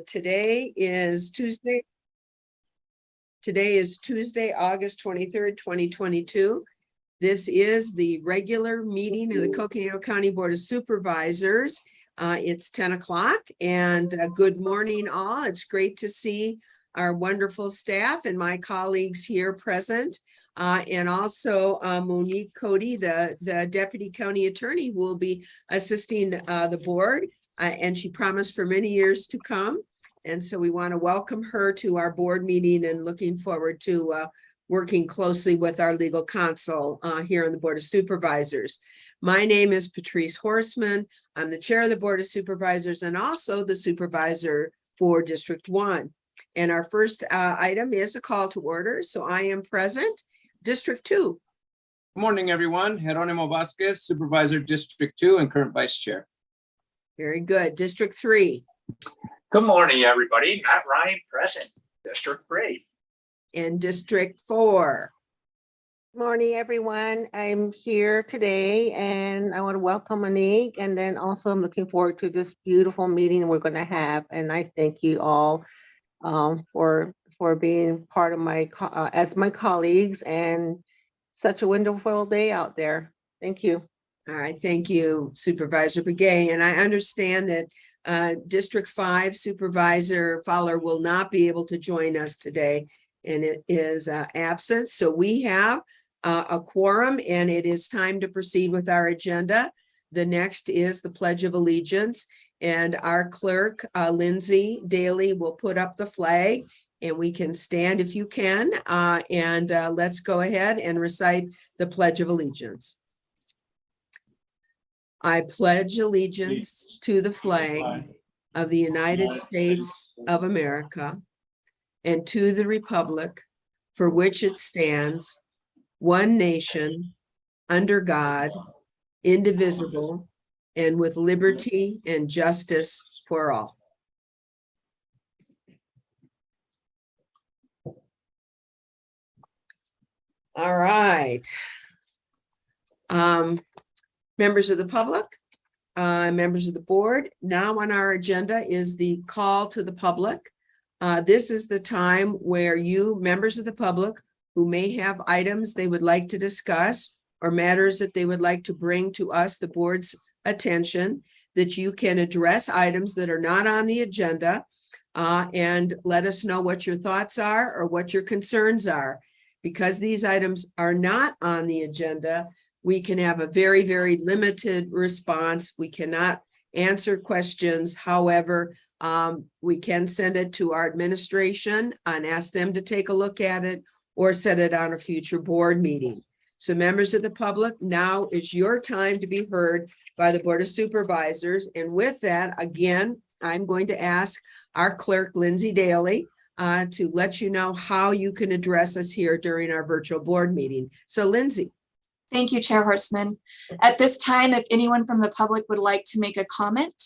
Today is Tuesday. Today is Tuesday, August 23rd, 2022. This is the regular meeting of the Coconino County Board of Supervisors. It's 10 o'clock and good morning all. It's great to see our wonderful staff and my colleagues here present. And also Monique Cody, the Deputy County Attorney, who will be assisting the board. And she promised for many years to come. And so we want to welcome her to our board meeting and looking forward to working closely with our legal counsel here on the Board of Supervisors. My name is Patrice Horseman. I'm the chair of the Board of Supervisors and also the supervisor for District 1. And our first item is a call to order. So I am present. District 2. Good morning, everyone. Jeronimo Vasquez, Supervisor, District 2 and current Vice Chair. Very good. District 3. Good morning, everybody. Matt Ryan, present, District 3. And District 4. Morning, everyone. I'm here today and I want to welcome Monique, and then also I'm looking forward to this beautiful meeting we're going to have. And I thank you all for being part of my as my colleagues, and such a wonderful day out there. Thank you. All right, thank you, Supervisor Begay. And I understand that District 5 Supervisor Fowler will not be able to join us today, and it is absent. So we have a quorum, and it is time to proceed with our agenda. The next is the Pledge of Allegiance, and our clerk, Lindsay Daly, will put up the flag, and we can stand if you can, and let's go ahead and recite the Pledge of Allegiance. I pledge allegiance to the flag of the United States of America and to the republic for which it stands, one nation, under God, indivisible, and with liberty and justice for all. All right. Members of the public, members of the board, now on our agenda is the call to the public. This is the time where you, members of the public, who may have items they would like to discuss or matters that they would like to bring to us, the board's attention, that you can address items that are not on the agenda and let us know what your thoughts are or what your concerns are. Because these items are not on the agenda, we can have a very, very limited response. We cannot answer questions. However, we can send it to our administration and ask them to take a look at it or set it on a future board meeting. So members of the public, now is your time to be heard by the Board of Supervisors. And with that, again, I'm going to ask our clerk, Lindsay Daly, to let you know how you can address us here during our virtual board meeting. So Lindsay. Thank you, Chair Horseman. At this time, if anyone from the public would like to make a comment,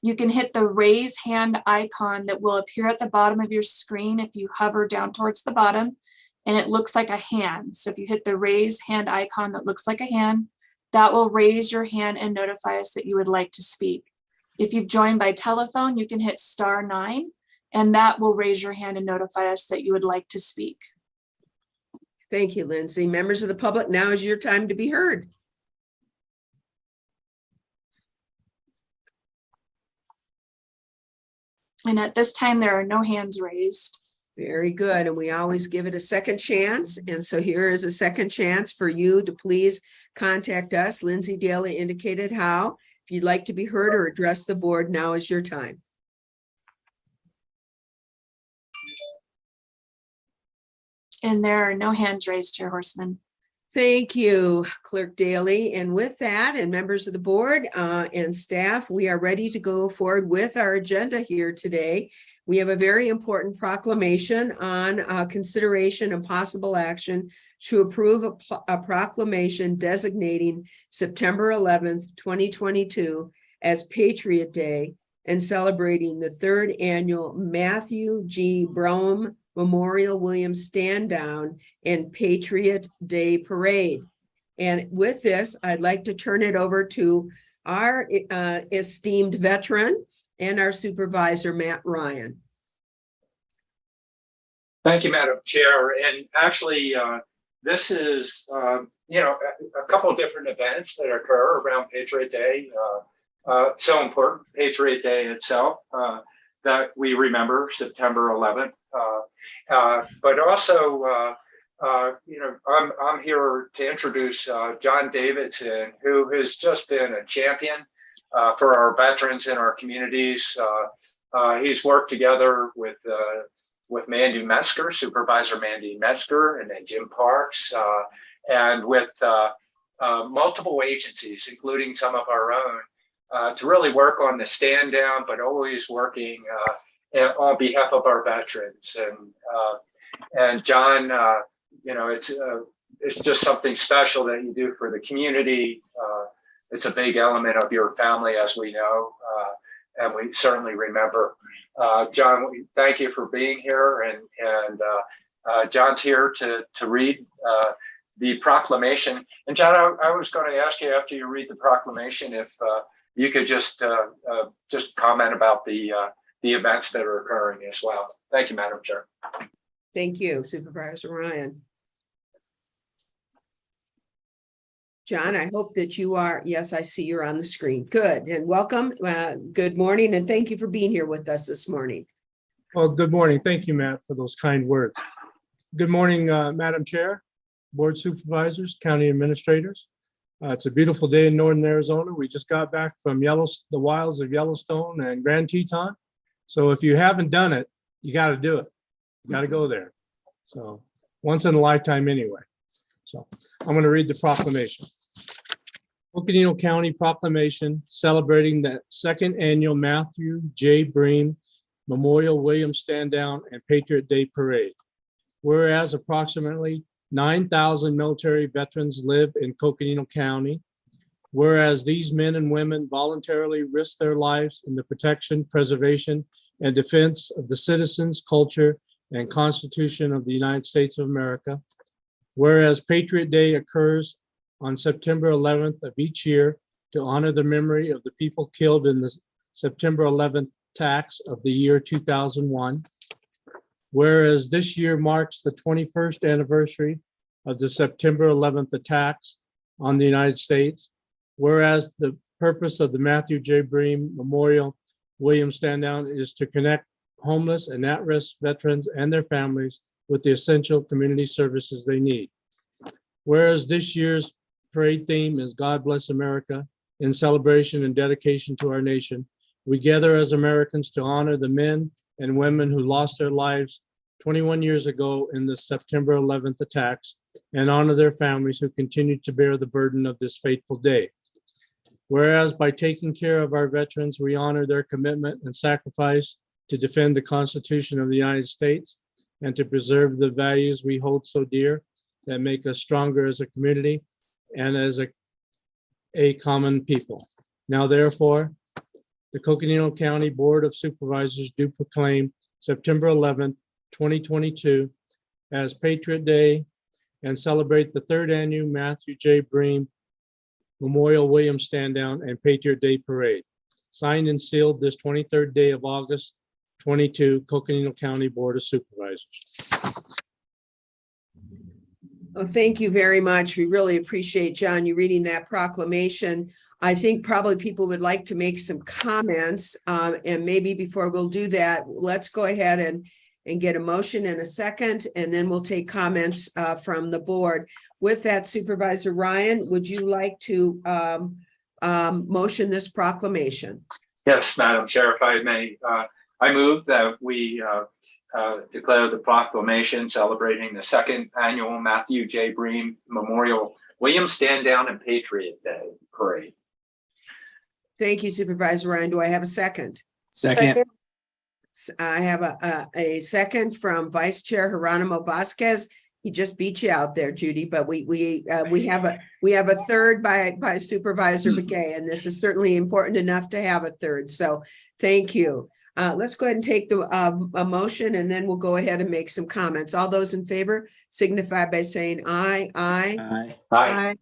you can hit the raise hand icon that will appear at the bottom of your screen if you hover down towards the bottom, and it looks like a hand. So if you hit the raise hand icon that looks like a hand, that will raise your hand and notify us that you would like to speak. If you've joined by telephone, you can hit *9, and that will raise your hand and notify us that you would like to speak. Thank you, Lindsay. Members of the public, now is your time to be heard. And at this time, there are no hands raised. Very good. And we always give it a second chance. And so here is a second chance for you to please contact us. Lindsay Daly indicated how. If you'd like to be heard or address the board, now is your time. And there are no hands raised, Chair Horseman. Thank you, Clerk Daly. And with that, and members of the board and staff, we are ready to go forward with our agenda here today. We have a very important proclamation on consideration and possible action to approve a proclamation designating September 11th, 2022 as Patriot Day and celebrating the third annual Matthew G. Brome Memorial Williams Stand Down and Patriot Day Parade. And with this, I'd like to turn it over to our esteemed veteran and our supervisor, Matt Ryan. Thank you, Madam Chair. And actually, this is, a couple of different events that occur around Patriot Day. So important, Patriot Day itself, that we remember September 11th. But also, I'm here to introduce John Davidson, who has just been a champion for our veterans in our communities. He's worked together with Mandy Metzger, Supervisor Mandy Metzger, and then Jim Parks, and with multiple agencies, including some of our own, to really work on the stand down, but always working on behalf of our veterans. And John, it's just something special that you do for the community. It's a big element of your family, as we know, and we certainly remember. John, we thank you for being here, and John's here to read the proclamation. And John, I was going to ask you after you read the proclamation if you could just comment about the events that are occurring as well. Thank you, Madam Chair. Thank you, Supervisor Ryan. John, I hope that you are, yes, I see you're on the screen. Good, and welcome. Good morning, and thank you for being here with us this morning. Well, good morning. Thank you, Matt, for those kind words. Good morning, Madam Chair, Board Supervisors, County Administrators. It's a beautiful day in Northern Arizona. We just got back from the wilds of Yellowstone and Grand Teton. So if you haven't done it, you got to do it. You got to go there. So once in a lifetime anyway. So I'm going to read the proclamation. Coconino County Proclamation celebrating the second annual Matthew J. Bream Memorial Williams Stand Down and Patriot Day Parade. Whereas approximately 9,000 military veterans live in Coconino County. Whereas these men and women voluntarily risk their lives in the protection, preservation, and defense of the citizens, culture, and Constitution of the United States of America. Whereas Patriot Day occurs on September 11th of each year to honor the memory of the people killed in the September 11th attacks of the year 2001. Whereas this year marks the 21st anniversary of the September 11th attacks on the United States. Whereas the purpose of the Matthew J. Bream Memorial Williams Stand Down is to connect homeless and at-risk veterans and their families with the essential community services they need. Whereas this year's parade theme is God Bless America, in celebration and dedication to our nation, we gather as Americans to honor the men and women who lost their lives 21 years ago in the September 11th attacks and honor their families who continue to bear the burden of this fateful day. Whereas by taking care of our veterans, we honor their commitment and sacrifice to defend the Constitution of the United States and to preserve the values we hold so dear that make us stronger as a community and as a common people. Now, therefore, the Coconino County Board of Supervisors do proclaim September 11th, 2022 as Patriot Day and celebrate the third annual Matthew J. Bream Memorial Williams Stand Down and Patriot Day Parade. Signed and sealed this 23rd day of August 22, Coconino County Board of Supervisors. Well, thank you very much. We really appreciate, John, you reading that proclamation. I think probably people would like to make some comments, and maybe before we'll do that, let's go ahead and get a motion in a second, and then we'll take comments from the board. With that, Supervisor Ryan, would you like to motion this proclamation? Yes, Madam Chair, if I may, I move that we declare the proclamation celebrating the second annual Matthew J. Bream Memorial Williams Stand Down and Patriot Day Parade. Thank you, Supervisor Ryan. Do I have a second? Second. I have a second from Vice Chair Geronimo Vasquez. He just beat you out there, Judy, but we have a third by Supervisor McKay, and this is certainly important enough to have a third. So thank you. Let's go ahead and take a motion, and then we'll go ahead and make some comments. All those in favor signify by saying aye. Aye. Aye.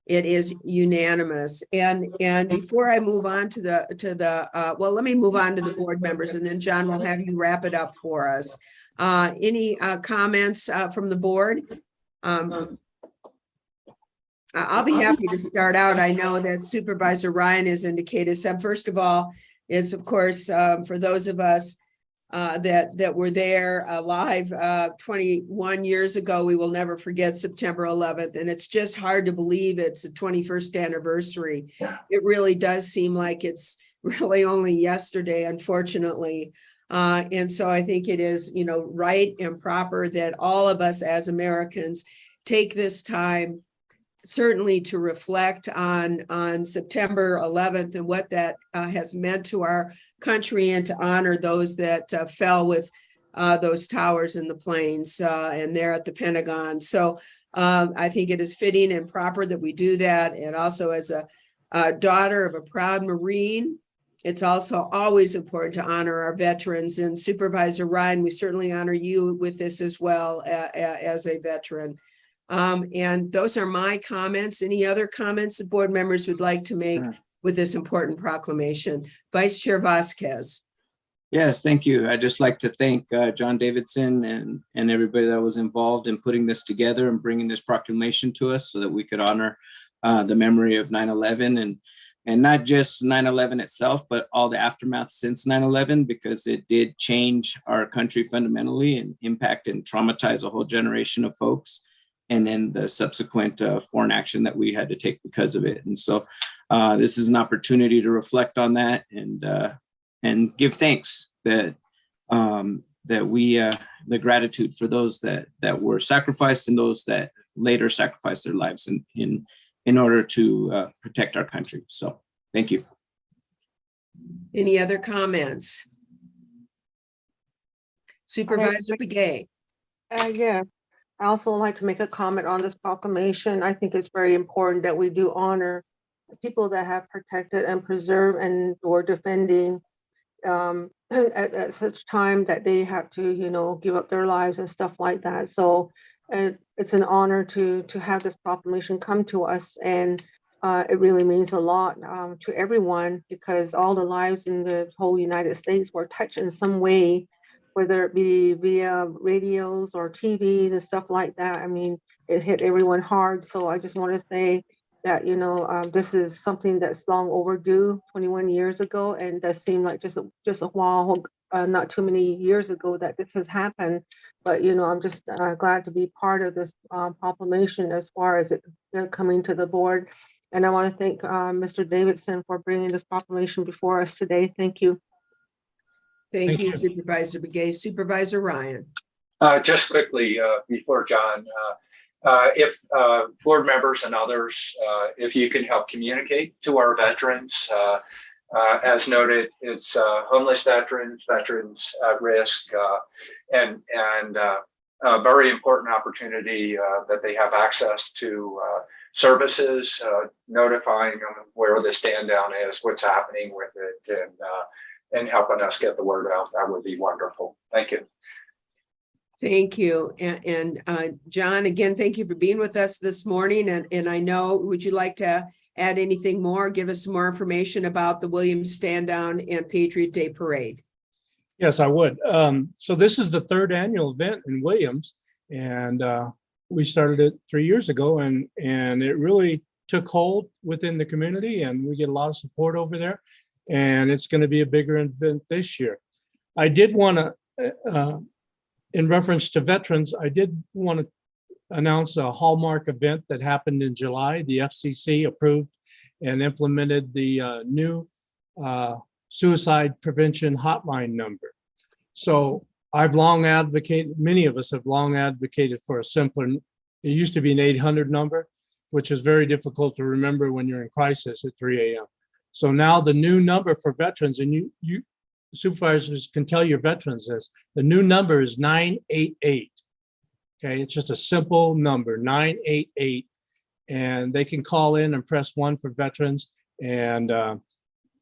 It is unanimous. And before I move on to well, let me move on to the board members, and then John will have you wrap it up for us. Any comments from the board? I'll be happy to start out. I know that Supervisor Ryan has indicated some. First of all, is of course for those of us that were there live 21 years ago, we will never forget September 11th. And it's just hard to believe it's the 21st anniversary. It really does seem like it's really only yesterday, unfortunately. And so I think it is, right and proper that all of us as Americans take this time certainly to reflect on September 11th and what that has meant to our country, and to honor those that fell with those towers in the planes and there at the Pentagon. So I think it is fitting and proper that we do that. And also, as a daughter of a proud Marine, it's also always important to honor our veterans. And Supervisor Ryan, we certainly honor you with this as well as a veteran. And those are my comments. Any other comments the board members would like to make with this important proclamation? Vice Chair Vasquez. Yes, thank you. I'd just like to thank John Davidson and everybody that was involved in putting this together and bringing this proclamation to us so that we could honor the memory of 9/11 and not just 9/11 itself, but all the aftermath since 9/11, because it did change our country fundamentally and impact and traumatize a whole generation of folks. And then the subsequent foreign action that we had to take because of it. And so this is an opportunity to reflect on that and give thanks that the gratitude for those that were sacrificed and those that later sacrificed their lives in order to protect our country. So thank you. Any other comments? Supervisor Begay. Yeah. I also like to make a comment on this proclamation. I think it's very important that we do honor the people that have protected and preserved and or defending at such time that they have to, give up their lives and stuff like that. So it's an honor to have this proclamation come to us, and it really means a lot to everyone, because all the lives in the whole United States were touched in some way, whether it be via radios or TVs and stuff like that. I mean, it hit everyone hard. So I just want to say that, this is something that's long overdue, 21 years ago. And it does seem like just a while, not too many years ago that this has happened. But, I'm just glad to be part of this proclamation as far as it coming to the board. And I want to thank Mr. Davidson for bringing this proclamation before us today. Thank you. Thank you, Supervisor Begay. Supervisor Ryan. Just quickly before John, if board members and others, if you can help communicate to our veterans, as noted, it's homeless veterans at risk, and a very important opportunity that they have access to services, notifying them where the stand down is, what's happening with it, and helping us get the word out. That would be wonderful. Thank you. Thank you. And John, again, thank you for being with us this morning. And I know, would you like to add anything more? Give us some more information about the Williams Stand Down and Patriot Day Parade. Yes, I would. So this is the third annual event in Williams, and we started it 3 years ago, and it really took hold within the community, and we get a lot of support over there. And it's going to be a bigger event this year. I did want to, in reference to veterans, I did want to announce a hallmark event that happened in July. The FCC approved and implemented the new suicide prevention hotline number. So I've long advocated, many of us have long advocated for a simpler, it used to be an 800 number, which is very difficult to remember when you're in crisis at 3 a.m. So now the new number for veterans, and you supervisors can tell your veterans this, the new number is 988. Okay, it's just a simple number, 988. And they can call in and press 1 for veterans. And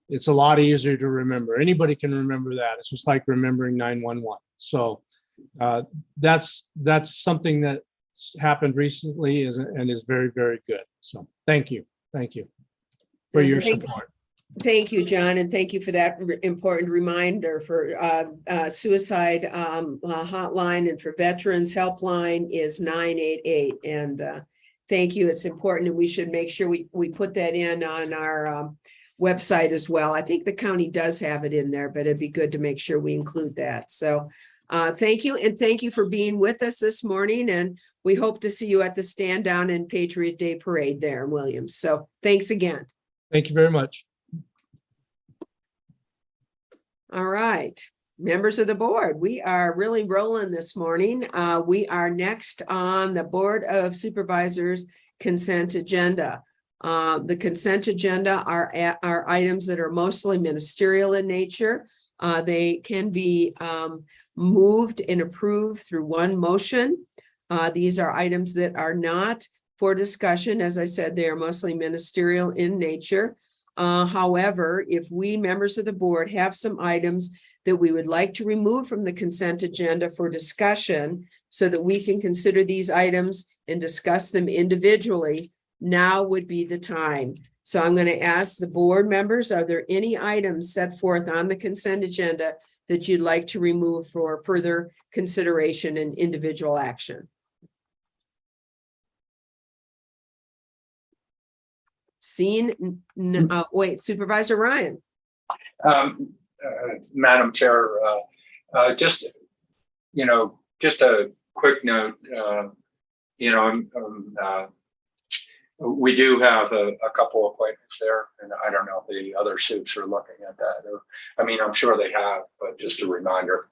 it's a lot easier to remember. Anybody can remember that. It's just like remembering 911. So that's something that happened recently and is very, very good. So thank you. Thank you for your support. Thank you, John, and thank you for that important reminder for suicide hotline, and for veterans helpline is 988. And thank you. It's important, and we should make sure we put that in on our website as well. I think the county does have it in there, but it'd be good to make sure we include that. So thank you, and thank you for being with us this morning. And we hope to see you at the stand down in Patriot Day Parade there in Williams. So thanks again. Thank you very much. All right, members of the board, we are really rolling this morning. We are next on the Board of Supervisors consent agenda. The consent agenda are items that are mostly ministerial in nature. They can be moved and approved through one motion. These are items that are not for discussion. As I said, they are mostly ministerial in nature. However, if we members of the board have some items that we would like to remove from the consent agenda for discussion so that we can consider these items and discuss them individually, now would be the time. So I'm going to ask the board members, are there any items set forth on the consent agenda that you'd like to remove for further consideration and individual action? Seen, wait, Supervisor Ryan. Madam Chair, just a quick note. We do have a couple appointments there, and I don't know if the other suits are looking at that. I'm sure they have, but just a reminder.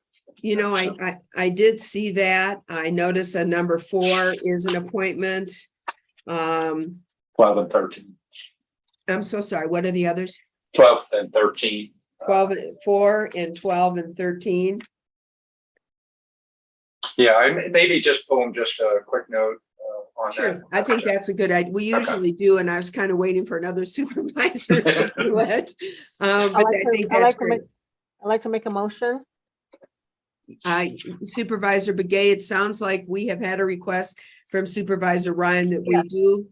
I did see that. I noticed a number 4 is an appointment. 12 and 13. I'm so sorry. What are the others? 12 and 13. 4 and 12 and 13. Yeah, maybe just pull them just a quick note on Sure. that. I think that's a good idea. We usually do, and I was kind of waiting for another supervisor to do it. But I think that's great. I'd like to make a motion. Supervisor Begay, it sounds like we have had a request from Supervisor Ryan that we do.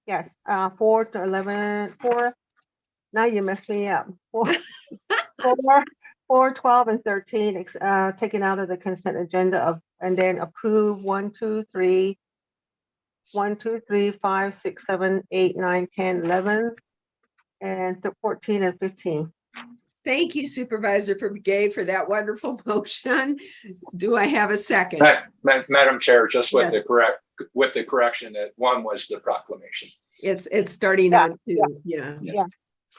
Yes, 4 to 11, 4. Now you messed me up. 4, 12, and 13, taken out of the consent agenda and then approve 1, 2, 3, 5, 6, 7, 8, 9, 10, 11, and 14 and 15. Thank you, Supervisor Begay, for that wonderful motion. Do I have a second? Madam Chair, just with Yes. the correction that 1 was the proclamation. It's starting on 2. Yeah.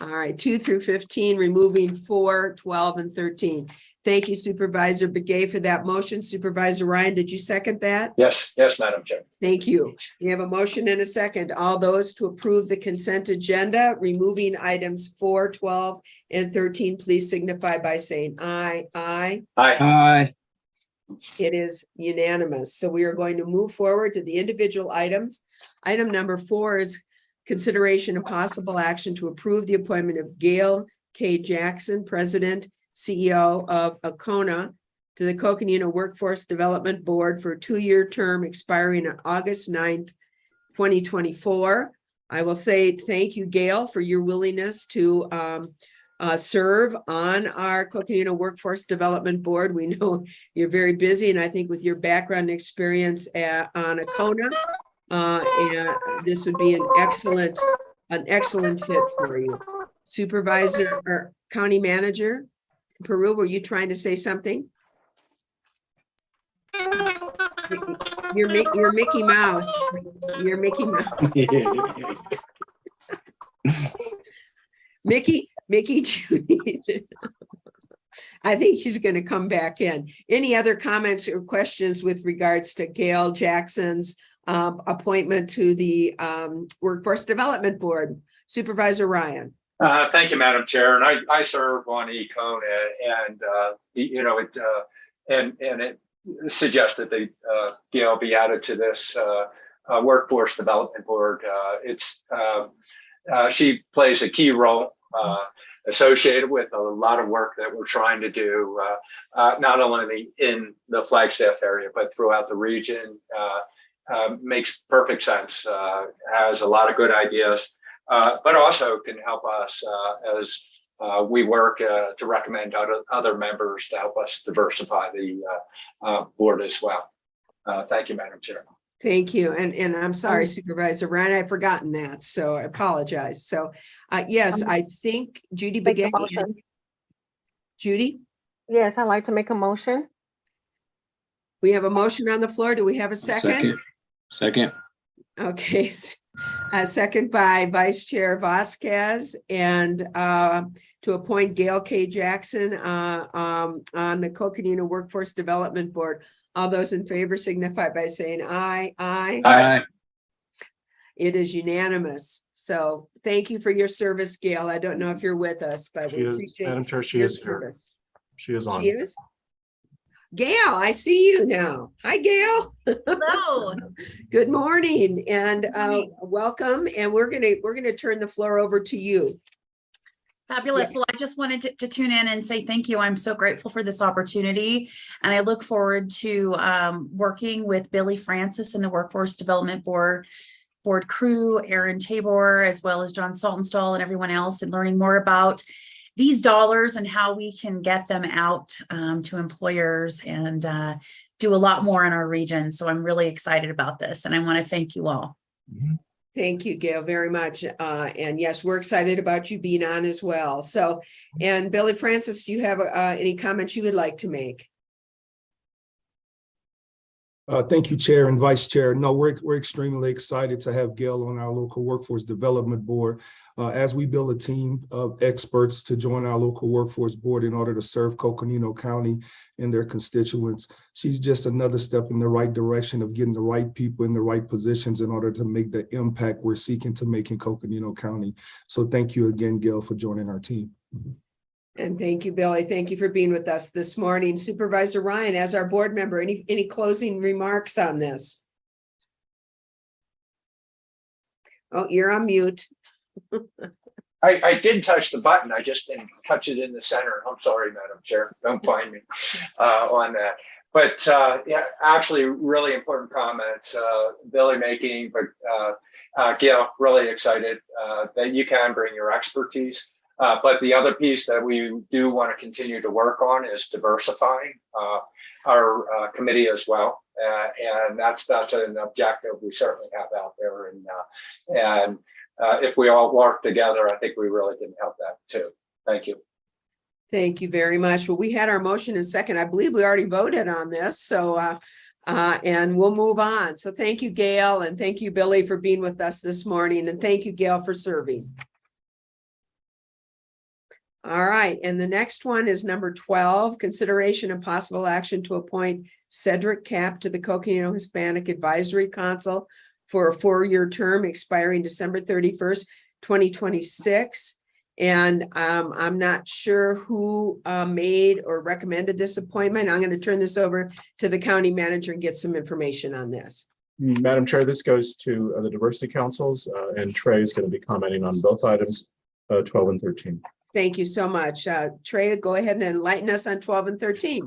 All right, 2 through 15, removing 4, 12, and 13. Thank you, Supervisor Begay, for that motion. Supervisor Ryan, did you second that? Yes, Madam Chair. Thank you. We have a motion and a second. All those to approve the consent agenda, removing items 4, 12, and 13, please signify by saying aye. Aye. Aye. It is unanimous. So we are going to move forward to the individual items. Item number 4 is consideration and possible action to approve the appointment of Gail K. Jackson, President, CEO of Acona, to the Coconino Workforce Development Board for a 2-year term expiring on August 9th, 2024. I will say thank you, Gail, for your willingness to serve on our Coconino Workforce Development Board. We know you're very busy, and I think with your background and experience on Acona, and this would be an excellent fit for you. Supervisor or County Manager Peru, were you trying to say something? You're Mickey Mouse. You're Mickey Mouse. Mickey, I think she's going to come back in. Any other comments or questions with regards to Gail Jackson's appointment to the Workforce Development Board? Supervisor Ryan. Thank you, Madam Chair. And I serve on Econa, and it suggested that Gail be added to this Workforce Development Board. She plays a key role associated with a lot of work that we're trying to do, not only in the Flagstaff area, but throughout the region. makes perfect sense, has a lot of good ideas, but also can help us as we work to recommend other members to help us diversify the board as well. Thank you, Madam Chair. Thank you. And I'm sorry, Supervisor Ryan, I've forgotten that, so I apologize. So, yes, I think Judy Make a began. motion. Judy, Yes, I'd like to make a motion. we have a motion on the floor. Do we have a second? Second. Okay, a second by Vice Chair Vasquez, and to appoint Gail K. Jackson on the Coconino Workforce Development Board. All those in favor signify by saying aye. Aye. Aye. It is unanimous. So thank you for your service, Gail. I don't know if you're with us, but She we is, appreciate Madam Chair, she your is here. service. She is on. She is? Gail, I see you now. Hi, Gail. Hello. Good morning and welcome. And we're gonna turn the floor over to you. Fabulous. Well, I just wanted to tune in and say thank you. I'm so grateful for this opportunity. And I look forward to working with Billy Francis and the Workforce Development Board crew, Aaron Tabor, as well as John Saltonstall and everyone else, and learning more about these dollars and how we can get them out to employers and do a lot more in our region. So I'm really excited about this, and I want to thank you all. Thank you, Gail, very much. And yes, we're excited about you being on as well. So, and Billy Francis, do you have any comments you would like to make? Thank you, Chair and Vice Chair. No, we're extremely excited to have Gail on our local workforce development board as we build a team of experts to join our local workforce board in order to serve Coconino County and their constituents. She's just another step in the right direction of getting the right people in the right positions in order to make the impact we're seeking to make in Coconino County. So thank you again, Gail, for joining our team. And thank you, Billy. Thank you for being with us this morning. Supervisor Ryan, as our board member, any closing remarks on this? Oh, you're on mute. I did touch the button. I just didn't touch it in the center. I'm sorry, Madam Chair. Don't find me on that. But yeah, actually really important comments Billy making, but Gail, really excited that you can bring your expertise. But the other piece that we do want to continue to work on is diversifying our committee as well. And that's an objective we certainly have out there. And if we all work together, I think we really can help that too. Thank you. Thank you very much. Well, we had our motion in second. I believe we already voted on this. So, and we'll move on. So thank you, Gail, and thank you, Billy, for being with us this morning. And thank you, Gail, for serving. All right, and the next one is number 12, consideration and possible action to appoint Cedric Cap to the Coconino Hispanic Advisory Council for a 4-year term expiring December 31st, 2026. And I'm not sure who made or recommended this appointment. I'm going to turn this over to the county manager and get some information on this. Madam Chair, this goes to the diversity councils, and Trey is going to be commenting on both items, 12 and 13. Thank you so much. Trey, go ahead and enlighten us on 12 and 13.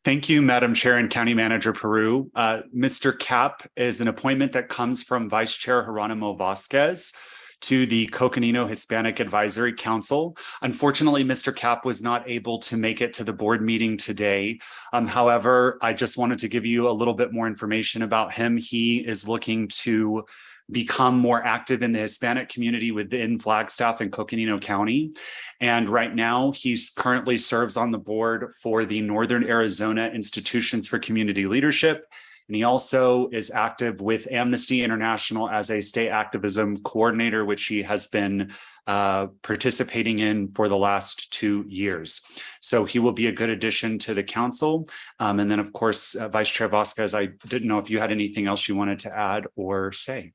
Thank you, Madam Chair and County Manager Peru. Mr. Cap is an appointment that comes from Vice Chair Geronimo Vasquez to the Coconino Hispanic Advisory Council. Unfortunately, Mr. Cap was not able to make it to the board meeting today. However, I just wanted to give you a little bit more information about him. He is looking to become more active in the Hispanic community within Flagstaff and Coconino County. And right now, he's currently serves on the board for the Northern Arizona Institutions for Community Leadership. And he also is active with Amnesty International as a state activism coordinator, which he has been participating in for the last 2 years. So he will be a good addition to the council. And then, of course, Vice Chair Vasquez, I didn't know if you had anything else you wanted to add or say.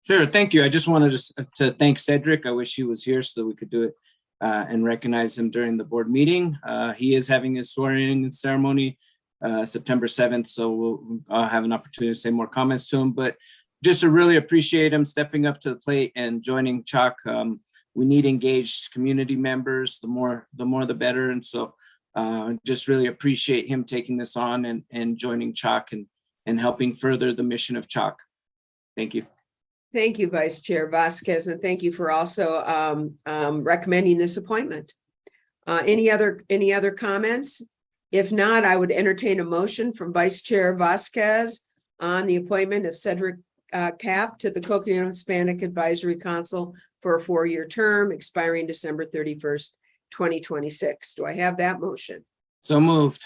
Sure, thank you. I just wanted to thank Cedric. I wish he was here so that we could do it and recognize him during the board meeting. He is having his swearing-in ceremony September 7th, so I'll have an opportunity to say more comments to him, but just to really appreciate him stepping up to the plate and joining CHOC. We need engaged community members, the more the better. And so just really appreciate him taking this on and joining CHOC and helping further the mission of CHOC. Thank you. Thank you, Vice Chair Vasquez, and thank you for also recommending this appointment. Any other comments? If not, I would entertain a motion from Vice Chair Vasquez on the appointment of Cedric Cap to the Coconino Hispanic Advisory Council for a 4-year term expiring December 31st, 2026. Do I have that motion? So moved.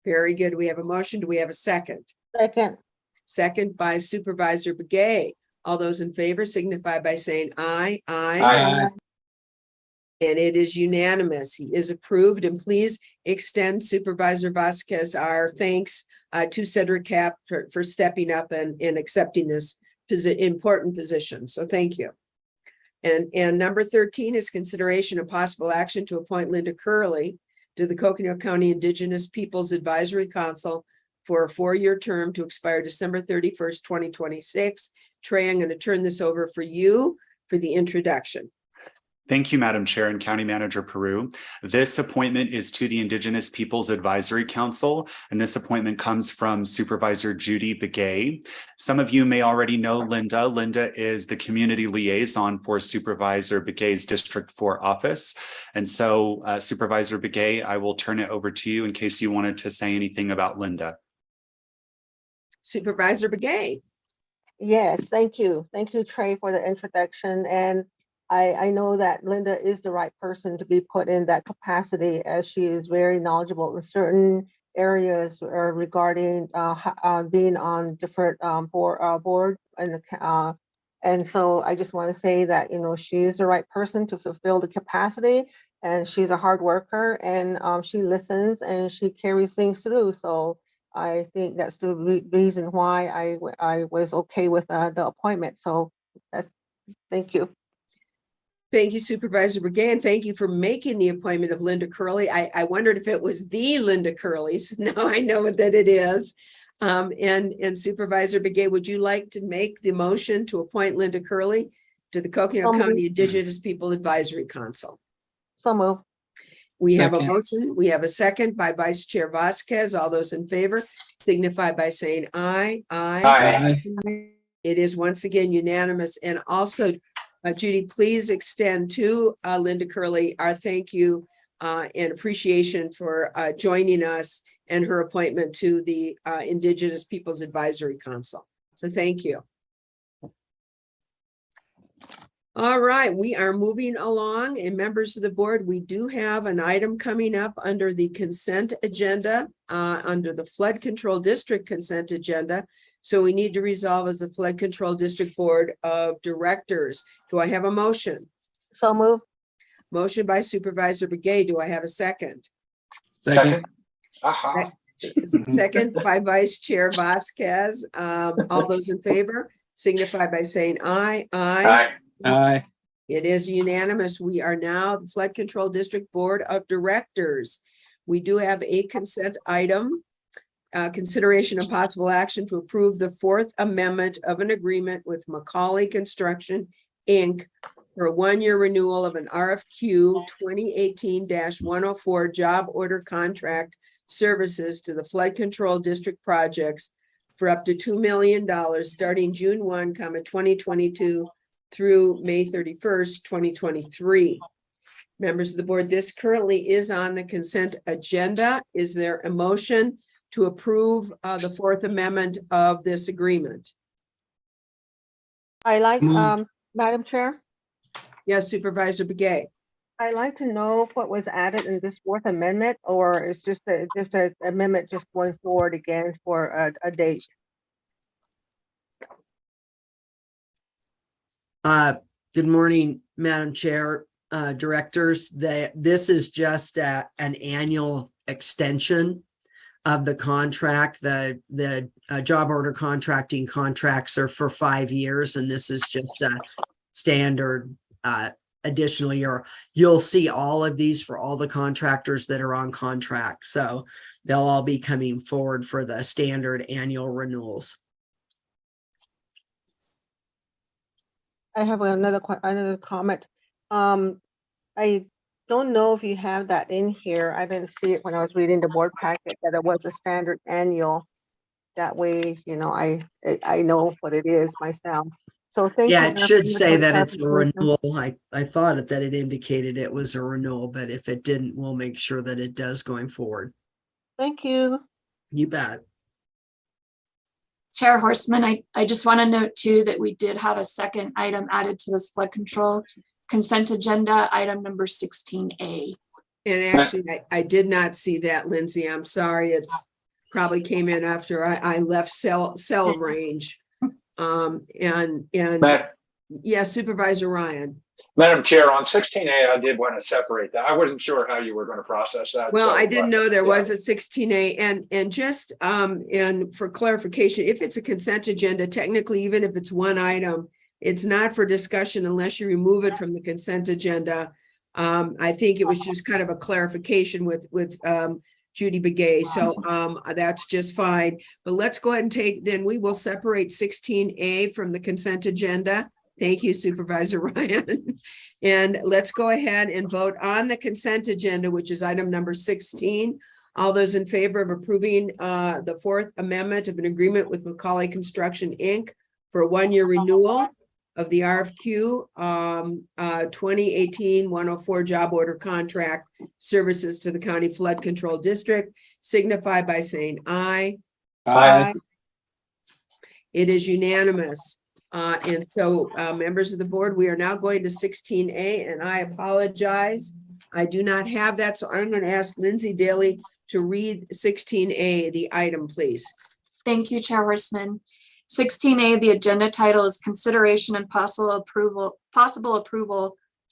Very good. We have a motion. Do we have a second? Second. Second by Supervisor Begay. All those in favor signify by saying aye. Aye. And it is unanimous. He is approved, and please extend Supervisor Vasquez our thanks to Cedric Cap for stepping up and accepting this important position. So thank you. And number 13 is consideration of possible action to appoint Linda Curley to the Coconino County Indigenous Peoples Advisory Council for a 4-year term to expire December 31st, 2026. Trey, I'm going to turn this over for you for the introduction. Thank you, Madam Chair and County Manager Peru. This appointment is to the Indigenous Peoples Advisory Council, and this appointment comes from Supervisor Judy Begay. Some of you may already know Linda. Linda is the community liaison for Supervisor Begay's District 4 office. And so Supervisor Begay, I will turn it over to you in case you wanted to say anything about Linda. Supervisor Begay. Yes, thank you. Thank you, Trey, for the introduction. And I know that Linda is the right person to be put in that capacity, as she is very knowledgeable in certain areas regarding being on different board and so I just want to say that, you know, she is the right person to fulfill the capacity, and she's a hard worker, and she listens and she carries things through. So I think that's the reason why I was okay with the appointment. So thank you. Thank you, Supervisor Begay, and thank you for making the appointment of Linda Curley. I wondered if it was the Linda Curley, so now I know that it is. And Supervisor Begay, would you like to make the motion to appoint Linda Curley to the Coconino County Indigenous People Advisory Council? So move. We have a Second. motion. We have a second by Vice Chair Vasquez. All those in favor signify by saying aye. Aye. It is once again unanimous. And also, Judy, please extend to Linda Curley our thank you and appreciation for joining us and her appointment to the Indigenous Peoples Advisory Council. So thank you. All right, we are moving along, and members of the board, we do have an item coming up under the consent agenda, under the Flood Control District consent agenda. So we need to resolve as the Flood Control District Board of Directors. Do I have a motion? So move. Motion by Supervisor Begay. Do I have a second? Second. Aha. Second by Vice Chair Vasquez. All those in favor signify by saying aye. Aye. Aye. It is unanimous. We are now the Flood Control District Board of Directors. We do have a consent item. Consideration of possible action to approve the 4th amendment of an agreement with Macaulay Construction, Inc. for a 1-year renewal of an RFQ 2018-104 job order contract services to the Flood Control District projects for up to $2 million starting June 1, 2022 through May 31st, 2023. Members of the board, this currently is on the consent agenda. Is there a motion to approve the 4th amendment of this agreement? I like, Moved. Madam Chair, Yes, Supervisor Begay. I'd like to know what was added in this 4th amendment, or it's just a amendment just going forward again for a date. Good morning, Madam Chair, Directors. This is just an annual extension of the contract. The job order contracting contracts are for 5 years, and this is just a standard additional year. You'll see all of these for all the contractors that are on contract. So they'll all be coming forward for the standard annual renewals. I have another comment. I don't know if you have that in here. I didn't see it when I was reading the board packet that it was a standard annual. That way, I know what it is myself. So thank you. Yeah, it Matt, should for say the that it's a clarification. renewal. I thought that it indicated it was a renewal, but if it didn't, we'll make sure that it does going forward. Thank you. You bet. Chair Horseman, I just want to note too that we did have a second item added to this flood control consent agenda, item number 16A. And actually, I did not see that, Lindsay. I'm sorry. It's probably came in after I left cell range. And yeah, Supervisor Ryan. Madam Chair, on 16A, I did want to separate that. I wasn't sure how you were going to process that. Well, so, I didn't know there was yeah. a 16A and just and for clarification, if it's a consent agenda, technically, even if it's one item, it's not for discussion unless you remove it from the consent agenda. I think it was just kind of a clarification with Judy Begay. So that's just fine. But let's go ahead and then we will separate 16A from the consent agenda. Thank you, Supervisor Ryan. And let's go ahead and vote on the consent agenda, which is item number 16. All those in favor of approving the Fourth Amendment of an agreement with Macaulay Construction, Inc. for a one-year renewal of the RFQ 2018-104 job order contract services to the County Flood Control District, signify by saying aye. Aye. It is unanimous. And so members of the board, we are now going to 16A, and I apologize. I do not have that, so I'm going to ask Lindsay Daly to read 16A, the item, please. Thank you, Chair Horseman. 16A, the agenda title is consideration and possible approval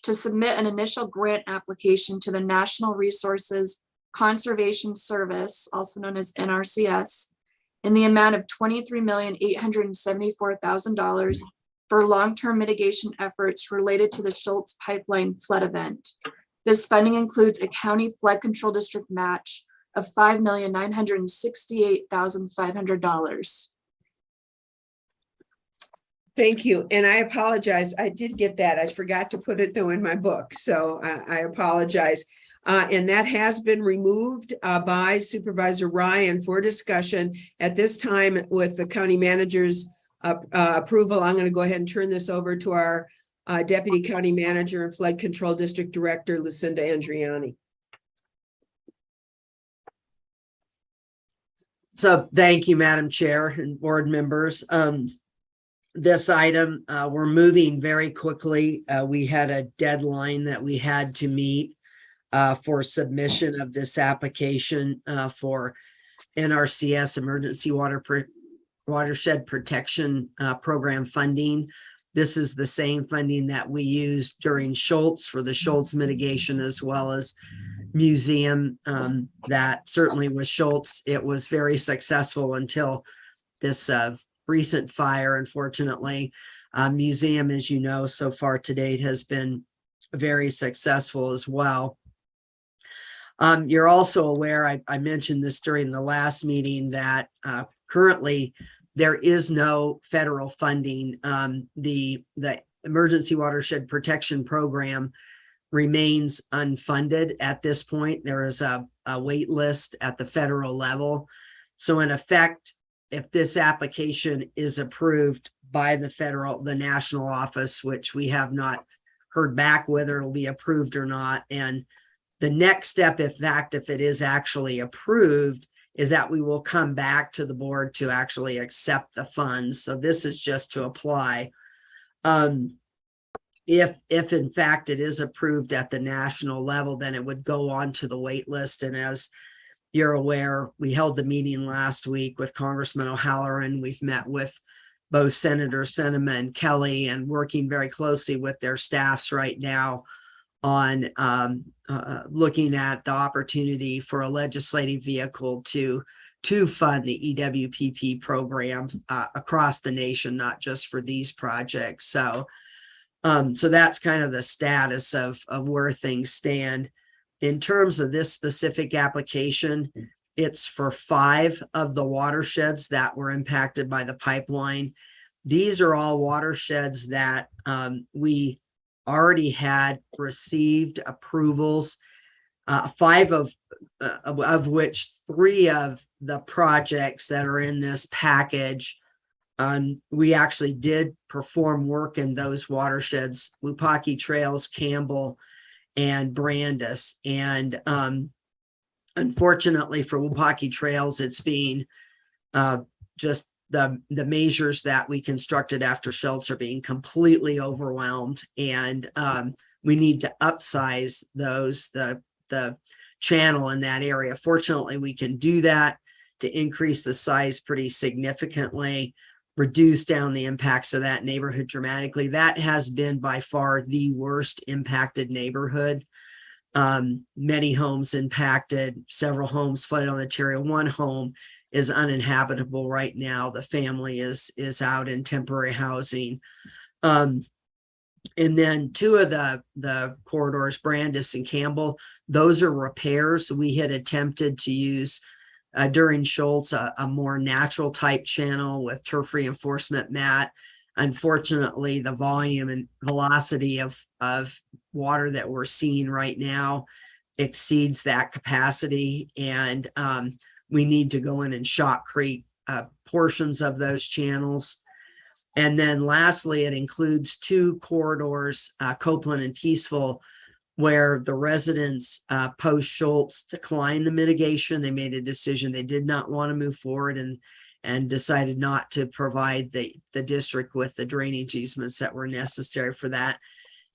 to submit an initial grant application to the National Resources Conservation Service, also known as NRCS, in the amount of $23,874,000 for long-term mitigation efforts related to the Schultz Pipeline flood event. This funding includes a county flood control district match of $5,968,500. Thank you. And I apologize. I did get that. I forgot to put it though in my book. So I apologize. And that has been removed by Supervisor Ryan for discussion. At this time, with the county manager's approval, I'm going to go ahead and turn this over to our Deputy County Manager and Flood Control District Director, Lucinda Andriani. So thank you, Madam Chair and board members. This item, we're moving very quickly. We had a deadline that we had to meet for submission of this application for NRCS Emergency Watershed Protection Program funding. This is the same funding that we used during Schultz for the Schultz mitigation, as well as museum. That certainly was Schultz. It was very successful until this recent fire. Unfortunately, museum, as you know, so far to date has been very successful as well. You're also aware, I mentioned this during the last meeting, that currently there is no federal funding. The Emergency Watershed Protection Program remains unfunded at this point. There is a wait list at the federal level. So in effect, if this application is approved by the national office, which we have not heard back whether it'll be approved or not, and the next step, if it is actually approved, is that we will come back to the board to actually accept the funds. So this is just to apply. If in fact it is approved at the national level, then it would go on to the wait list. And as you're aware, we held the meeting last week with Congressman O'Halloran. We've met with both Senator Sinema and Kelly, and working very closely with their staffs right now on looking at the opportunity for a legislative vehicle to fund the EWPP program across the nation, not just for these projects. So that's kind of the status of where things stand. In terms of this specific application, it's for 5 of the watersheds that were impacted by the pipeline. These are all watersheds that we already had received approvals five of which 3 of the projects that are in this package, we actually did perform work in those watersheds: Wupaki Trails, Campbell, and Brandis. And unfortunately for Wupaki Trails, it's being just the measures that we constructed after Schultz are being completely overwhelmed, and we need to upsize the channel in that area. Fortunately, we can do that to increase the size pretty significantly, reduce down the impacts of that neighborhood dramatically. That has been by far the worst impacted neighborhood. Many homes impacted, several homes flooded on the interior. One home is uninhabitable right now. The family is out in temporary housing. And then 2 of the corridors, Brandis and Campbell, those are repairs. We had attempted to use during Schultz a more natural type channel with turf reinforcement mat. Unfortunately, the volume and velocity of water that we're seeing right now exceeds that capacity, and we need to go in and shotcrete portions of those channels. And then lastly, it includes 2 corridors, Copeland and Peaceful, where the residents post Schultz declined the mitigation. They made a decision they did not want to move forward and decided not to provide the district with the drainage easements that were necessary for that.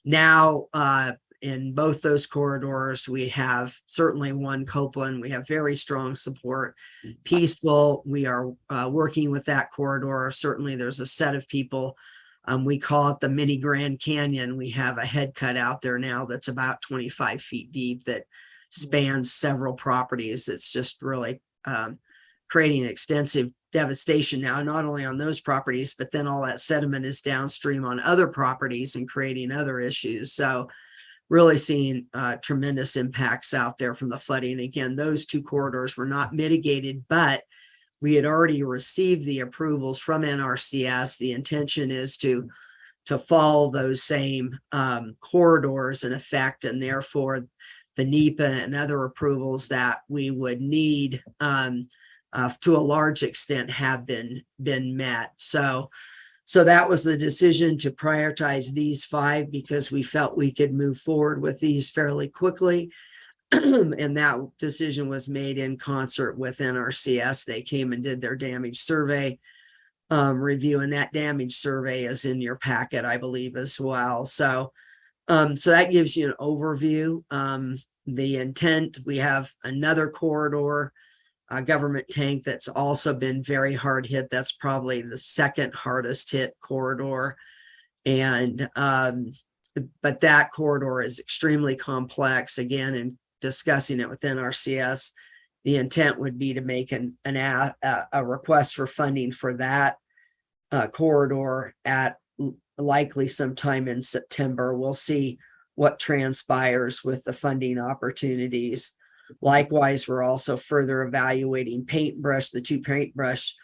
Now, in both those corridors, we have certainly one Copeland. We have very strong support. Peaceful, we are working with that corridor. Certainly there's a set of people. We call it the mini Grand Canyon. We have a head cut out there now that's about 25 feet deep that spans several properties. It's just really creating extensive devastation now, not only on those properties, but then all that sediment is downstream on other properties and creating other issues. So really seeing tremendous impacts out there from the flooding. Again, those 2 corridors were not mitigated, but we had already received the approvals from NRCS. The intention is to follow those same corridors in effect, and therefore the NEPA and other approvals that we would need to a large extent have been met. So that was the decision to prioritize these 5 because we felt we could move forward with these fairly quickly. And that decision was made in concert with NRCS. They came and did their damage survey review, and that damage survey is in your packet, I believe, as well. So that gives you an overview. The intent, we have another corridor, government tank, that's also been very hard hit. That's probably the 2nd hardest hit corridor. And but that corridor is extremely complex. Again, in discussing it with NRCS, the intent would be to make a request for funding for that corridor at likely sometime in September. We'll see what transpires with the funding opportunities. Likewise, we're also further evaluating paintbrush, the 2 paintbrush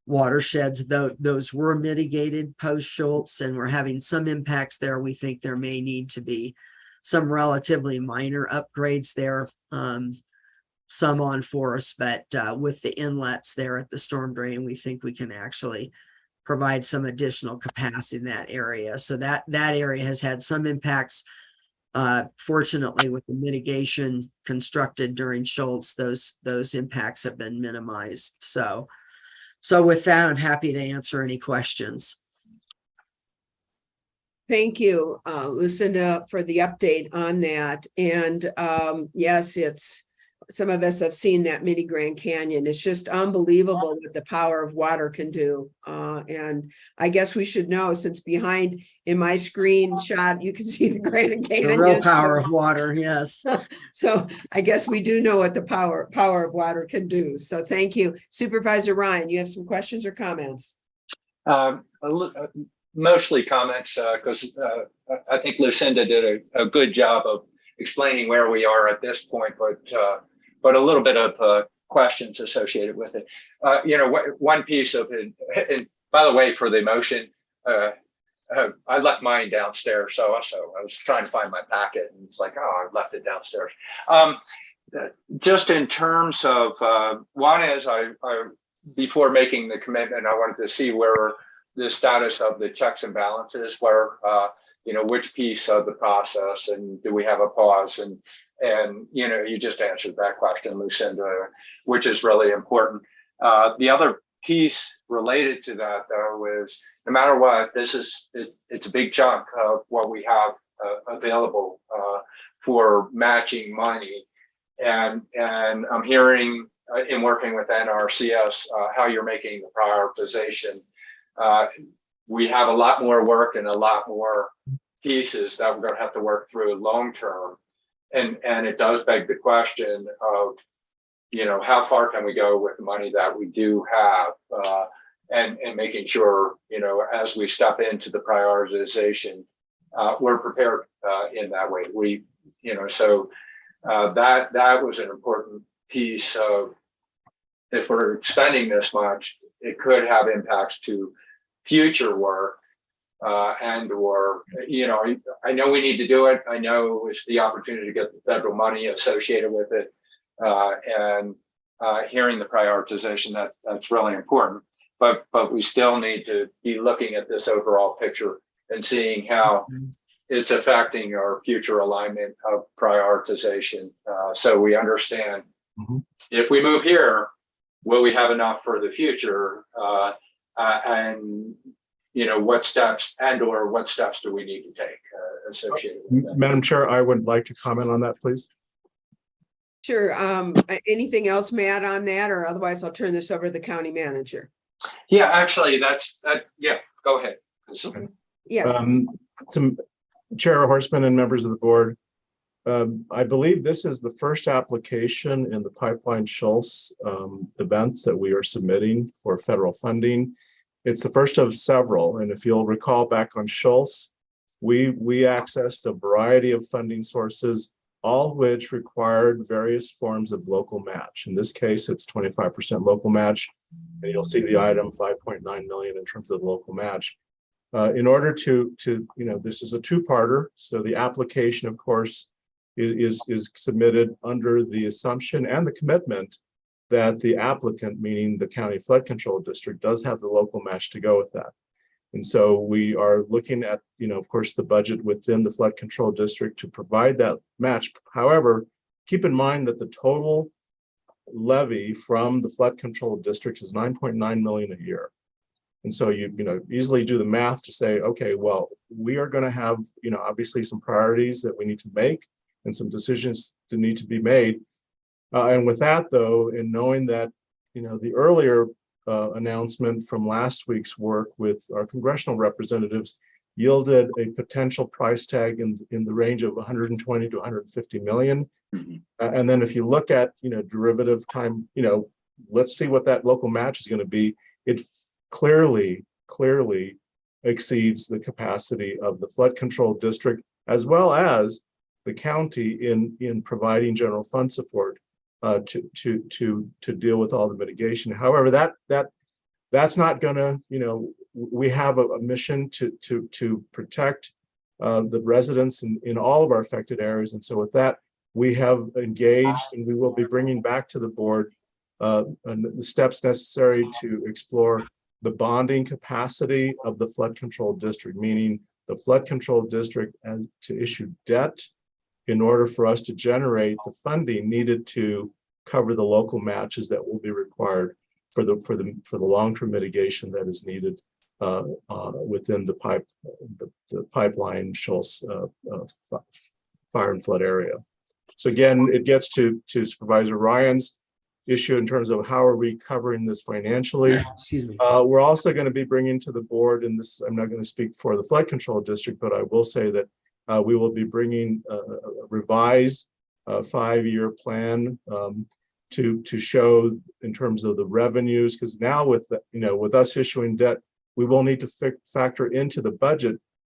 watersheds. Those were mitigated post Schultz, and we're having some impacts there. We think there may need to be some relatively minor upgrades there, some on Forest, but with the inlets there at the storm drain, we think we can actually provide some additional capacity in that area. So that area has had some impacts. Fortunately, with the mitigation constructed during Schultz, those impacts have been minimized. So with that, I'm happy to answer any questions. Thank you, Lucinda, for the update on that. And yes, some of us have seen that mini Grand Canyon. It's just unbelievable what the power of water can do. And I guess we should know, since behind in my screenshot, you can see the Grand Canyon. The real power of water, yes. So I guess we do know what the power of water can do. So thank you. Supervisor Ryan, you have some questions or comments? Mostly comments, because I think Lucinda did a good job of explaining where we are at this point, but a little bit of questions associated with it. One piece of it, and by the way, for the motion, I left mine downstairs, so I was trying to find my packet, and it's like, oh, I left it downstairs. Just in terms of one is I before making the commitment, I wanted to see where the status of the checks and balances, where which piece of the process, and do we have a pause, and you just answered that question, Lucinda, which is really important. The other piece related to that, though, is no matter what, it's a big chunk of what we have available for matching money, and I'm hearing in working with NRCS how you're making the prioritization. We have a lot more work and a lot more pieces that we're going to have to work through long term, and it does beg the question of how far can we go with the money that we do have, and making sure as we step into the prioritization, we're prepared in that way. So that was an important piece of, if we're spending this much, it could have impacts to future work, or I know we need to do it. I know it's the opportunity to get the federal money associated with it, and hearing the prioritization, that's really important. But we still need to be looking at this overall picture and seeing how it's affecting our future alignment of prioritization. So we understand if we move here, will we have enough for the future? And what steps do we need to take associated with that? Madam Chair, I would like to comment on that, please. Sure. Anything else, Matt, on that, or otherwise I'll turn this over to the county manager. Yeah, actually, yeah, go ahead. Yes. To Chair Horstman and members of the board, I believe this is the first application in the Pipeline Schultz events that we are submitting for federal funding. It's the first of several, and if you'll recall back on Schultz, we accessed a variety of funding sources, all of which required various forms of local match. In this case, it's 25% local match, and you'll see the item 5.9 million in terms of the local match. In order to this is a two-parter, so the application, of course, is submitted under the assumption and the commitment that the applicant, meaning the county flood control district, does have the local match to go with that. And so we are looking at, of course, the budget within the flood control district to provide that match. However, keep in mind that the total levy from the flood control district is 9.9 million a year. And so you easily do the math to say, okay, well, we are going to have, obviously some priorities that we need to make and some decisions that need to be made. And with that, though, in knowing that, the earlier announcement from last week's work with our congressional representatives yielded a potential price tag in the range of 120 to 150 million. And then if you look at, derivative time, let's see what that local match is going to be. It clearly exceeds the capacity of the flood control district, as well as the county in providing general fund support to deal with all the mitigation. However, that's not gonna, we have a mission to protect the residents in all of our affected areas. And so with that, we have engaged, and we will be bringing back to the board the steps necessary to explore the bonding capacity of the flood control district, meaning the flood control district has to issue debt in order for us to generate the funding needed to cover the local matches that will be required for the long-term mitigation that is needed within the pipeline Schultz fire and flood area. So again, it gets to Supervisor Ryan's issue in terms of how are we covering this financially. Excuse me. We're also going to be bringing to the board, and this, I'm not going to speak for the flood control district, but I will say that we will be bringing a revised 5-year plan to show in terms of the revenues, because now with us issuing debt, we will need to factor into the budget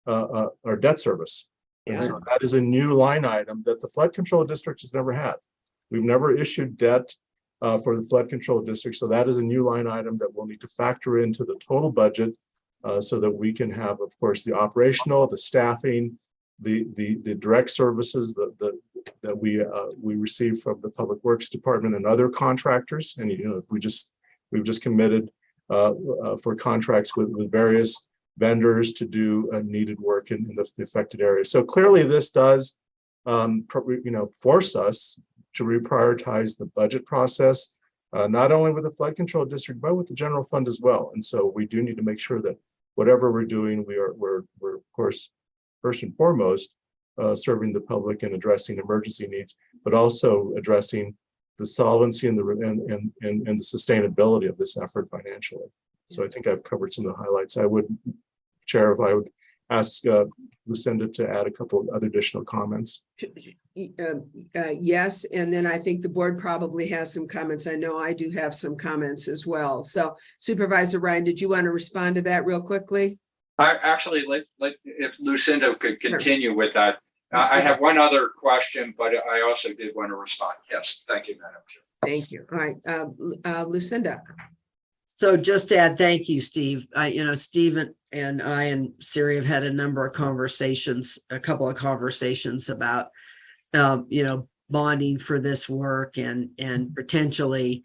our debt service. And so that is a new line item that the flood control district has never had. We've never issued debt for the flood control district. So that is a new line item that we'll need to factor into the total budget so that we can have, of course, the operational, the staffing, the direct services that we receive from the Public Works Department and other contractors. And we've just committed for contracts with various vendors to do needed work in the affected areas. So clearly, this does force us to reprioritize the budget process, not only with the flood control district, but with the general fund as well. And so we do need to make sure that whatever we're doing, we're of course, first and foremost, serving the public and addressing emergency needs, but also addressing the solvency and the sustainability of this effort financially. So I think I've covered some of the highlights. I would, Chair, if I would ask Lucinda to add a couple of other additional comments. Yes, and then I think the board probably has some comments. I know I do have some comments as well. So Supervisor Ryan, did you want to respond to that real quickly? I actually, if Lucinda could continue with that. I have one other question, but I also did want to respond. Yes, thank you, Madam Chair. Thank you. All right, Lucinda. So just to add, thank you, Steve. Steve and I and Siri have had a couple of conversations about, bonding for this work and potentially,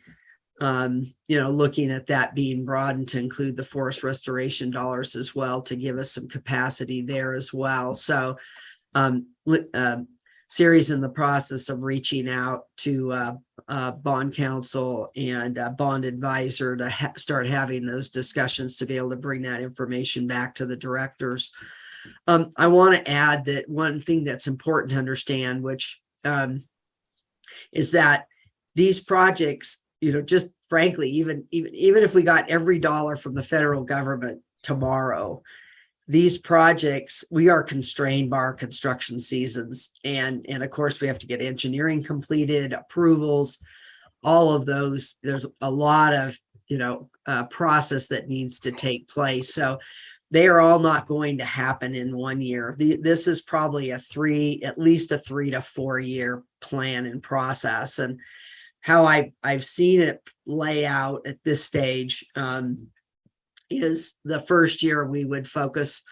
looking at that being broadened to include the forest restoration dollars as well to give us some capacity there as well. So, Siri's in the process of reaching out to bond counsel and bond advisor to start having those discussions to be able to bring that information back to the directors. I want to add that one thing that's important to understand, which is that these projects, just frankly, even if we got every dollar from the federal government tomorrow, these projects, we are constrained by our construction seasons. And of course, we have to get engineering completed, approvals, all of those. There's a lot of, process that needs to take place. So they are all not going to happen in 1 year. This is probably at least a 3 to 4 year plan and process. And how I've seen it lay out at this stage, is the first year we would focus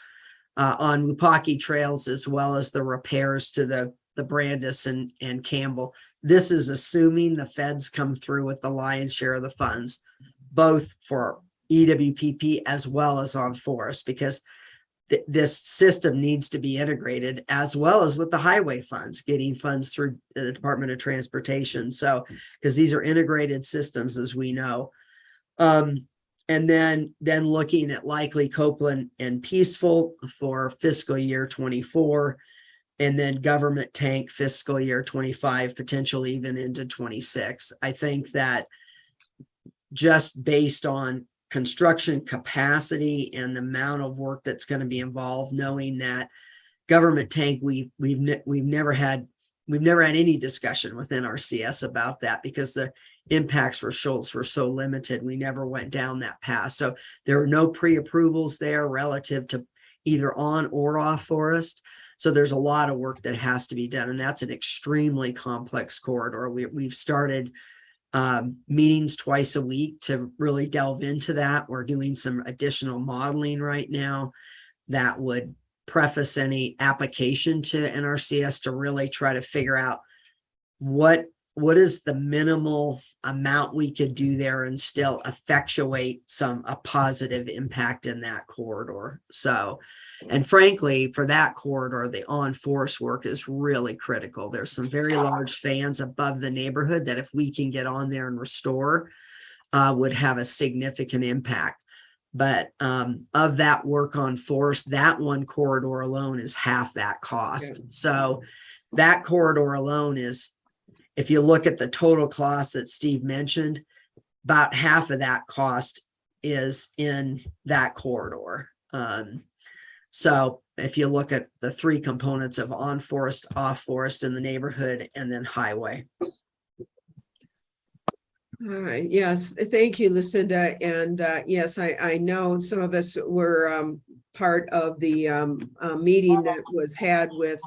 on Wupaki trails as well as the repairs to the Brandis and Campbell. This is assuming the feds come through with the lion's share of the funds, both for EWPP as well as on forest, because this system needs to be integrated as well as with the highway funds, getting funds through the Department of Transportation. So, because these are integrated systems, as we know. And then looking at likely Copeland and Peaceful for fiscal year 24, and then government tank fiscal year 25, potentially even into 26. I think that just based on construction capacity and the amount of work that's going to be involved, knowing that government tank, we've never had any discussion within our CS about that because the impacts for Schultz were so limited. We never went down that path. So there are no pre-approvals there relative to either on or off forest. So there's a lot of work that has to be done. And that's an extremely complex corridor. We've started meetings twice a week to really delve into that. We're doing some additional modeling right now that would preface any application to NRCS to really try to figure out what is the minimal amount we could do there and still effectuate a positive impact in that corridor. So, and frankly, for that corridor, the on-forest work is really critical. There's some very large fans above the neighborhood that if we can get on there and restore, would have a significant impact. But of that work on forest, that one corridor alone is half that cost. Yeah. So that corridor alone is, if you look at the total cost that Steve mentioned, about half of that cost is in that corridor. So if you look at the three components of on forest, off forest in the neighborhood, and then highway. All right. Yes. Thank you, Lucinda. And yes, I know some of us were part of the meeting that was had with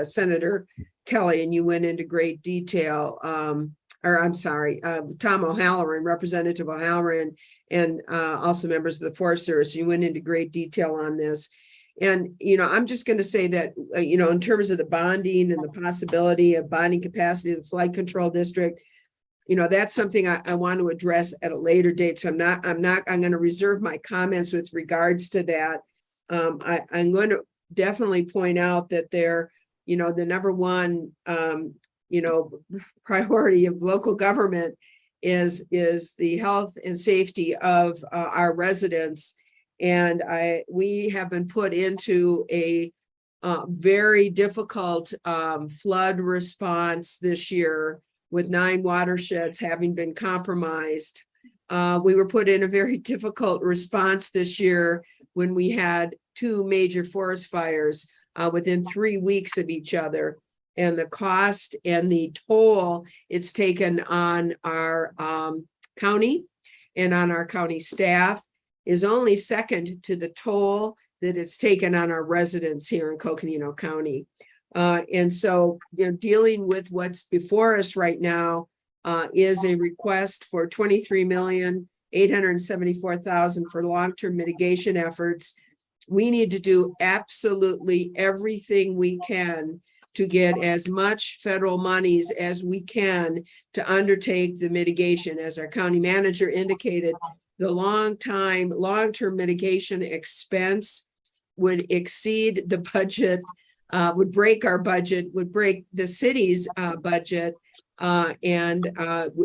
Senator Kelly, and you went into great detail or I'm sorry, Tom O'Halloran, Representative O'Halloran, and also members of the Forest Service. You went into great detail on this. And, I'm just going to say that, in terms of the bonding and the possibility of bonding capacity of the flood control district, that's something I want to address at a later date. So I'm going to reserve my comments with regards to that. I'm going to definitely point out that the number one, priority of local government is the health and safety of our residents. And we have been put into a very difficult flood response this year, with 9 watersheds having been compromised. We were put in a very difficult response this year when we had 2 major forest fires within 3 weeks of each other. And the cost and the toll it's taken on our county and on our county staff is only second to the toll that it's taken on our residents here in Coconino County. And so, dealing with what's before us right now is a request for $23,874,000 for long-term mitigation efforts. We need to do absolutely everything we can to get as much federal monies as we can to undertake the mitigation. As our county manager indicated, the long-term mitigation expense would exceed the budget, would break our budget, would break the city's budget. And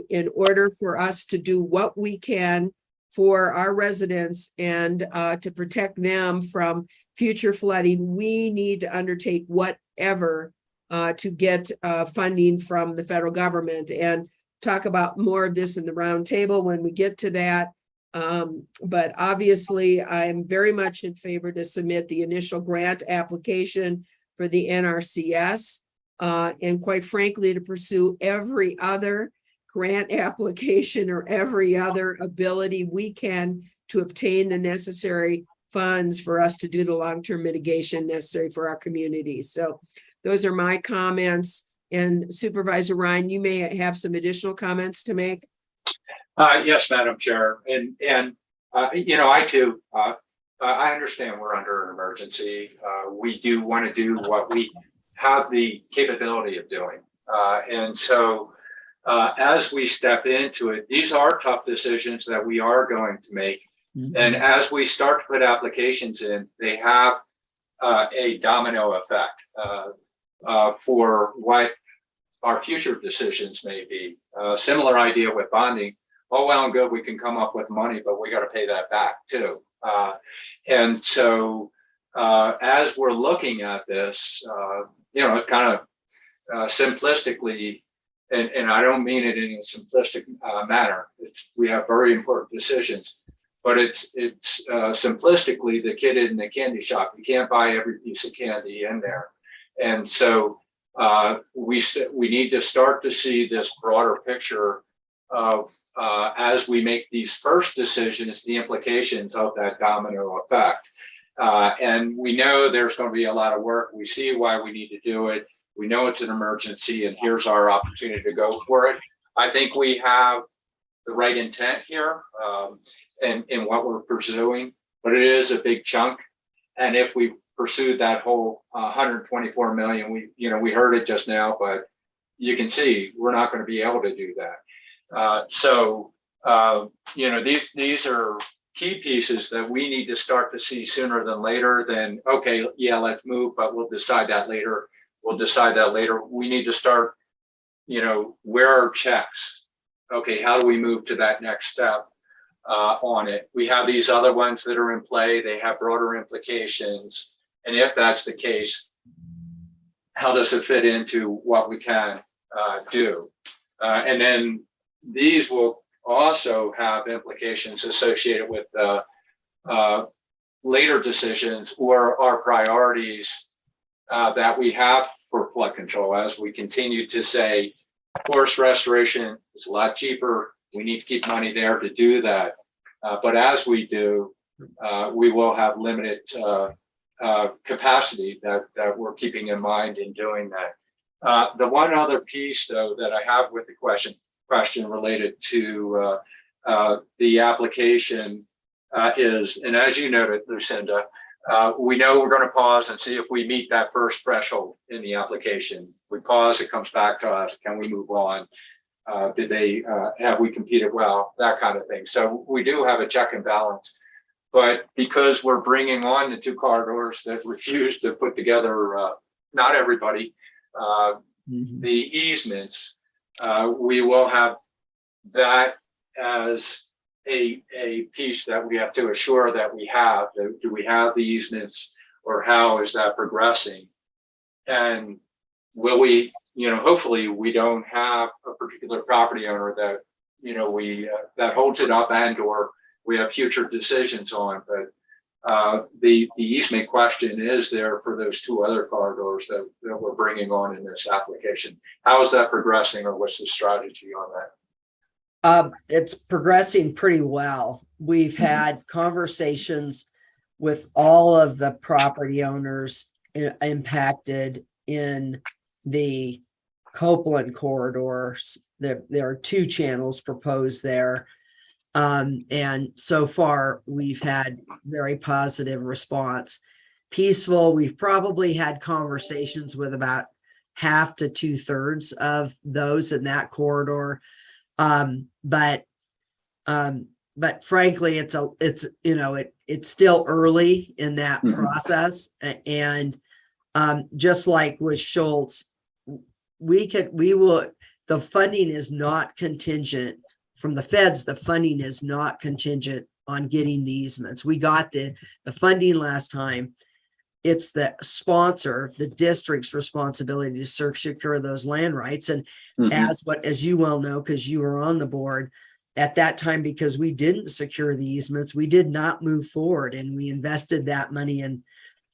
in order for us to do what we can for our residents and to protect them from future flooding, we need to undertake whatever to get funding from the federal government, and talk about more of this in the roundtable when we get to that. But obviously, I'm very much in favor to submit the initial grant application for the NRCS, and quite frankly, to pursue every other grant application or every other ability we can to obtain the necessary funds for us to do the long-term mitigation necessary for our communities. So those are my comments. And Supervisor Ryan, you may have some additional comments to make. Yes, Madam Chair. And I too, I understand we're under an emergency. We do want to do what we have the capability of doing. And so as we step into it, these are tough decisions that we are going to make. Mm-hmm. And as we start to put applications in, they have a domino effect for what our future decisions may be. Similar idea with bonding. Oh, well and good, we can come up with money, but we got to pay that back too. And so as we're looking at this, it's kind of simplistically, and I don't mean it in a simplistic manner. We have very important decisions, but it's simplistically the kid in the candy shop. You can't buy every piece of candy in there. And so we need to start to see this broader picture of as we make these first decisions, the implications of that domino effect. And we know there's going to be a lot of work. We see why we need to do it. We know it's an emergency, and here's our opportunity to go for it. I think we have the right intent here in what we're pursuing, but it is a big chunk. And if we pursued that whole 124 million, we heard it just now, but you can see we're not going to be able to do that. These are key pieces that we need to start to see sooner than later. Than okay, yeah, let's move, but we'll decide that later. We need to start, where are checks? Okay, how do we move to that next step on it? We have these other ones that are in play. They have broader implications. And if that's the case, how does it fit into what we can do? And then these will also have implications associated with later decisions or our priorities that we have for flood control. As we continue to say, forest restoration is a lot cheaper. We need to keep money there to do that. But as we do, we will have limited capacity that we're keeping in mind in doing that. The one other piece, though, that I have with the question, question related to the application is, and as you noted, Lucinda, we know we're going to pause and see if we meet that first threshold in the application. We pause, it comes back to us. Can we move on? Did they have we competed well? That kind of thing. So we do have a check and balance. But because we're bringing on the 2 corridors that refuse to put together, not everybody, the easements, we will have that as a piece that we have to assure that we have. Do we have the easements, or how is that progressing? And will we, hopefully we don't have a particular property owner that, we that holds it up and or we have future decisions on. But the easement question is there for those 2 other corridors that we're bringing on in this application. How is that progressing, or what's the strategy on that? It's progressing pretty well. We've had conversations with all of the property owners impacted in the Copeland corridors. There are 2 channels proposed there. And so far, we've had very positive response. Peaceful, we've probably had conversations with about half to 2/3 of those in that corridor. But frankly, it's still early in that process. And just like with Schultz, the funding is not contingent from the feds. The funding is not contingent on getting the easements. We got the funding last time. It's the sponsor, the district's responsibility to secure those land rights. And as you well know, because you were on the board at that time, because we didn't secure the easements, we did not move forward, and we invested that money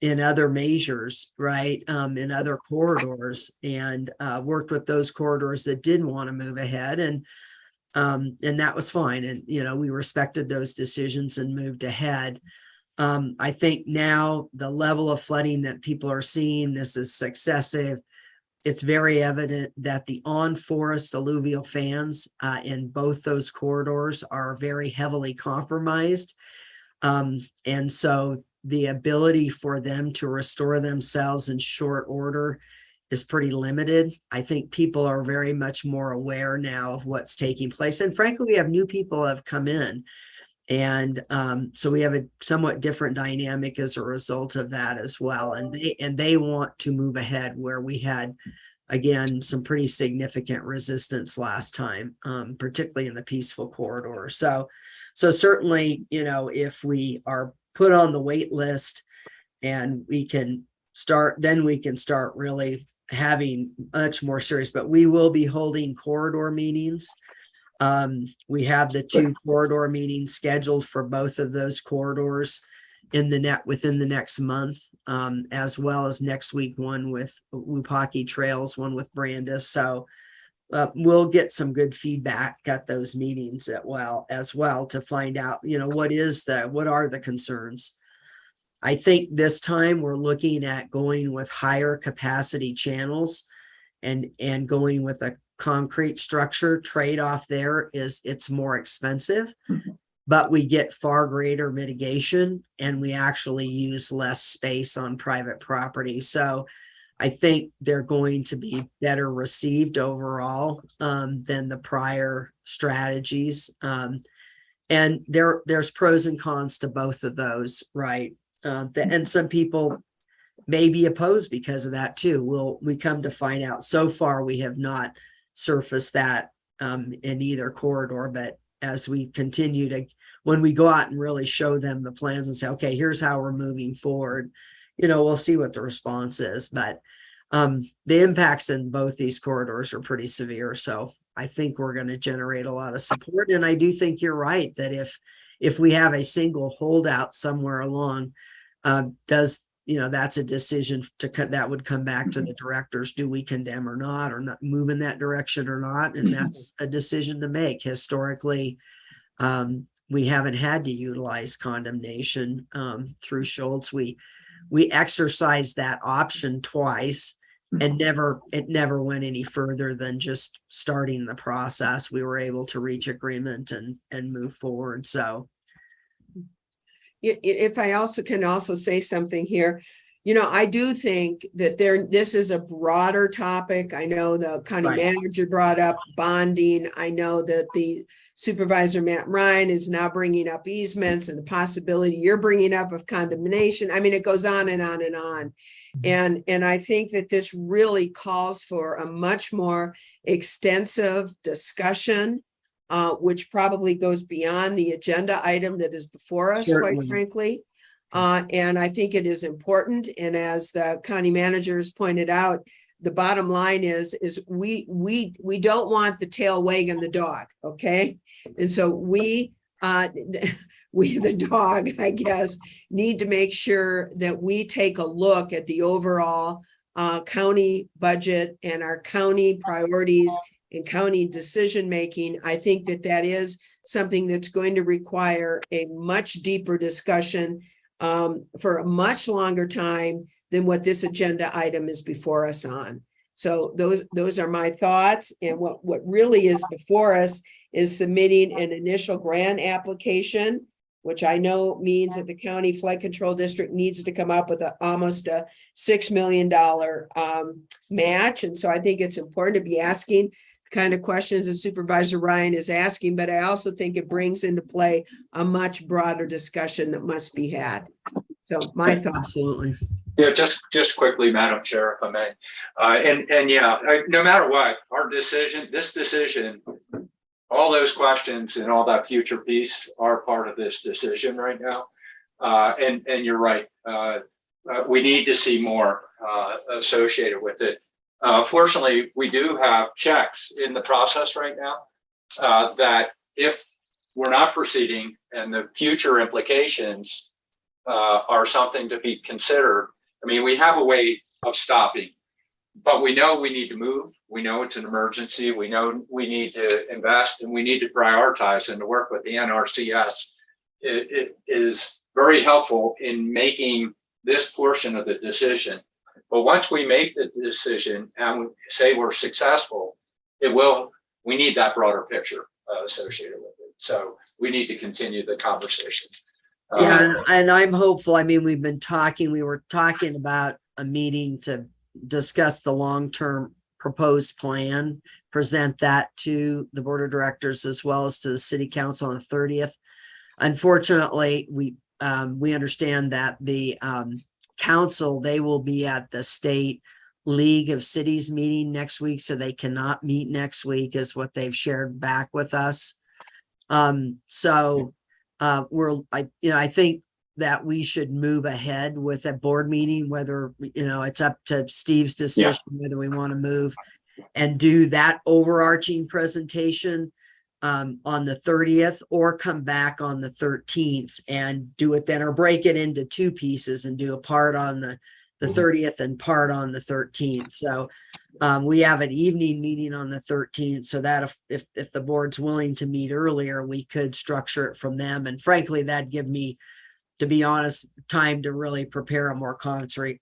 in other measures, right? In other corridors, and worked with those corridors that didn't want to move ahead. And that was fine. And, we respected those decisions and moved ahead. I think now the level of flooding that people are seeing, this is successive. It's very evident that the on-forest alluvial fans in both those corridors are very heavily compromised. And so the ability for them to restore themselves in short order is pretty limited. I think people are very much more aware now of what's taking place. And frankly, we have new people have come in. And so we have a somewhat different dynamic as a result of that as well. And they want to move ahead, where we had, again, some pretty significant resistance last time, particularly in the peaceful corridor. So certainly, if we are put on the wait list and we can start really having much more serious, but we will be holding corridor meetings. We have the 2 corridor meetings scheduled for both of those corridors within the next month, as well as next week, one with Wupaki Trails, one with Brandis. So we'll get some good feedback at those meetings as well to find out, what are the concerns. I think this time we're looking at going with higher capacity channels and going with a concrete structure. Trade-off there is it's more expensive, but we get far greater mitigation, and we actually use less space on private property. So I think they're going to be better received overall than the prior strategies. And there's pros and cons to both of those, right? And some people may be opposed because of that too. We come to find out. So far, we have not surfaced that in either corridor, but as we continue when we go out and really show them the plans and say, okay, here's how we're moving forward, we'll see what the response is. But the impacts in both these corridors are pretty severe. So I think we're going to generate a lot of support. And I do think you're right that if we have a single holdout somewhere along, that's a decision that would come back to the directors. Do we condemn or not move in that direction or not? And that's a decision to make. Historically, we haven't had to utilize condemnation through Schultz. We exercised that option twice, And it never went any further than just starting the process. We were able to reach agreement and move forward. So If I can also say something here, I do think that this is a broader topic. I know the county Right. manager brought up bonding. I know that the supervisor, Matt Ryan, is now bringing up easements and the possibility you're bringing up of condemnation. I mean, it goes on and on and on. And I think that this really calls for a much more extensive discussion, which probably goes beyond the agenda item that is before us, quite Certainly. frankly. And I think it is important. And as the county manager has pointed out, the bottom line is we don't want the tail wagging the dog, okay? And so we, the dog, I guess, need to make sure that we take a look at the overall county budget and our county priorities and county decision-making. I think that is something that's going to require a much deeper discussion for a much longer time than what this agenda item is before us on. So those are my thoughts. And what really is before us is submitting an initial grant application, which I know means that the county flood control district needs to come up with almost a $6 million match. And so I think it's important to be asking the kind of questions that Supervisor Ryan is asking, but I also think it brings into play a much broader discussion that must be had. So my thoughts. Absolutely. Yeah, just quickly, Madam Chair, if I may. And yeah, no matter what, this decision, all those questions and all that future piece are part of this decision right now. And you're right. We need to see more associated with it. Fortunately, we do have checks in the process right now that if we're not proceeding and the future implications are something to be considered. I mean, we have a way of stopping, but we know we need to move. We know it's an emergency. We know we need to invest and we need to prioritize, and to work with the NRCS. It is very helpful in making this portion of the decision. But once we make the decision and we say we're successful, we need that broader picture associated with it. So we need to continue the conversation. Yeah, and I'm hopeful. I mean, we were talking about a meeting to discuss the long-term proposed plan, present that to the board of directors as well as to the city council on the 30th. Unfortunately, we understand that the council, they will be at the state League of Cities meeting next week, so they cannot meet next week, is what they've shared back with us. I think that we should move ahead with a board meeting, whether, it's up to Steve's decision, whether we want to move and do that overarching presentation on the 30th or come back on the 13th and do it then, or break it into two pieces and do a part on the 30th and part on the 13th. So we have an evening meeting on the 13th, so that if the board's willing to meet earlier, we could structure it from them. And frankly, that'd give me, to be honest, time to really prepare a more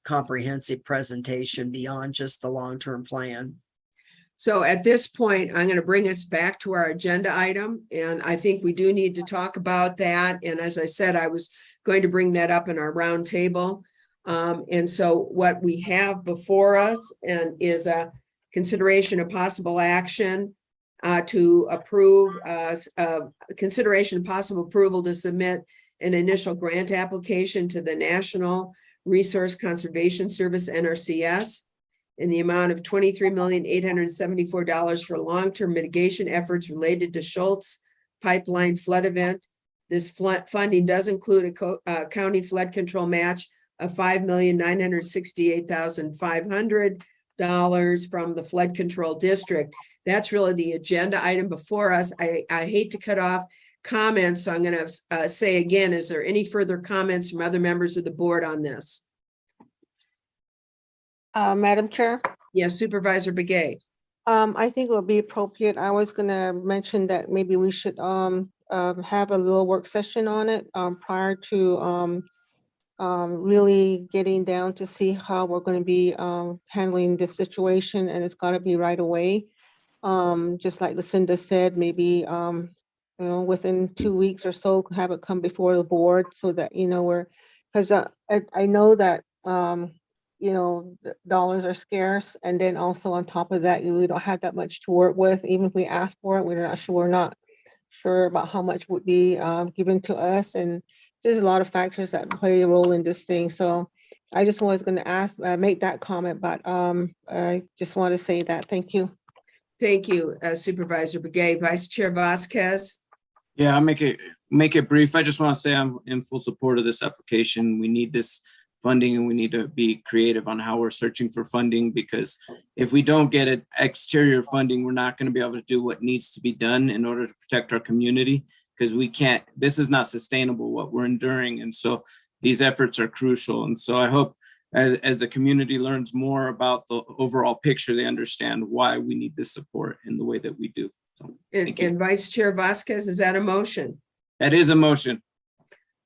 comprehensive presentation beyond just the long-term plan. So at this point, I'm going to bring us back to our agenda item. And I think we do need to talk about that. And as I said, I was going to bring that up in our round table. And so what we have before us is a consideration of possible action to approve, consideration of possible approval to submit an initial grant application to the National Resource Conservation Service, NRCS, in the amount of $23,874 for long-term mitigation efforts related to Schultz Pipeline flood event. This funding does include a county flood control match of $5,968,500 from the flood control district. That's really the agenda item before us. I hate to cut off comments, so I'm going to say again, is there any further comments from other members of the board on this? Madam Chair? Yes, Supervisor Begay. I think it would be appropriate. I was gonna mention that maybe we should have a little work session on it prior to really getting down to see how we're going to be handling this situation, and it's got to be right away. Just like Lucinda said, maybe within 2 weeks or so, have it come before the board so that we're, because I know that the dollars are scarce, and then also on top of that, we don't have that much to work with. Even if we ask for it, we're not sure about how much would be given to us, and there's a lot of factors that play a role in this thing. So I just was going to make that comment, but I just want to say that. Thank you. Thank you, Supervisor Begay. Vice Chair Vasquez. Yeah, I'll make it brief. I just want to say I'm in full support of this application. We need this funding and we need to be creative on how we're searching for funding, because if we don't get it exterior funding, we're not going to be able to do what needs to be done in order to protect our community, because this is not sustainable what we're enduring. And so these efforts are crucial. And so I hope as the community learns more about the overall picture, they understand why we need this support in the way that we do. So, and Vice Chair Vasquez, is that a motion? that is a motion.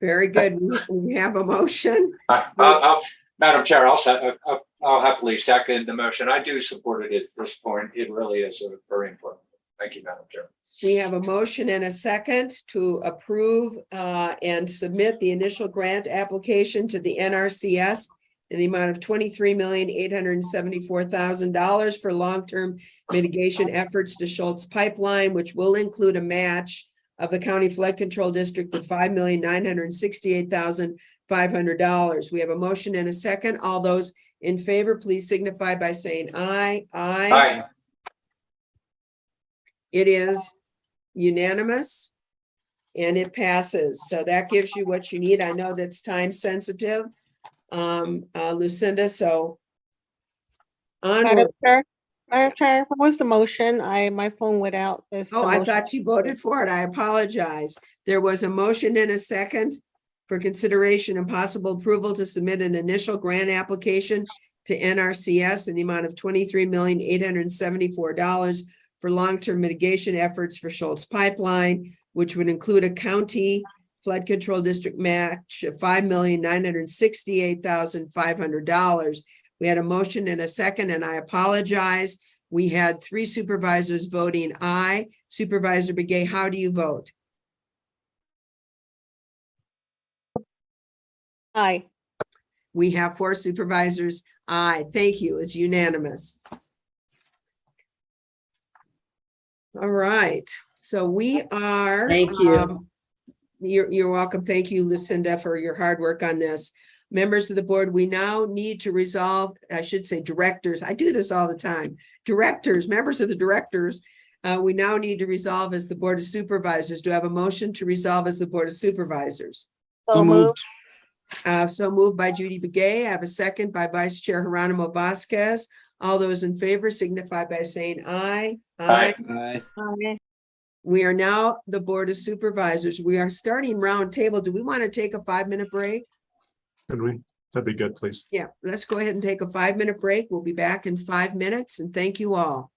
Very good. We have a motion. Madam Chair, I'll happily second the motion. I do support it at this point. It really is very important. Thank you, Madam Chair. We have a motion and a second to approve and submit the initial grant application to the NRCS in the amount of $23,874,000 for long-term mitigation efforts to Schultz Pipeline, which will include a match of the County Flood Control District of $5,968,500. We have a motion and a second. All those in favor, please signify by saying aye. Aye. It is unanimous and it passes. So that gives you what you need. I know that's time sensitive, Lucinda, so onward. Madam Chair, what was the motion? My phone went out. Oh, I thought you voted for it. I apologize. There was a motion and a second for consideration and possible approval to submit an initial grant application to NRCS in the amount of $23,874 for long-term mitigation efforts for Schultz Pipeline, which would include a county flood control district match of $5,968,500. We had a motion and a second, and I apologize. We had 3 supervisors voting aye. Supervisor Begay, how do you vote? Aye. We have 4 supervisors aye. Thank you. It's unanimous. All right. So we are. Thank you. You're welcome. Thank you, Lucinda, for your hard work on this. Members of the board, we now need to resolve, I should say directors. I do this all the time. Directors, members of the directors, we now need to resolve as the Board of Supervisors. Do I have a motion to resolve as the Board of Supervisors? So moved. So moved by Judy Begay. I have a second by Vice Chair Geronimo Vasquez. All those in favor signify by saying aye. Aye. Aye. We are now the Board of Supervisors. We are starting round table. Do we want to take a 5-minute break? Could we? That'd be good, please. Yeah, let's go ahead and take a 5-minute break. We'll be back in 5 minutes, and thank you all.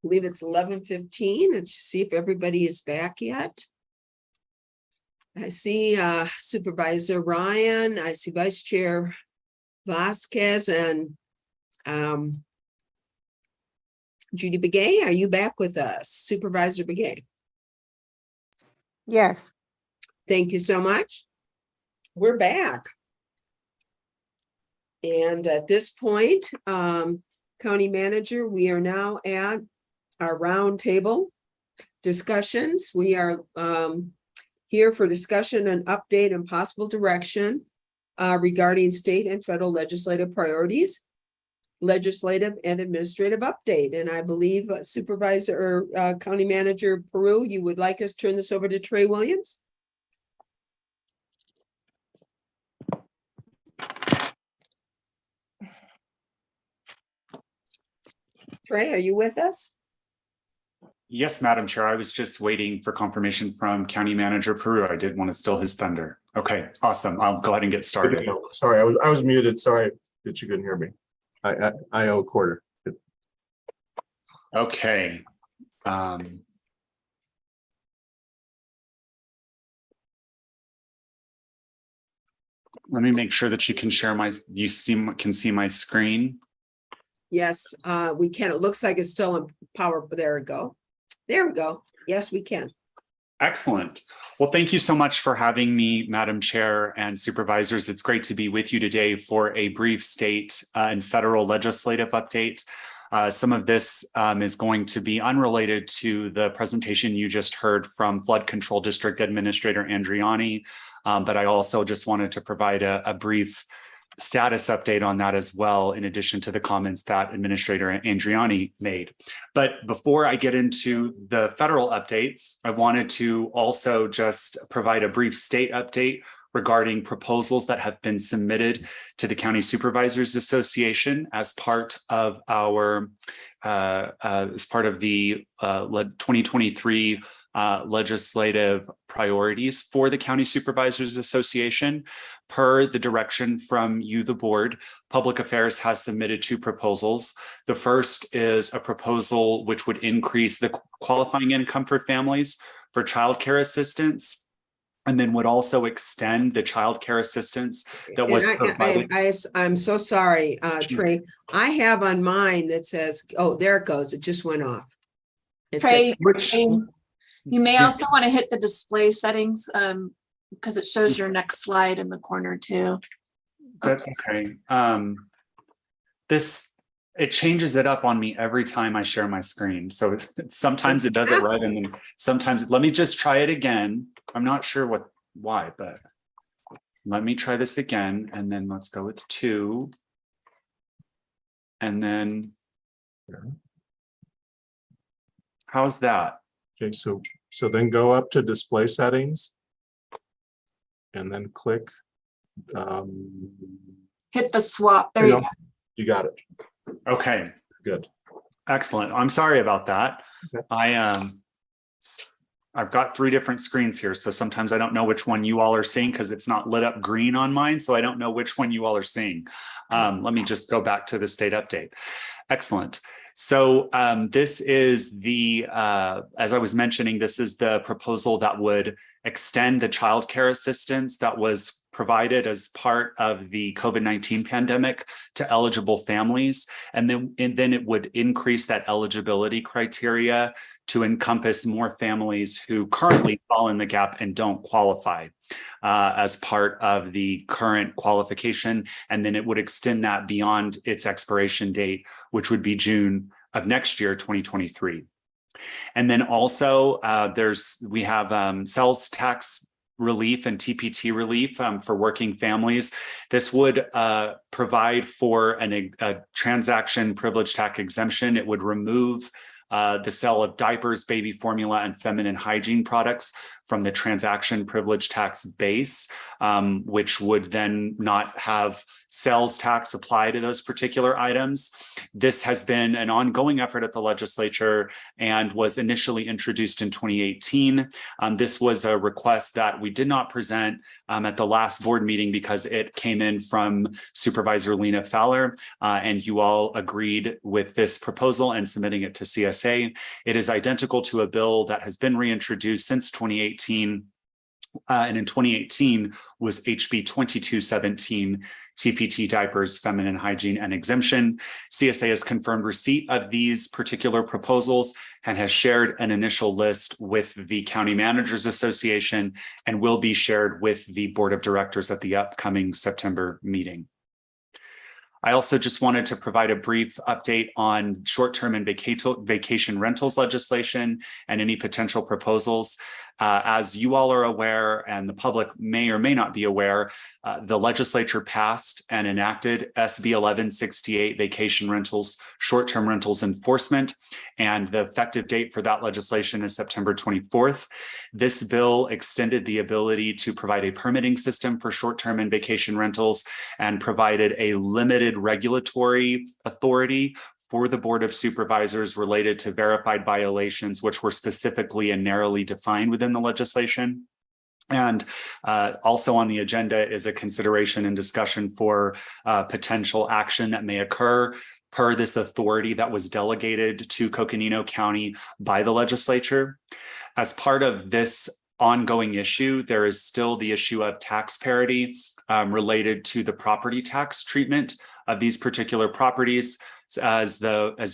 believe it's 11:15. Let's see if everybody is back yet. I see Supervisor Ryan, I see Vice Chair Vasquez and Judy Begay. Are you back with us? Supervisor Begay? Yes. Thank you so much. We're back. And at this point, County Manager, we are now at our roundtable discussions. We are here for discussion and update and possible direction regarding state and federal legislative priorities, legislative and administrative update. And I believe Supervisor or County Manager Peru, you would like us to turn this over to Trey Williams? Trey, are you with us? Yes, Madam Chair. I was just waiting for confirmation from County Manager Peru. I didn't want to steal his thunder. Okay, awesome. I'll go ahead and get started. Sorry, I was muted. Sorry that you couldn't hear me. I owe a quarter. Okay. Let me make sure that you can share can see my screen. Yes, we can. It looks like it's still in power. There we go. There we go. Yes, we can. Excellent. Well, thank you so much for having me, Madam Chair and Supervisors. It's great to be with you today for a brief state and federal legislative update. Some of this is going to be unrelated to the presentation you just heard from Flood Control District Administrator Andriani, but I also just wanted to provide a brief status update on that as well, in addition to the comments that Administrator Andriani made. But before I get into the federal update, I wanted to also just provide a brief state update regarding proposals that have been submitted to the County Supervisors Association as part of our the 2023 legislative priorities for the County Supervisors Association. Per the direction from you, the board, Public Affairs has submitted 2 proposals. The first is a proposal which would increase the qualifying income for families for childcare assistance, and then would also extend the childcare assistance that was provided. I'm so sorry, Trey. I have on mine that says, oh, there it goes. It just went off. It Trey, says, you may also want to hit the display settings because it shows your next slide in the corner too. That's okay. It changes it up on me every time I share my screen. So sometimes it does it right, and then sometimes, let me just try it again. I'm not sure why, but let me try this again, and then let's go with 2. And then, how's that? Okay, so then go up to display settings and then click. Hit the swap. There you go. You got it. Okay. Good. Excellent. I'm sorry about that. Okay. I've got 3 different screens here, so sometimes I don't know which one you all are seeing because it's not lit up green on mine, so I don't know which one you all are seeing. Let me just go back to the state update. Excellent. So this is as I was mentioning, this is the proposal that would extend the childcare assistance that was provided as part of the COVID-19 pandemic to eligible families. And then it would increase that eligibility criteria to encompass more families who currently fall in the gap and don't qualify as part of the current qualification. And then it would extend that beyond its expiration date, which would be June of next year, 2023. And then also we have sales tax relief and TPT relief for working families. This would provide for a transaction privilege tax exemption. It would remove the sale of diapers, baby formula, and feminine hygiene products from the transaction privilege tax base, which would then not have sales tax apply to those particular items. This has been an ongoing effort at the legislature and was initially introduced in 2018. This was a request that we did not present at the last board meeting because it came in from Supervisor Lena Fowler, and you all agreed with this proposal and submitting it to CSA. It is identical to a bill that has been reintroduced since 2018. And in 2018 was HB 2217, TPT diapers, feminine hygiene and exemption. CSA has confirmed receipt of these particular proposals and has shared an initial list with the County Managers Association and will be shared with the Board of Directors at the upcoming September meeting. I also just wanted to provide a brief update on short-term and vacation rentals legislation and any potential proposals. As you all are aware, and the public may or may not be aware, the legislature passed and enacted SB 1168 vacation rentals, short-term rentals enforcement, and the effective date for that legislation is September 24th. This bill extended the ability to provide a permitting system for short-term and vacation rentals and provided a limited regulatory authority for the Board of Supervisors related to verified violations, which were specifically and narrowly defined within the legislation. And also on the agenda is a consideration and discussion for potential action that may occur per this authority that was delegated to Coconino County by the legislature. As part of this ongoing issue, there is still the issue of tax parity related to the property tax treatment of these particular properties. As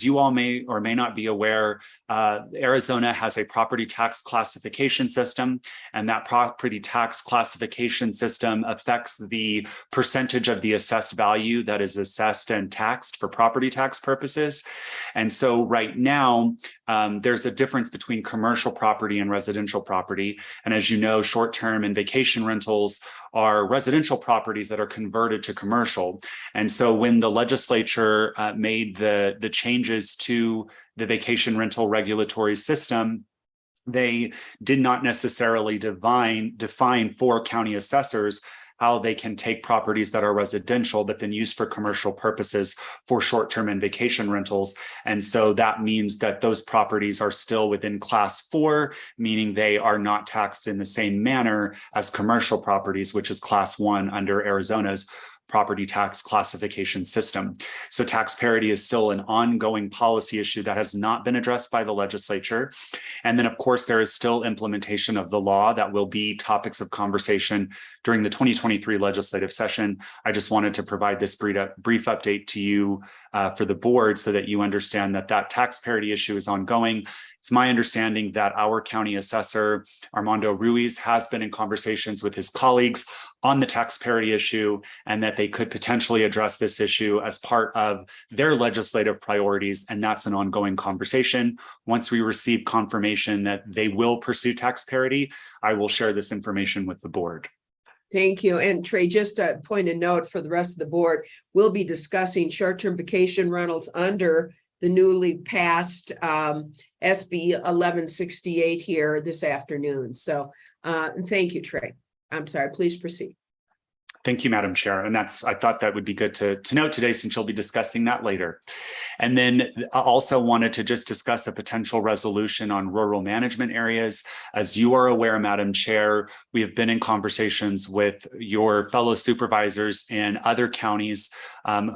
you all may or may not be aware, Arizona has a property tax classification system, and that property tax classification system affects the percentage of the assessed value that is assessed and taxed for property tax purposes. And so right now, there's a difference between commercial property and residential property. And as you know, short-term and vacation rentals are residential properties that are converted to commercial. And so when the legislature made the changes to the vacation rental regulatory system, they did not necessarily define for county assessors how they can take properties that are residential, but then used for commercial purposes for short-term and vacation rentals. And so that means that those properties are still within class 4, meaning they are not taxed in the same manner as commercial properties, which is class 1 under Arizona's property tax classification system. So tax parity is still an ongoing policy issue that has not been addressed by the legislature. And then, of course, there is still implementation of the law that will be topics of conversation during the 2023 legislative session. I just wanted to provide this brief update to you for the board so that you understand that that tax parity issue is ongoing. It's my understanding that our county assessor, Armando Ruiz, has been in conversations with his colleagues on the tax parity issue, and that they could potentially address this issue as part of their legislative priorities. And that's an ongoing conversation. Once we receive confirmation that they will pursue tax parity, I will share this information with the board. Thank you. And Trey, just a point of note for the rest of the board, we'll be discussing short-term vacation rentals under the newly passed SB 1168 here this afternoon. So thank you, Trey. I'm sorry, please proceed. Thank you, Madam Chair. And I thought that would be good to note today, since you'll be discussing that later. And then I also wanted to just discuss a potential resolution on rural management areas. As you are aware, Madam Chair, we have been in conversations with your fellow supervisors in other counties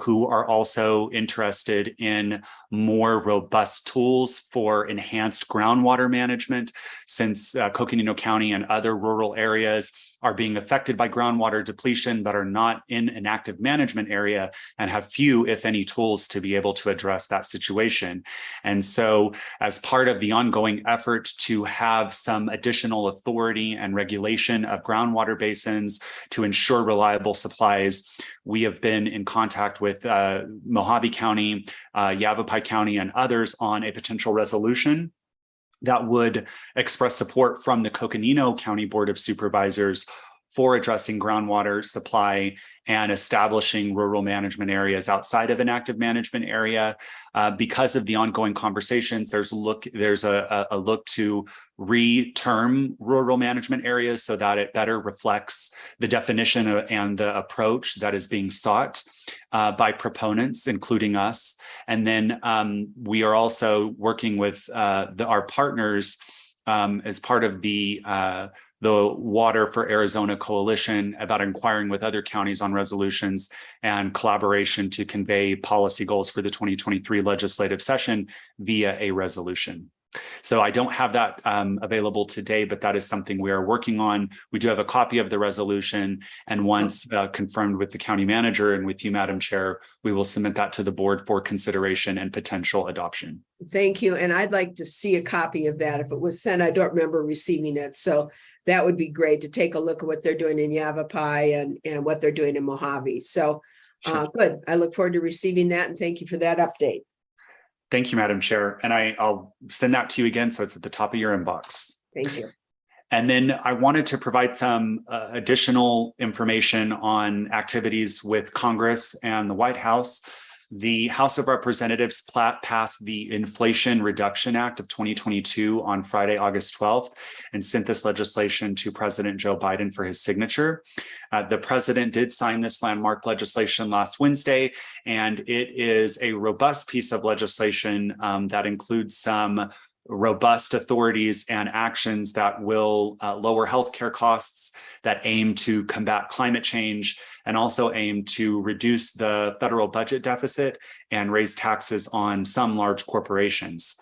who are also interested in more robust tools for enhanced groundwater management, since Coconino County and other rural areas are being affected by groundwater depletion, but are not in an active management area and have few, if any, tools to be able to address that situation. And so as part of the ongoing effort to have some additional authority and regulation of groundwater basins to ensure reliable supplies, we have been in contact with Mojave County, Yavapai County, and others on a potential resolution that would express support from the Coconino County Board of Supervisors for addressing groundwater supply and establishing rural management areas outside of an active management area. Because of the ongoing conversations, there's a look to re-term rural management areas so that it better reflects the definition and the approach that is being sought by proponents, including us. And then we are also working with our partners as part of the Water for Arizona Coalition about inquiring with other counties on resolutions and collaboration to convey policy goals for the 2023 legislative session via a resolution. So I don't have that available today, but that is something we are working on. We do have a copy of the resolution, and once confirmed with the county manager and with you, Madam Chair, we will submit that to the board for consideration and potential adoption. Thank you. And I'd like to see a copy of that. If it was sent, I don't remember receiving it. So that would be great to take a look at what they're doing in Yavapai and what they're doing in Mojave. So good. I look forward to receiving that, and thank you for that update. Thank you, Madam Chair. And I'll send that to you again, so it's at the top of your inbox. Thank you. And then I wanted to provide some additional information on activities with Congress and the White House. The House of Representatives passed the Inflation Reduction Act of 2022 on Friday, August 12th, and sent this legislation to President Joe Biden for his signature. The president did sign this landmark legislation last Wednesday, and it is a robust piece of legislation that includes some robust authorities and actions that will lower healthcare costs, that aim to combat climate change, and also aim to reduce the federal budget deficit and raise taxes on some large corporations.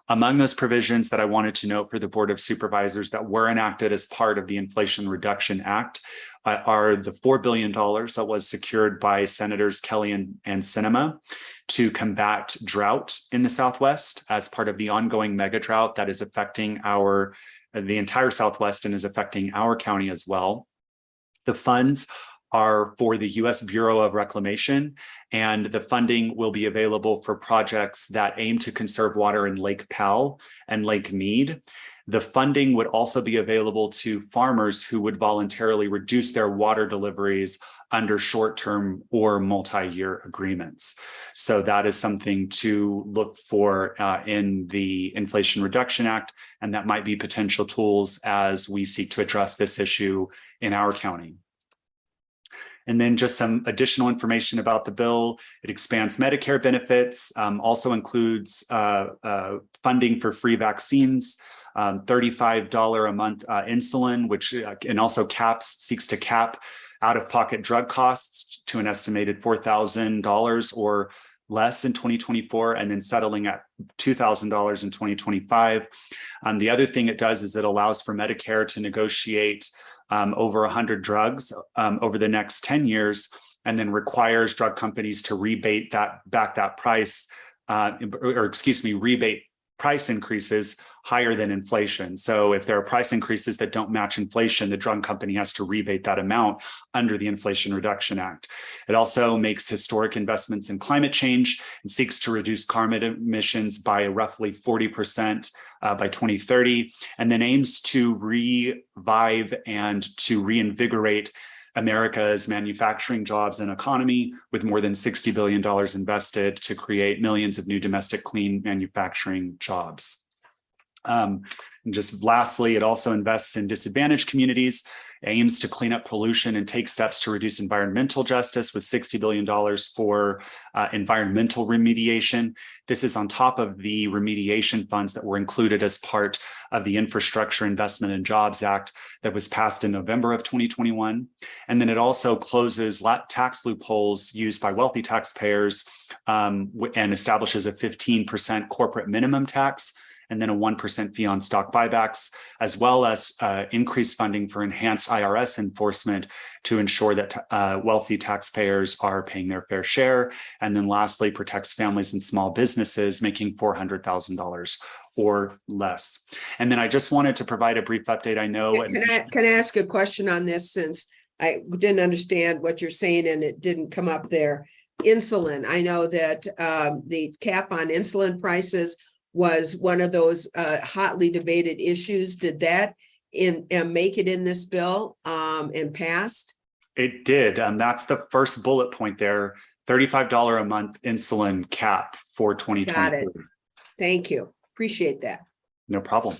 Among those provisions that I wanted to note for the Board of Supervisors that were enacted as part of the Inflation Reduction Act are the $4 billion that was secured by Senators Kelly and Sinema to combat drought in the Southwest as part of the ongoing mega drought that is affecting the entire Southwest and is affecting our county as well. The funds are for the U.S. Bureau of Reclamation, and the funding will be available for projects that aim to conserve water in Lake Powell and Lake Mead. The funding would also be available to farmers who would voluntarily reduce their water deliveries under short-term or multi-year agreements. So that is something to look for in the Inflation Reduction Act, and that might be potential tools as we seek to address this issue in our county. And then just some additional information about the bill. It expands Medicare benefits, also includes funding for free vaccines, $35 a month insulin, which and also seeks to cap out-of-pocket drug costs to an estimated $4,000 or less in 2024, and then settling at $2,000 in 2025. The other thing it does is it allows for Medicare to negotiate over 100 drugs over the next 10 years, and then requires drug companies to rebate that price, rebate price increases higher than inflation. So if there are price increases that don't match inflation, the drug company has to rebate that amount under the Inflation Reduction Act. It also makes historic investments in climate change and seeks to reduce carbon emissions by roughly 40% by 2030, and then aims to revive and to reinvigorate America's manufacturing jobs and economy, with more than $60 billion invested to create millions of new domestic clean manufacturing jobs. And just lastly, it also invests in disadvantaged communities, aims to clean up pollution and take steps to reduce environmental justice with $60 billion for environmental remediation. This is on top of the remediation funds that were included as part of the Infrastructure Investment and Jobs Act that was passed in November of 2021. And then it also closes tax loopholes used by wealthy taxpayers and establishes a 15% corporate minimum tax, and then a 1% fee on stock buybacks, as well as increased funding for enhanced IRS enforcement to ensure that wealthy taxpayers are paying their fair share. And then lastly, protects families and small businesses making $400,000 or less. And then I just wanted to provide a brief update. I know. Can I ask a question on this, since I didn't understand what you're saying and it didn't come up there? Insulin, I know that the cap on insulin prices was one of those hotly debated issues. Did that make it in this bill and passed? It did. That's the first bullet point there. $35 a month insulin cap for 2023. Got it. Thank you. Appreciate that. No problem.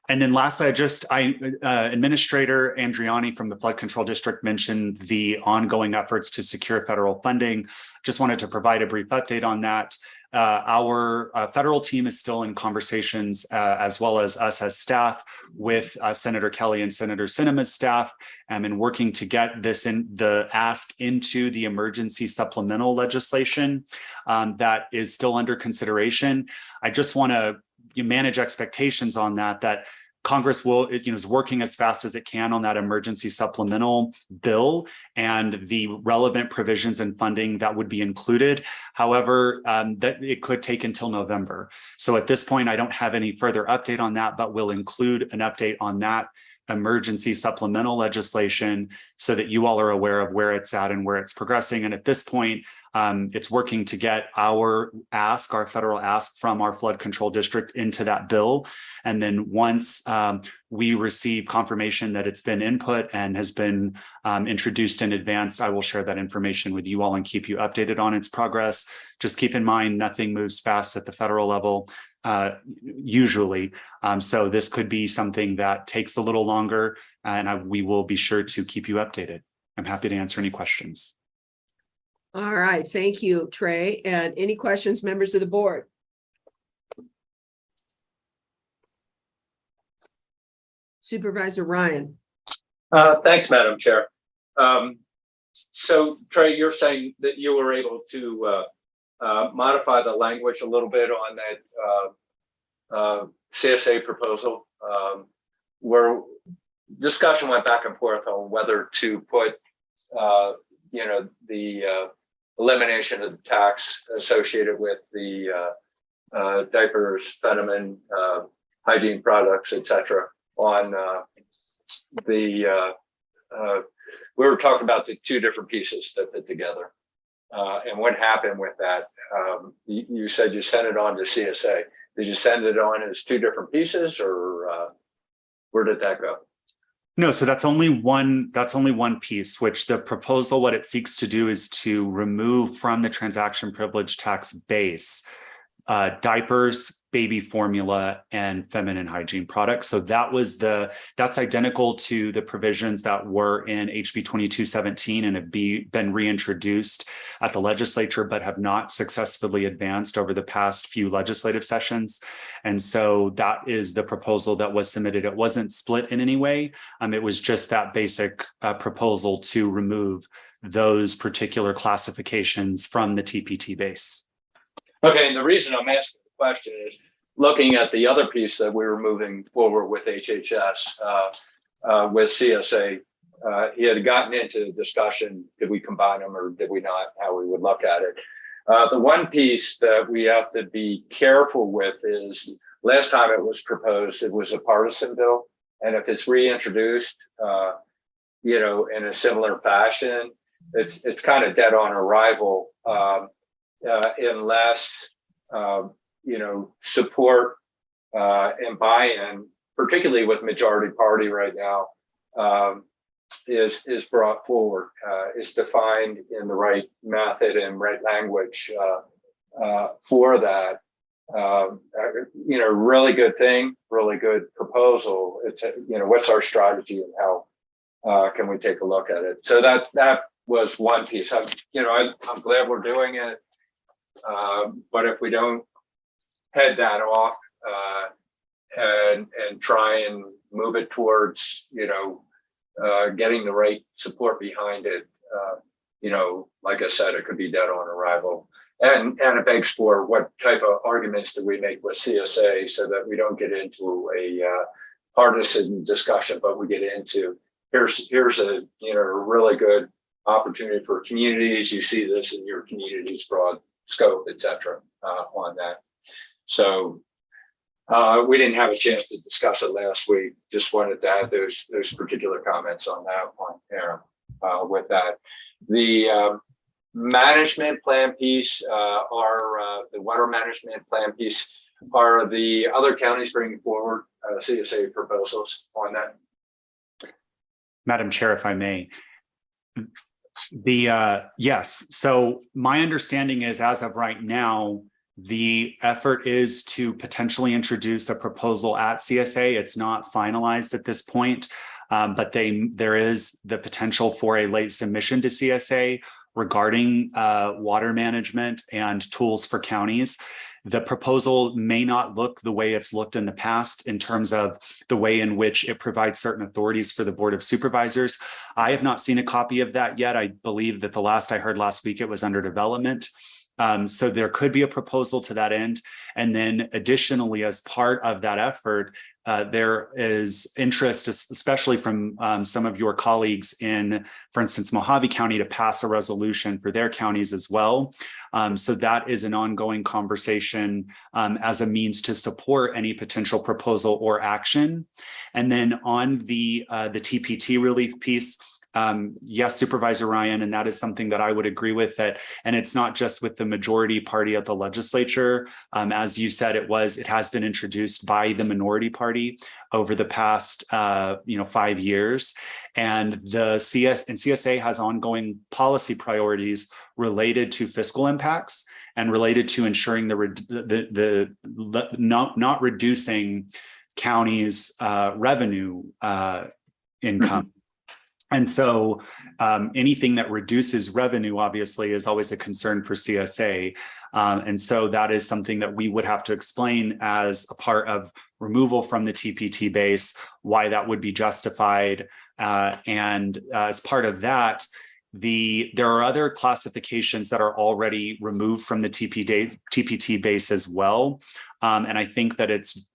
And then lastly, Administrator Andriani from the Flood Control District mentioned the ongoing efforts to secure federal funding. Just wanted to provide a brief update on that. Our federal team is still in conversations, as well as us as staff, with Senator Kelly and Senator Sinema's staff, and working to get this in the ask into the emergency supplemental legislation that is still under consideration. I just want to manage expectations on that Congress is working as fast as it can on that emergency supplemental bill and the relevant provisions and funding that would be included. However, that it could take until November. So at this point, I don't have any further update on that, but we'll include an update on that emergency supplemental legislation so that you all are aware of where it's at and where it's progressing. And at this point, it's working to get our federal ask from our flood control district into that bill. And then once we receive confirmation that it's been input and has been introduced in advance, I will share that information with you all and keep you updated on its progress. Just keep in mind, nothing moves fast at the federal level. Usually. So this could be something that takes a little longer, and we will be sure to keep you updated. I'm happy to answer any questions. All right. Thank you, Trey. And any questions, members of the board? Supervisor Ryan. Thanks, Madam Chair. So Trey, you're saying that you were able to modify the language a little bit on that CSA proposal, where discussion went back and forth on whether to put, the elimination of the tax associated with the diapers, vitamin, hygiene products, etc. On we were talking about the two different pieces that fit together. And what happened with that? You said you sent it on to CSA. Did you send it on as two different pieces, or where did that go? No, so that's only one piece, which the proposal, what it seeks to do is to remove from the transaction privilege tax base diapers, baby formula, and feminine hygiene products. So that's identical to the provisions that were in HB 2217 and have been reintroduced at the legislature, but have not successfully advanced over the past few legislative sessions. And so that is the proposal that was submitted. It wasn't split in any way. It was just that basic proposal to remove those particular classifications from the TPT base. Okay, and the reason I'm asking the question is looking at the other piece that we were moving forward with HHS, with CSA. He had gotten into the discussion, did we combine them or did we not, how we would look at it. The one piece that we have to be careful with is last time it was proposed, it was a partisan bill. And if it's reintroduced, in a similar fashion, it's kind of dead on arrival. Unless support and buy-in, particularly with majority party right now, is brought forward, is defined in the right method and right language for that. Really good thing, really good proposal. It's what's our strategy and how can we take a look at it? So that was one piece. I'm glad we're doing it. But if we don't head that off and try and move it towards, getting the right support behind it, like I said, it could be dead on arrival. And it begs for what type of arguments do we make with CSA so that we don't get into a partisan discussion, but we get into here's a really good opportunity for communities. You see this in your community's broad scope, etc. On that. So we didn't have a chance to discuss it last week. Just wanted to add those particular comments on that one there. With that, the management plan piece, the water management plan piece, are the other counties bringing forward CSA proposals on that? Madam Chair, if I may. Yes. So my understanding is, as of right now, the effort is to potentially introduce a proposal at CSA. It's not finalized at this point, but there is the potential for a late submission to CSA regarding water management and tools for counties. The proposal may not look the way it's looked in the past in terms of the way in which it provides certain authorities for the Board of Supervisors. I have not seen a copy of that yet. I believe that the last I heard last week, it was under development. So there could be a proposal to that end. And then additionally, as part of that effort, there is interest, especially from some of your colleagues in, for instance, Mojave County, to pass a resolution for their counties as well. So that is an ongoing conversation as a means to support any potential proposal or action. And then on the TPT relief piece, yes, Supervisor Ryan, and that is something that I would agree with, that, and it's not just with the majority party at the legislature. As you said, it has been introduced by the minority party over the past 5 years, and the CSA has ongoing policy priorities related to fiscal impacts and related to ensuring not reducing counties' revenue income. And so anything that reduces revenue, obviously, is always a concern for CSA. And so that is something that we would have to explain as a part of removal from the TPT base, why that would be justified. And as part of that, there are other classifications that are already removed from the TPT base as well. And I think that it's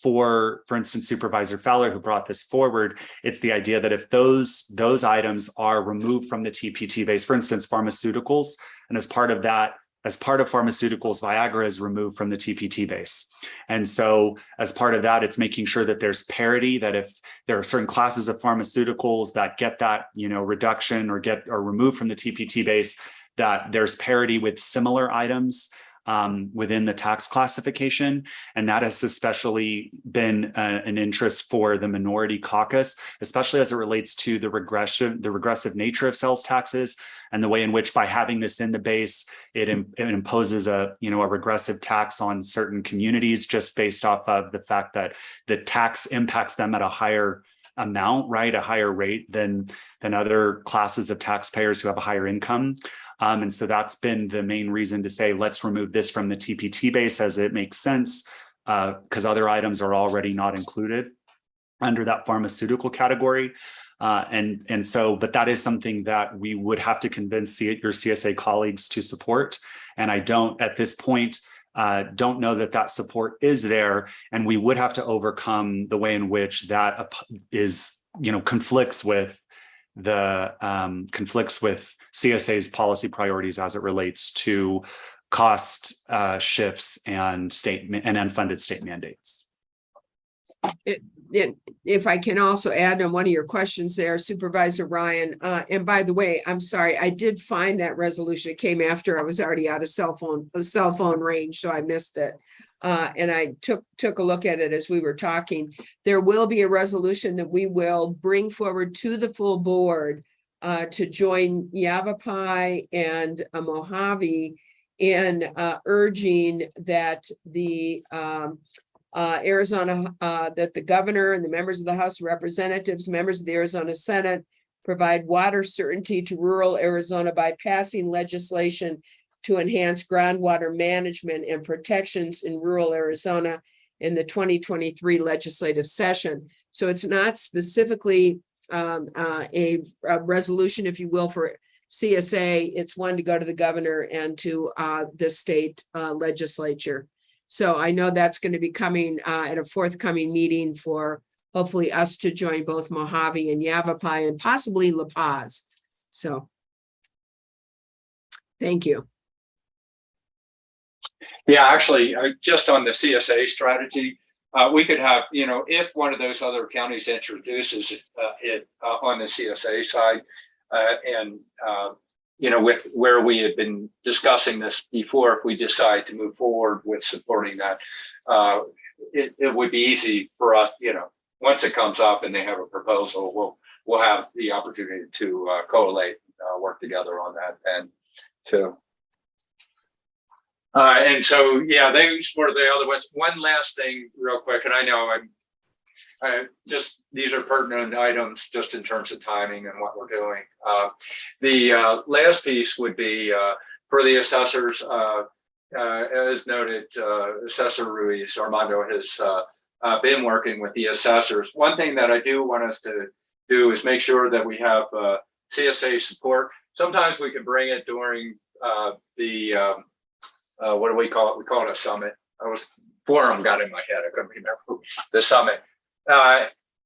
for instance, Supervisor Fowler, who brought this forward, it's the idea that if those items are removed from the TPT base, for instance, pharmaceuticals, and as part of pharmaceuticals, Viagra is removed from the TPT base. And so as part of that, it's making sure that there's parity, that if there are certain classes of pharmaceuticals that get that, reduction or removed from the TPT base, that there's parity with similar items within the tax classification. And that has especially been an interest for the minority caucus, especially as it relates to the regressive nature of sales taxes, and the way in which, by having this in the base, it imposes a regressive tax on certain communities, just based off of the fact that the tax impacts them at a higher amount, right? A higher rate than other classes of taxpayers who have a higher income. And so that's been the main reason to say, let's remove this from the TPT base, as it makes sense, because other items are already not included under that pharmaceutical category. But that is something that we would have to convince your CSA colleagues to support. And I don't, at this point, don't know that support is there. And we would have to overcome the way in which that conflicts with CSA's policy priorities as it relates to cost shifts and unfunded state mandates. If I can also add on one of your questions there, Supervisor Ryan, and by the way, I'm sorry, I did find that resolution. It came after I was already out of cell phone range, so I missed it. And I took a look at it as we were talking. There will be a resolution that we will bring forward to the full board to join Yavapai and Mojave in urging that the Arizona, that the governor and the members of the House of Representatives, members of the Arizona Senate, provide water certainty to rural Arizona by passing legislation to enhance groundwater management and protections in rural Arizona in the 2023 legislative session. So it's not specifically a resolution, if you will, for CSA. It's one to go to the governor and to the state legislature. So I know that's going to be coming at a forthcoming meeting for hopefully us to join both Mojave and Yavapai and possibly La Paz. So thank you. Yeah, actually, just on the CSA strategy, we could have, if one of those other counties introduces it on the CSA side, with where we had been discussing this before, if we decide to move forward with supporting that, it would be easy for us, once it comes up and they have a proposal, we'll have the opportunity to collate, work together on that and to. And so, yeah, those were the other ones. One last thing real quick, and I know I just, these are pertinent items just in terms of timing and what we're doing. The last piece would be for the assessors, as noted, Assessor Ruiz Armando has been working with the assessors. One thing that I do want us to do is make sure that we have CSA support. Sometimes we can bring it during the what do we call it? We call it a summit. Forum got in my head. I couldn't remember the summit.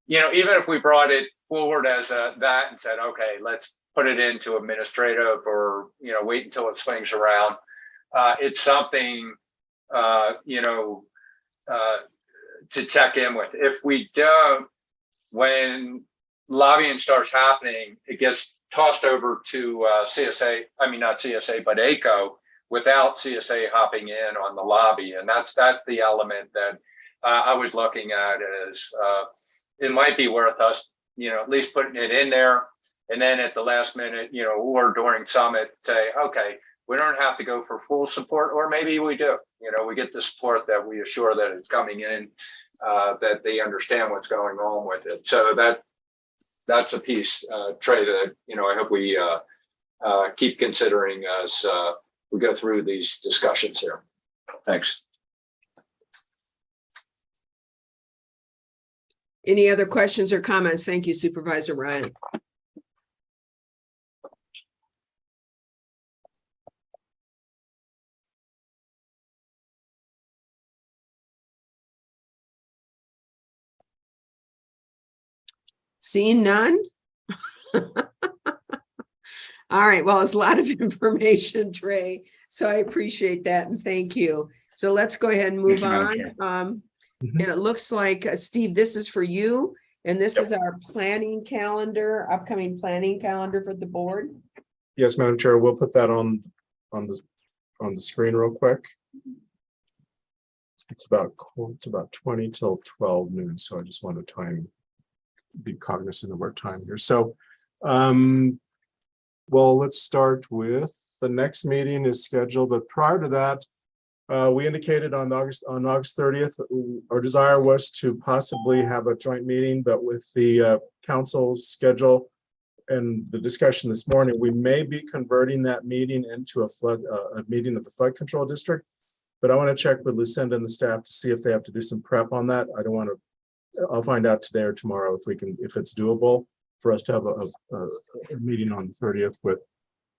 You know, even if we brought it forward as that and said, okay, let's put it into administrative, or, you know, wait until it swings around. It's something, you know, to check in with. If we don't, when lobbying starts happening, it gets tossed over to CSA. I mean, not CSA, but ACO, without CSA hopping in on the lobby. And that's the element that I was looking at as it might be worth us, you know, at least putting it in there. And then at the last minute, you know, or during summit, say, okay, we don't have to go for full support, or maybe we do. You know, we get the support that we assure that it's coming in, that they understand what's going on with it. So that's a piece, Trey, that, you know, I hope we keep considering as we go through these discussions here. Thanks. Any other questions or comments? Thank you, Supervisor Ryan. Seeing none? All right, well, it's a lot of information, Trey, so I appreciate that and thank you. So let's go ahead and move Thank you, on. And it looks like, Steve, this is for you, and this is our planning calendar, upcoming planning calendar for the board. Yes, Madam Chair, we'll put that on the screen real quick. It's about 20 till 12 noon, so I just want to be cognizant of our time here. So, well, let's start with the next meeting is scheduled, but prior to that, we indicated on August 30th, our desire was to possibly have a joint meeting, but with the council's schedule and the discussion this morning, we may be converting that meeting into a meeting of the flood control district. But I want to check with Lucinda and the staff to see if they have to do some prep on that. I don't want to. I'll find out today or tomorrow if it's doable for us to have a meeting on the 30th with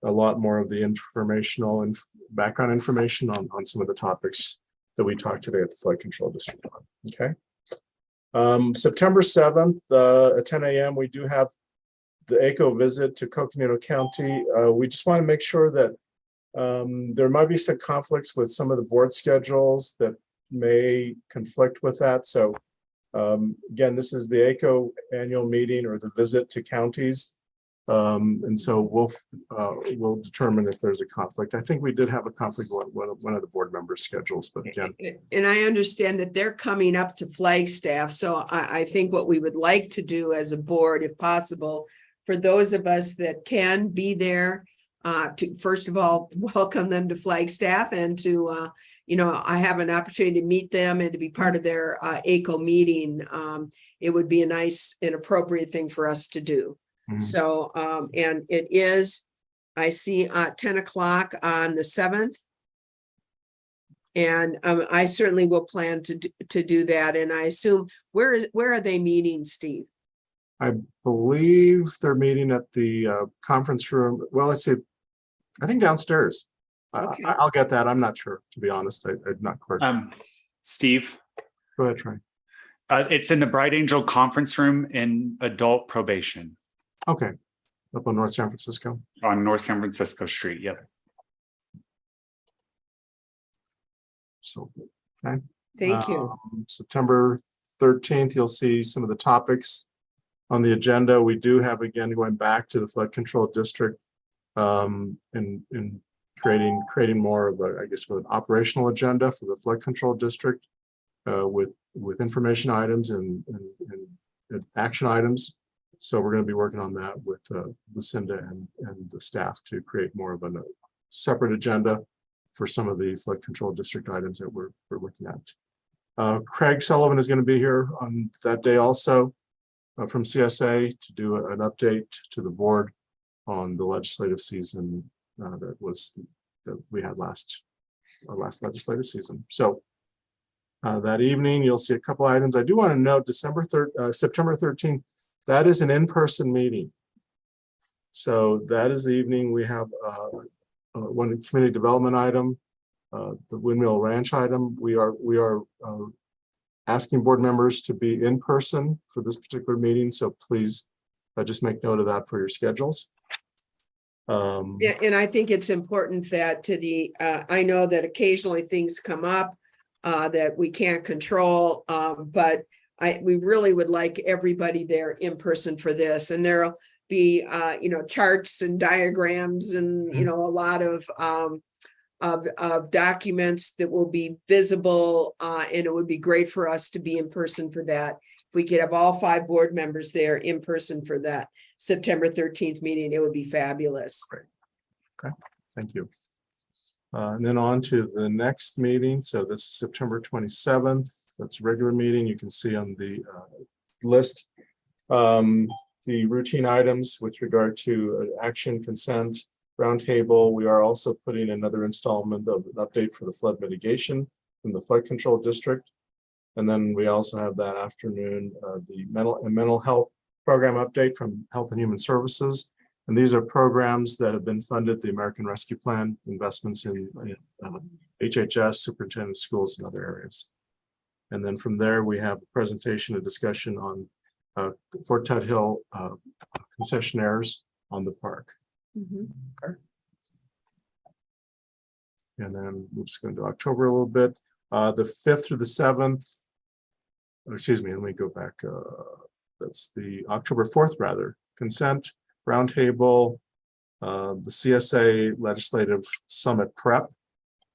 a lot more of the informational and background information on some of the topics that we talked today at the flood control district on. Okay. September 7th at 10 a.m. we do have the ACO visit to Coconino County. We just want to make sure that there might be some conflicts with some of the board schedules that may conflict with that. So again, this is the ACO annual meeting or the visit to counties. And so we'll determine if there's a conflict. I think we did have a conflict with one of the board members' schedules, but again. And I understand that they're coming up to Flagstaff. So I think what we would like to do as a board, if possible, for those of us that can be there, to first of all, welcome them to Flagstaff and to, you know, I have an opportunity to meet them and to be part of their ACO meeting. It would be a nice and appropriate thing for us to do. Mm-hmm. So, and it is, I see 10 o'clock on the 7th. And I certainly will plan to do that. And I assume, where are they meeting, Steve? I believe they're meeting at the conference room. Well, let's see. I think downstairs. Okay. I'll get that. I'm not sure, to be honest. I'm not quite. Steve. Go ahead, Trey. It's in the Bright Angel conference room in adult probation. Okay. Up on North San Francisco. On North San Francisco Street. Yep. So, okay. Thank you. September 13th, you'll see some of the topics on the agenda. We do have, again, going back to the flood control district in creating more of a, I guess, an operational agenda for the flood control district with information items and action items. So we're going to be working on that with Lucinda and the staff to create more of a separate agenda for some of the flood control district items that we're looking at. Craig Sullivan is going to be here on that day also from CSA to do an update to the board on the legislative season that we had our last legislative season. So that evening, you'll see a couple items. I do want to note September 13th, that is an in-person meeting. So that is the evening we have one community development item, the Windmill Ranch item. We are asking board members to be in person for this particular meeting. So please just make note of that for your schedules. And I think it's important that I know that occasionally things come up that we can't control, but we really would like everybody there in person for this. And there'll be, charts and diagrams and, a lot of documents that will be visible. And it would be great for us to be in person for that. If we could have all 5 board members there in person for that September 13th meeting, it would be fabulous. Great. Okay, thank you. And then on to the next meeting. So this is September 27th. That's a regular meeting. You can see on the list the routine items with regard to action, consent, roundtable. We are also putting another installment of an update for the flood mitigation from the flood control district. And then we also have that afternoon the mental health program update from Health and Human Services. And these are programs that have been funded, the American Rescue Plan, investments in HHS, superintendent of schools, and other areas. And then from there, we have a presentation, a discussion on Fort Ted Hill concessionaires on the park. Okay. And then we'll just go into October a little bit. The 5th through the 7th, excuse me, let me go back. That's the October 4th, rather, consent roundtable, the CSA legislative summit prep.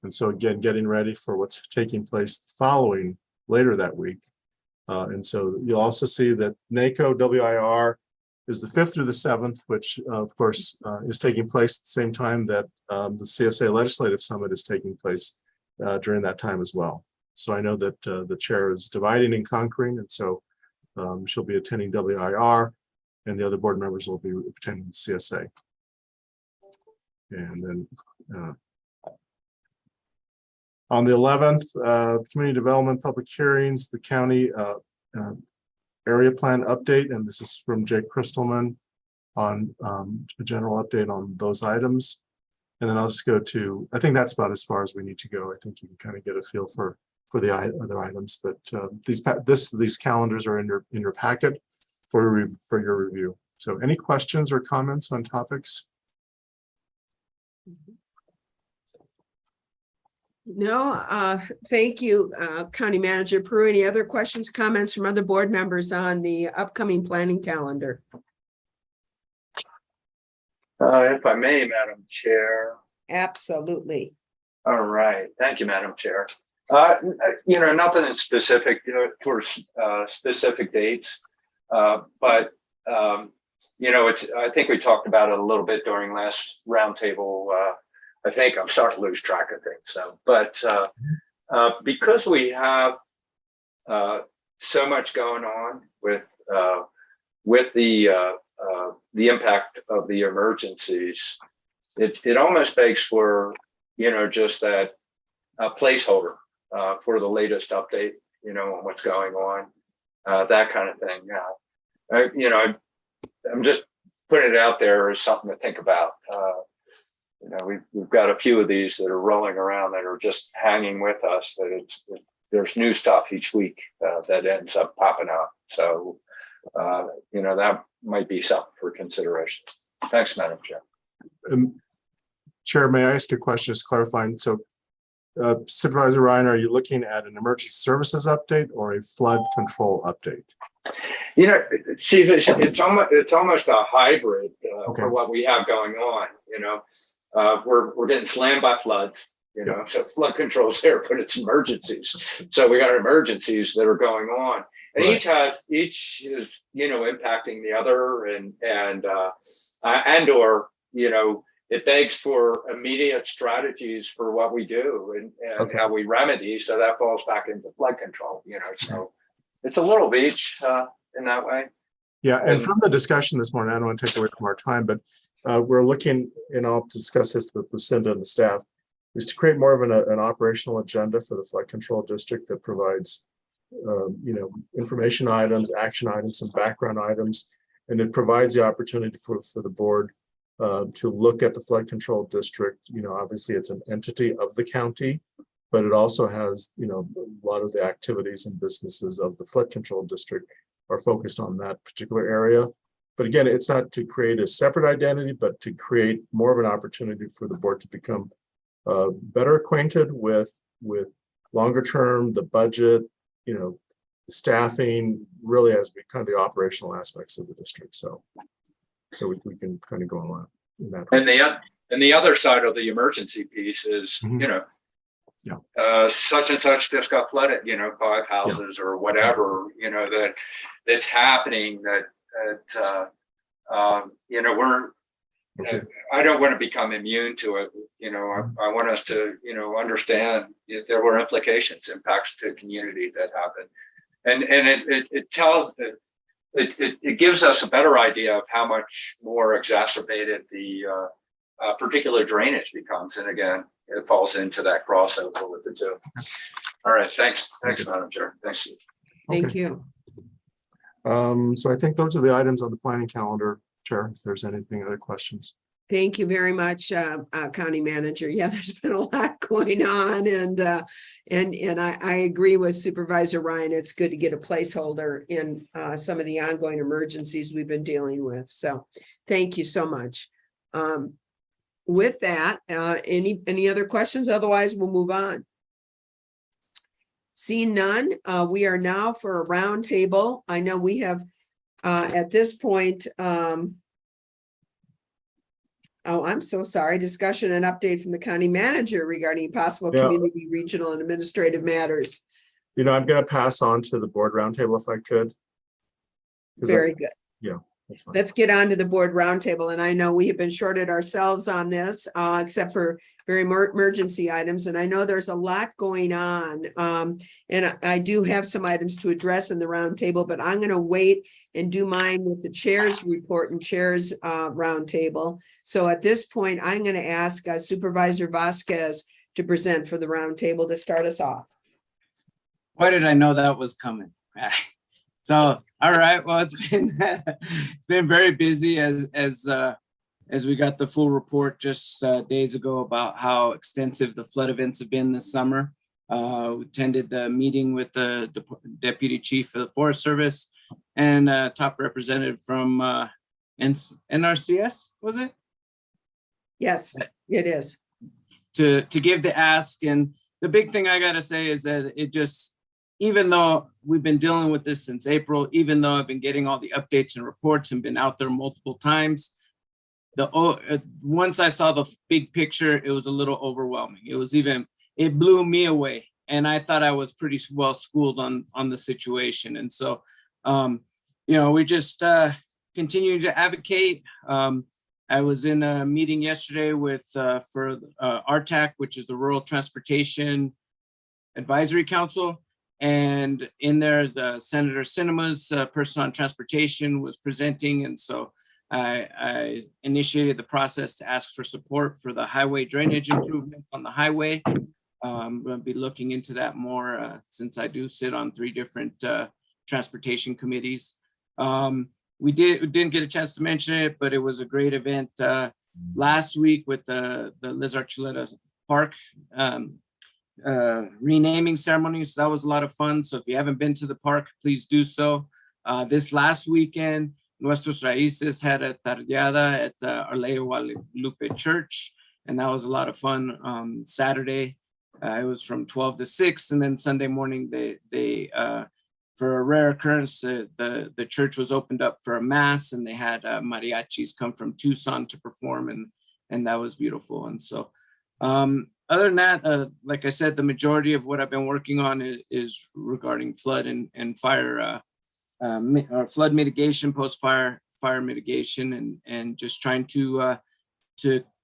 And so again, getting ready for what's taking place following later that week. And so you'll also see that NACO WIR is the 5th through the 7th, which of course is taking place at the same time that the CSA legislative summit is taking place during that time as well. So I know that the chair is dividing and conquering, and so she'll be attending WIR, and the other board members will be attending the CSA. And then on the 11th, community development public hearings, the county area plan update, and this is from Jake Crystalman on a general update on those items. And then I'll just go to, I think that's about as far as we need to go. I think you can kind of get a feel for the other items, but these calendars are in your packet for your review. So any questions or comments on topics? No, thank you, County Manager Peru. Any other questions, comments from other board members on the upcoming planning calendar? If I may, Madam Chair. Absolutely. All right. Thank you, Madam Chair. Nothing specific for specific dates, but I think we talked about it a little bit during last roundtable. I think I'm starting to lose track of things. So, but because we have so much going on with the impact of the emergencies, it almost begs for just that placeholder for the latest update, on what's going on, that kind of thing. I'm just putting it out there as something to think about. We've got a few of these that are rolling around that are just hanging with us. There's new stuff each week that ends up popping up. So, that might be something for consideration. Thanks, Madam Chair. Chair, may I ask a question, just clarifying? So, Supervisor Ryan, are you looking at an emergency services update or a flood control update? It's almost a hybrid Okay. for what we have going on. We're getting slammed by floods. So flood control's there, but it's emergencies. So we got emergencies that are going on, And Right. each is, impacting the other or, it begs for immediate strategies for what we do and Okay. how we remedy. So that falls back into flood control, so it's a little of each in that way. Yeah, and from the discussion this morning, I don't want to take away from our time, but we're looking, and I'll discuss this with Lucinda and the staff, is to create more of an operational agenda for the flood control district that provides, information items, action items, some background items, and it provides the opportunity for the board to look at the flood control district. Obviously it's an entity of the county, but it also has, a lot of the activities and businesses of the flood control district are focused on that particular area. But again, it's not to create a separate identity, but to create more of an opportunity for the board to become better acquainted with longer term, the budget, staffing, really as we kind of the operational aspects of the district. So we can kind of go on in that. And the other side of the emergency piece is, such and such just got flooded, 5 houses or whatever, that's happening that we're, I don't want to become immune to it. I want us to, understand if there were implications, impacts to the community that happen. And it gives us a better idea of how much more exacerbated the particular drainage becomes. And again, it falls into that crossover with the two. All right, thanks, Madam Chair. Thanks. Thank Okay. you. So I think those are the items on the planning calendar, Chair, if there's anything, other questions. Thank you very much, County Manager. Yeah, there's been a lot going on, and I agree with Supervisor Ryan. It's good to get a placeholder in some of the ongoing emergencies we've been dealing with. So, thank you so much. With that, any other questions? Otherwise, we'll move on. Seeing none, we are now for a roundtable. I know we have at this point. Oh, I'm so sorry. Discussion and update from the county manager regarding possible community, regional, and administrative matters. I'm going to pass on to the board roundtable if I could. Very good. Yeah, that's fine. Let's get on to the board roundtable. And I know we have been shorted ourselves on this, except for very emergency items. And I know there's a lot going on. And I do have some items to address in the roundtable, but I'm going to wait and do mine with the chair's report and chair's roundtable. So at this point, I'm going to ask Supervisor Vasquez to present for the roundtable to start us off. Why did I know that was coming? So, all right. Well, it's been very busy as we got the full report just days ago about how extensive the flood events have been this summer. We attended the meeting with the Deputy Chief of the Forest Service and top representative from NRCS, was it? Yes, it is. To give the ask. And the big thing I got to say is that it just, even though we've been dealing with this since April, even though I've been getting all the updates and reports and been out there multiple times, once I saw the big picture, it was a little overwhelming. It blew me away. And I thought I was pretty well schooled on the situation. And so, we just continue to advocate. I was in a meeting yesterday with for RTAC, which is the Rural Transportation Advisory Council. And in there, the Senator Sinema's person on transportation was presenting. And so I initiated the process to ask for support for the highway drainage improvement on the highway. I'm going to be looking into that more since I do sit on 3 different transportation committees. We didn't get a chance to mention it, but it was a great event last week with the Liz Archuleta Park renaming ceremony. So that was a lot of fun. So if you haven't been to the park, please do so. This last weekend, Nuestros Raíces had a tardeada at Our Lady of Guadalupe Church, and that was a lot of fun. Saturday, it was from 12 to 6, and then Sunday morning, they for a rare occurrence, the church was opened up for a mass, and they had mariachis come from Tucson to perform, and that was beautiful. And so other than that, like I said, the majority of what I've been working on is regarding flood and fire, or flood mitigation, post-fire mitigation, and just trying to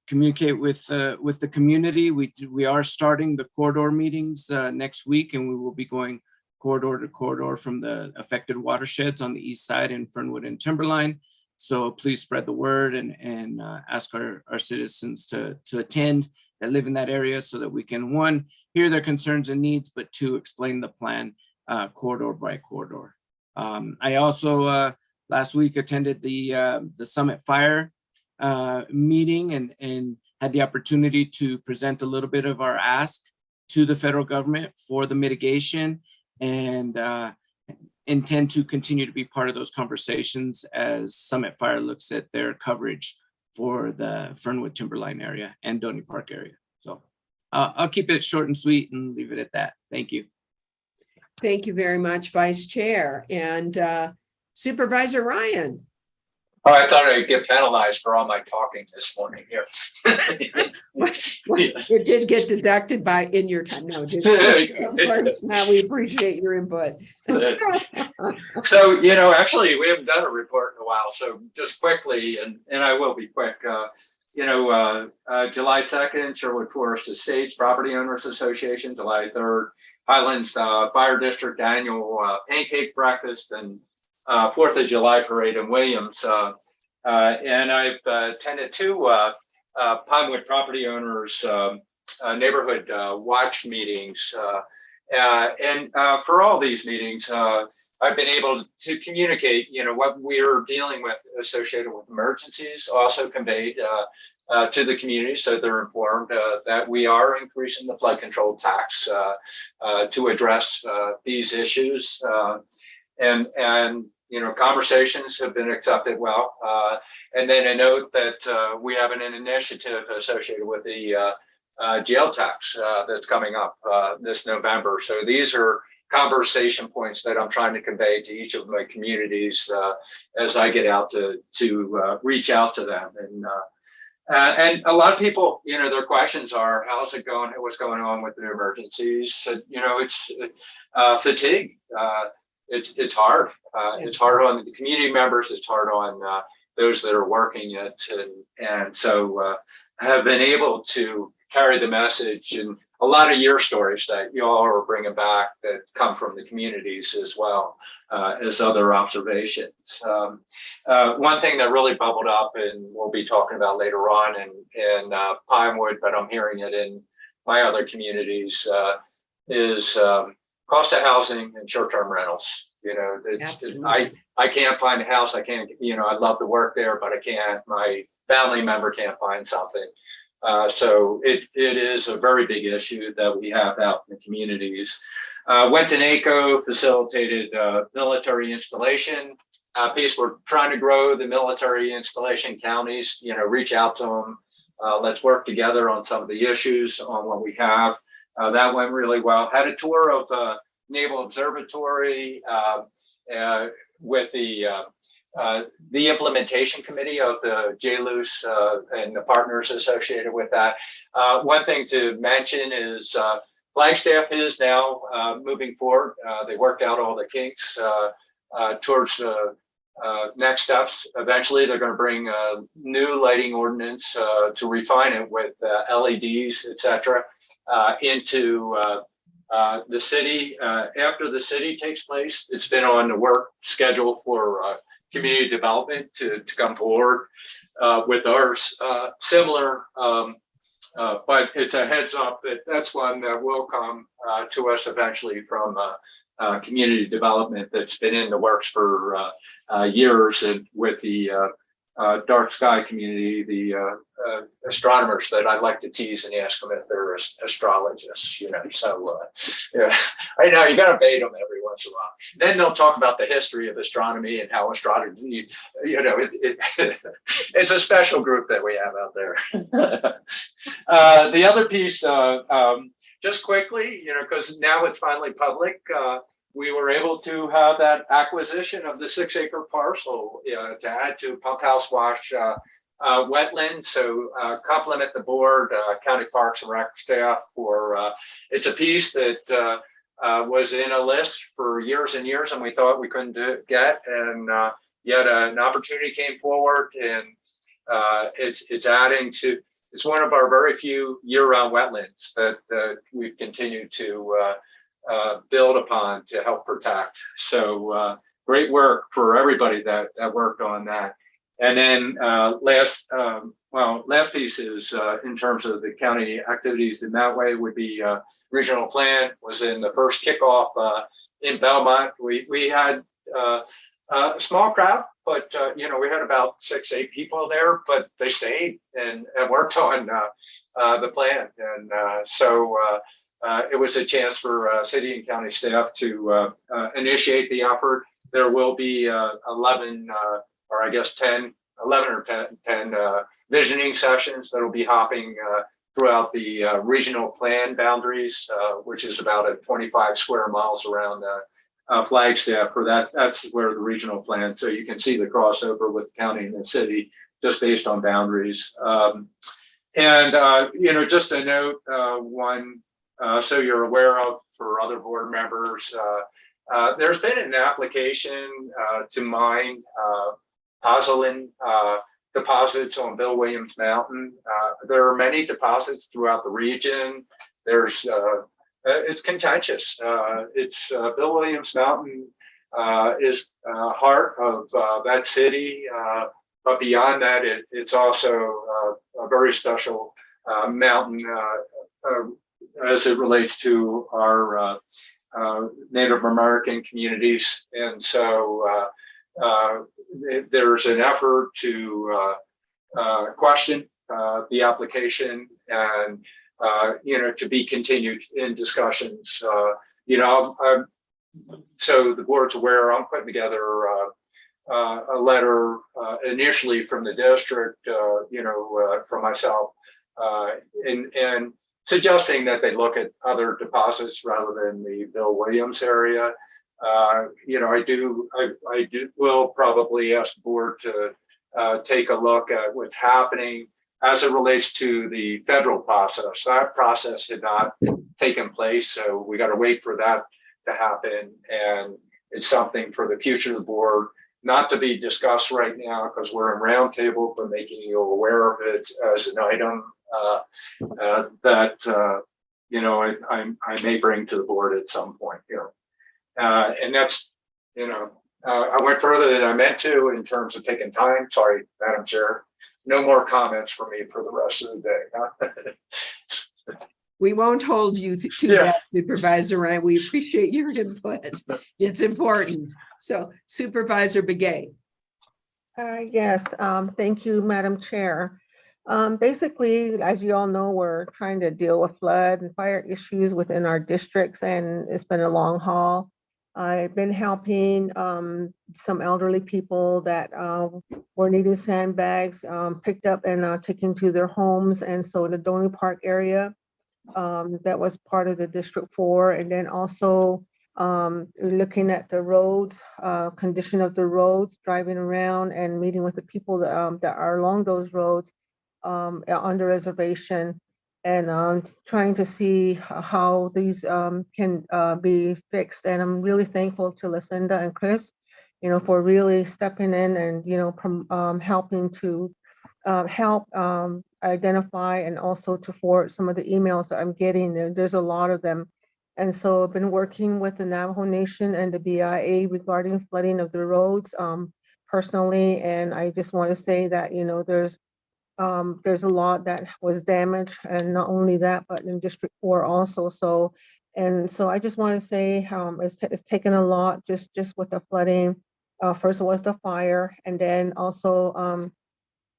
communicate with the community. We are starting the corridor meetings next week, and we will be going corridor to corridor from the affected watersheds on the east side in Fernwood and Timberline. So please spread the word and ask our citizens to attend that live in that area, so that we can, one, hear their concerns and needs, but two, explain the plan corridor by corridor. I also last week attended the Summit Fire meeting and had the opportunity to present a little bit of our ask to the federal government for the mitigation, and intend to continue to be part of those conversations as Summit Fire looks at their coverage for the Fernwood Timberline area and Donny Park area. So I'll keep it short and sweet and leave it at that. Thank you. Thank you very much, Vice Chair. And Supervisor Ryan. Oh, I thought I'd get penalized for all my talking this morning here. It did get deducted in your time. No, just of course, now we appreciate your input. So, actually, we haven't done a report in a while. So just quickly, and I will be quick, July 2nd, Sherwood Forest Estates Property Owners Association, July 3rd, Highlands Fire District Annual Pancake Breakfast, and 4th of July Parade in Williams. And I've attended two Pinewood Property Owners Neighborhood Watch meetings. And for all these meetings, I've been able to communicate, what we're dealing with associated with emergencies, also conveyed to the community so they're informed that we are increasing the flood control tax to address these issues. And conversations have been accepted well. And then a note that we have an initiative associated with the jail tax that's coming up this November. So these are conversation points that I'm trying to convey to each of my communities as I get out to reach out to them. And a lot of people, their questions are, how's it going? What's going on with the emergencies? So, it's fatigue. It's hard. It's hard on the community members. It's hard on those that are working it. And so have been able to carry the message, and a lot of your stories that you all are bringing back that come from the communities as well as other observations. One thing that really bubbled up, and we'll be talking about later on in Pinewood, but I'm hearing it in my other communities, is cost of housing and short-term rentals. I can't find a house. I can't, I'd love to work there, but I can't. My family member can't find something. So it is a very big issue that we have out in the communities. Went to NACO, facilitated military installation piece. We're trying to grow the military installation counties, reach out to them. Let's work together on some of the issues on what we have. That went really well. Had a tour of Naval Observatory with the implementation committee of the JLUS and the partners associated with that. One thing to mention is Flagstaff is now moving forward. They worked out all the kinks towards the next steps. Eventually, they're going to bring a new lighting ordinance to refine it with LEDs, etc., into the city. After the city takes place, it's been on the work schedule for community development to come forward with ours. Similar, but it's a heads up that that's one that will come to us eventually from community development that's been in the works for years, and with the dark sky community, the astronomers that I like to tease and ask them if they're astrologists, so yeah, I know you got to bait them every once in a while. Then they'll talk about the history of astronomy and how astronomy, it's a special group that we have out there. The other piece, just quickly, because now it's finally public, we were able to have that acquisition of the 6-acre parcel to add to Pump House Wash wetland. So compliment the board, County Parks and Rec staff for, it's a piece that was in a list for years and years, and we thought we couldn't get, and yet an opportunity came forward, and it's adding to, it's one of our very few year-round wetlands that we've continued to build upon to help protect. So great work for everybody that worked on that. And then last piece is in terms of the county activities in that way would be regional plan was in the first kickoff in Belmont. We had a small crowd, but we had about 6-8 people there, but they stayed and worked on the plan. And so it was a chance for city and county staff to initiate the effort. There will be 11 or I guess 10 or 10 visioning sessions that will be hopping throughout the regional plan boundaries, which is about 25 square miles around Flagstaff. For that, that's where the regional plan. So you can see the crossover with the county and the city just based on boundaries. Just a note, one, so you're aware of for other board members, there's been an application to mine pozzolan deposits on Bill Williams Mountain. There are many deposits throughout the region. There's it's contentious. It's Bill Williams Mountain is heart of that city, but beyond that, it's also a very special mountain as it relates to our Native American communities. And so there's an effort to question the application and to be continued in discussions. So the board's aware, I'm putting together a letter initially from the district, from myself, and suggesting that they look at other deposits rather than the Bill Williams area. I will probably ask the board to take a look at what's happening as it relates to the federal process. That process had not taken place, so we got to wait for that to happen. And it's something for the future of the board, not to be discussed right now because we're in roundtable, but making you aware of it as an item that I may bring to the board at some point here. And that's, I went further than I meant to in terms of taking time. Sorry, Madam Chair. No more comments for me for the rest of the day. We won't hold you to that, Supervisor Ryan. We appreciate your input. It's important. So Supervisor Begay. Yes, thank you, Madam Chair. Basically, as you all know, we're trying to deal with flood and fire issues within our districts, and it's been a long haul. I've been helping some elderly people that were needing sandbags picked up and taken to their homes. And so in the Donny Park area, that was part of the District 4. And then also looking at the roads, condition of the roads, driving around and meeting with the people that are along those roads on the reservation, and trying to see how these can be fixed. And I'm really thankful to Lucinda and Chris, for really stepping in and, helping to help identify and also to forward some of the emails that I'm getting. There's a lot of them. And so I've been working with the Navajo Nation and the BIA regarding flooding of the roads personally. And I just want to say that, there's a lot that was damaged, and not only that, but in District 4 also. So I just want to say it's taken a lot just with the flooding. First it was the fire, and then also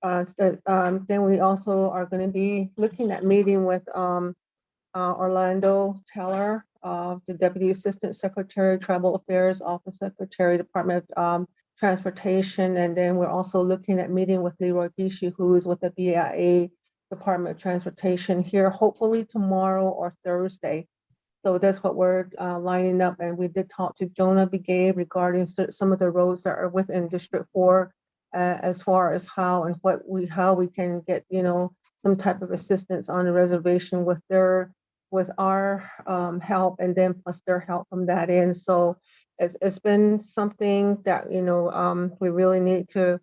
then we also are going to be looking at meeting with Orlando Teller, the Deputy Assistant Secretary, Tribal Affairs Office Secretary, Department of Transportation. And then we're also looking at meeting with Leroy Gishi, who is with the BIA Department of Transportation here, hopefully tomorrow or Thursday. So that's what we're lining up. And we did talk to Jonah Begay regarding some of the roads that are within District 4 as far as how and how we can get, some type of assistance on the reservation with our help, and then plus their help from that end. So it's been something that, we really need to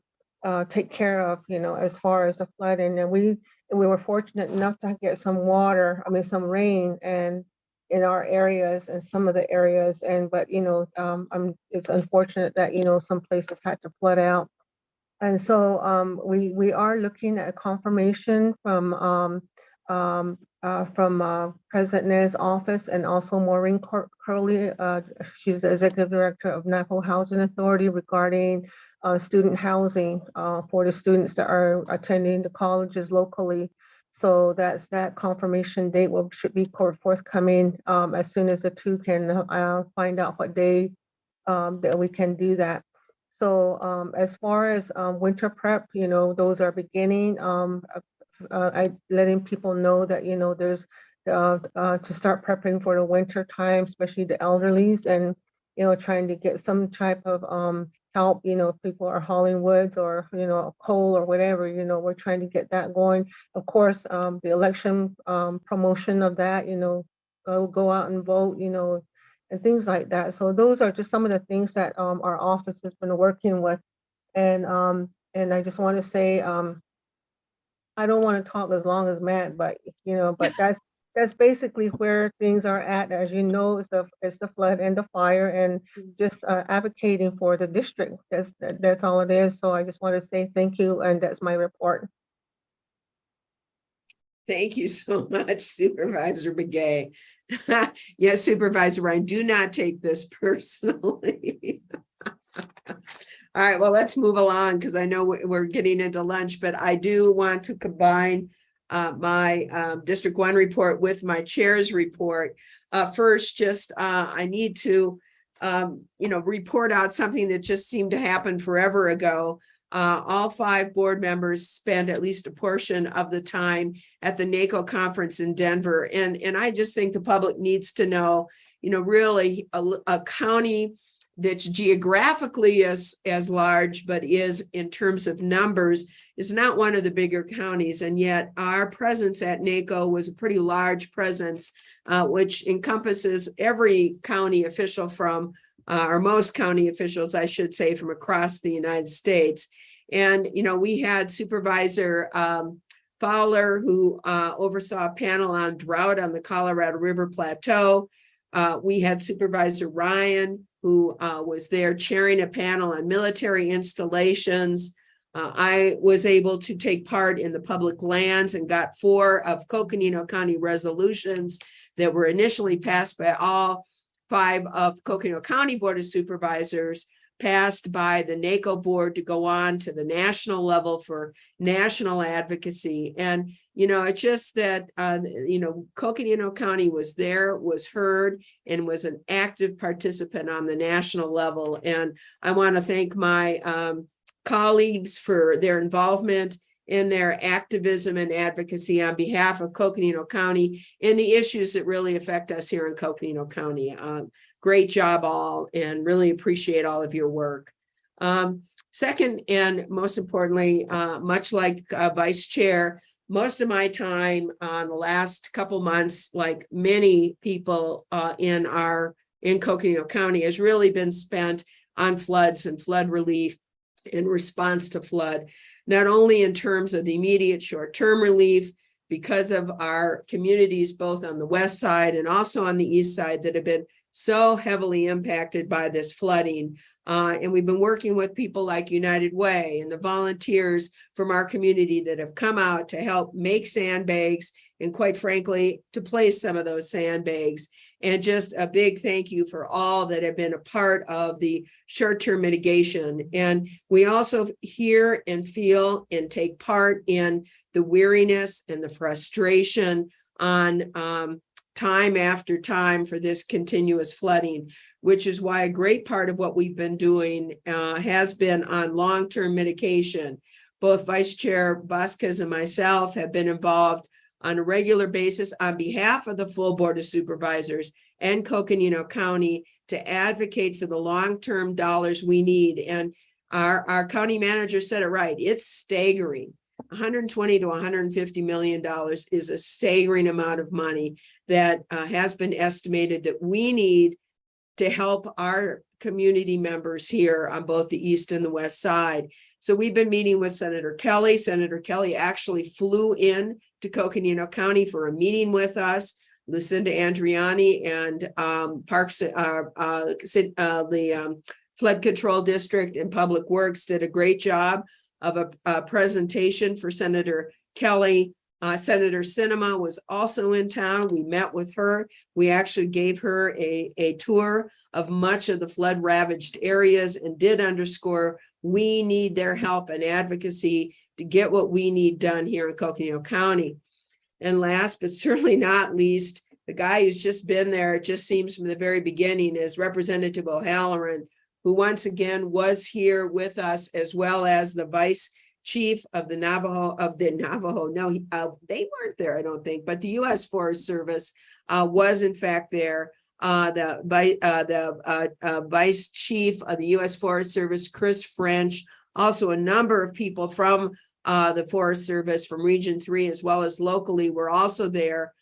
take care of, as far as the flooding. And we were fortunate enough to get some rain and in our areas and some of the areas. But it's unfortunate that, some places had to flood out. And so we are looking at a confirmation from President Ned's office, and also Maureen Curley. She's the executive director of Napa Housing Authority, regarding student housing for the students that are attending the colleges locally. So that confirmation date should be forthcoming as soon as the two can find out what day that we can do that. So as far as winter prep, those are beginning. Letting people know that, there's to start prepping for the winter time, especially the elderlies, and, trying to get some type of help, if people are hauling woods or, coal or whatever, we're trying to get that going. Of course, the election promotion of that, go out and vote, and things like that. So those are just some of the things that our office has been working with. And I just want to say, I don't want to talk as long as Matt, but that's basically where things are at. As you know, it's the flood and the fire, and just advocating for the district. That's all it is. So I just want to say thank you, and that's my report. Thank you so much, Supervisor Begay. Yes, Supervisor Ryan, do not take this personally. All right, well, let's move along, because I know we're getting into lunch, but I do want to combine my District 1 report with my chair's report. First, I need to, report out something that just seemed to happen forever ago. All 5 board members spend at least a portion of the time at the NACO conference in Denver. And I just think the public needs to know, really a county that's geographically as large, but is in terms of numbers, is not one of the bigger counties. And yet our presence at NACO was a pretty large presence, which encompasses every county official from, or most county officials, I should say, from across the United States. And, we had Supervisor Fowler, who oversaw a panel on drought on the Colorado River Plateau. We had Supervisor Ryan, who was there chairing a panel on military installations. I was able to take part in the public lands and got 4 of Coconino County resolutions that were initially passed by all 5 of Coconino County Board of Supervisors, passed by the NACO board to go on to the national level for national advocacy. And, it's just that, Coconino County was there, was heard, and was an active participant on the national level. And I want to thank my colleagues for their involvement in their activism and advocacy on behalf of Coconino County and the issues that really affect us here in Coconino County. Great job all, and really appreciate all of your work. Second, and most importantly, much like Vice Chair, most of my time on the last couple months, like many people in Coconino County, has really been spent on floods and flood relief in response to flood, not only in terms of the immediate short-term relief, because of our communities, both on the west side and also on the east side, that have been so heavily impacted by this flooding. And we've been working with people like United Way and the volunteers from our community that have come out to help make sandbags, and quite frankly, to place some of those sandbags. And just a big thank you for all that have been a part of the short-term mitigation. And we also hear and feel and take part in the weariness and the frustration on time after time for this continuous flooding, which is why a great part of what we've been doing has been on long-term mitigation. Both Vice Chair Vasquez and myself have been involved on a regular basis on behalf of the full Board of Supervisors and Coconino County to advocate for the long-term dollars we need. And Our county manager said it right. It's staggering. 120 to 150 million dollars is a staggering amount of money that has been estimated that we need to help our community members here on both the east and the west side. So we've been meeting with Senator Kelly. Senator Kelly actually flew in to Coconino County for a meeting with us. Lucinda Andriani and Parks, the Flood Control District and Public Works did a great job of a presentation for Senator Kelly. Senator Sinema was also in town. We met with her. We actually gave her a tour of much of the flood ravaged areas and did underscore we need their help and advocacy to get what we need done here in Coconino County. And last but certainly not least, the guy who's just been there, it just seems from the very beginning, is Representative O'Halloran, who once again was here with us, as well as the Vice Chief of the Navajo. No, they weren't there, I don't think, but the U.S. Forest Service was in fact there. The Vice Chief of the U.S. Forest Service, Chris French, also a number of people from the Forest Service from Region 3, as well as locally, were also there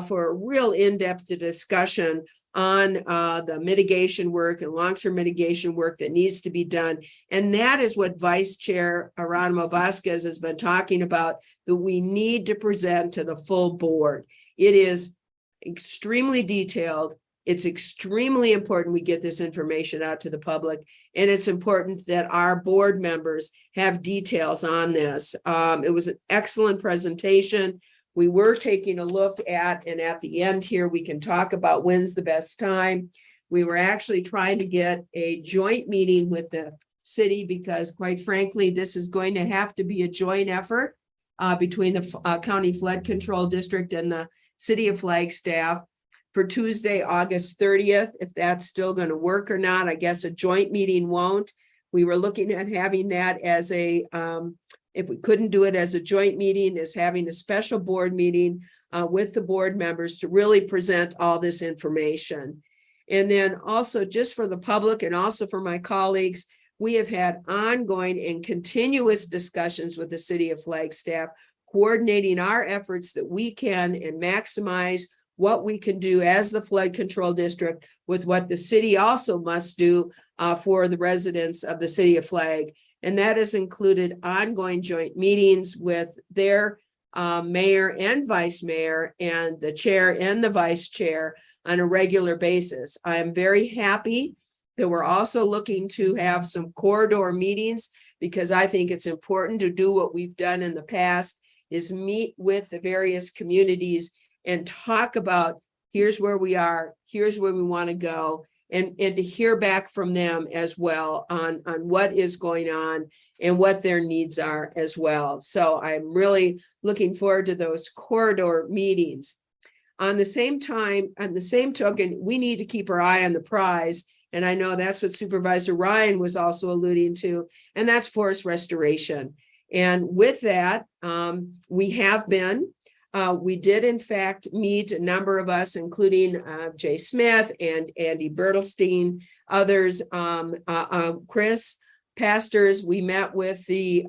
for a real in-depth discussion on the mitigation work and long-term mitigation work that needs to be done. And that is what Vice Chair Geronimo Vasquez has been talking about, that we need to present to the full board. It is extremely detailed. It's extremely important we get this information out to the public. And it's important that our board members have details on this. It was an excellent presentation. We were taking a look at, and at the end here, we can talk about when's the best time. We were actually trying to get a joint meeting with the city because, quite frankly, this is going to have to be a joint effort between the County Flood Control District and the City of Flagstaff for Tuesday, August 30th. If that's still going to work or not, I guess a joint meeting won't. We were looking at having that as a if we couldn't do it as a joint meeting, is having a special board meeting with the board members to really present all this information. And then also, just for the public and also for my colleagues, we have had ongoing and continuous discussions with the City of Flagstaff, coordinating our efforts that we can and maximize what we can do as the flood control district with what the city also must do for the residents of the City of Flag. And that has included ongoing joint meetings with their mayor and vice mayor and the chair and the vice chair on a regular basis. I am very happy that we're also looking to have some corridor meetings, because I think it's important to do what we've done in the past, is meet with the various communities and talk about, here's where we are, here's where we want to go. And to hear back from them as well on what is going on and what their needs are as well. So I'm really looking forward to those corridor meetings. On the same time, on the same token, we need to keep our eye on the prize. And I know that's what Supervisor Ryan was also alluding to, and that's forest restoration. And with that, we have been we did, in fact, meet a number of us, including Jay Smith and Andy Bertelstein, others, Chris Pastors. We met with the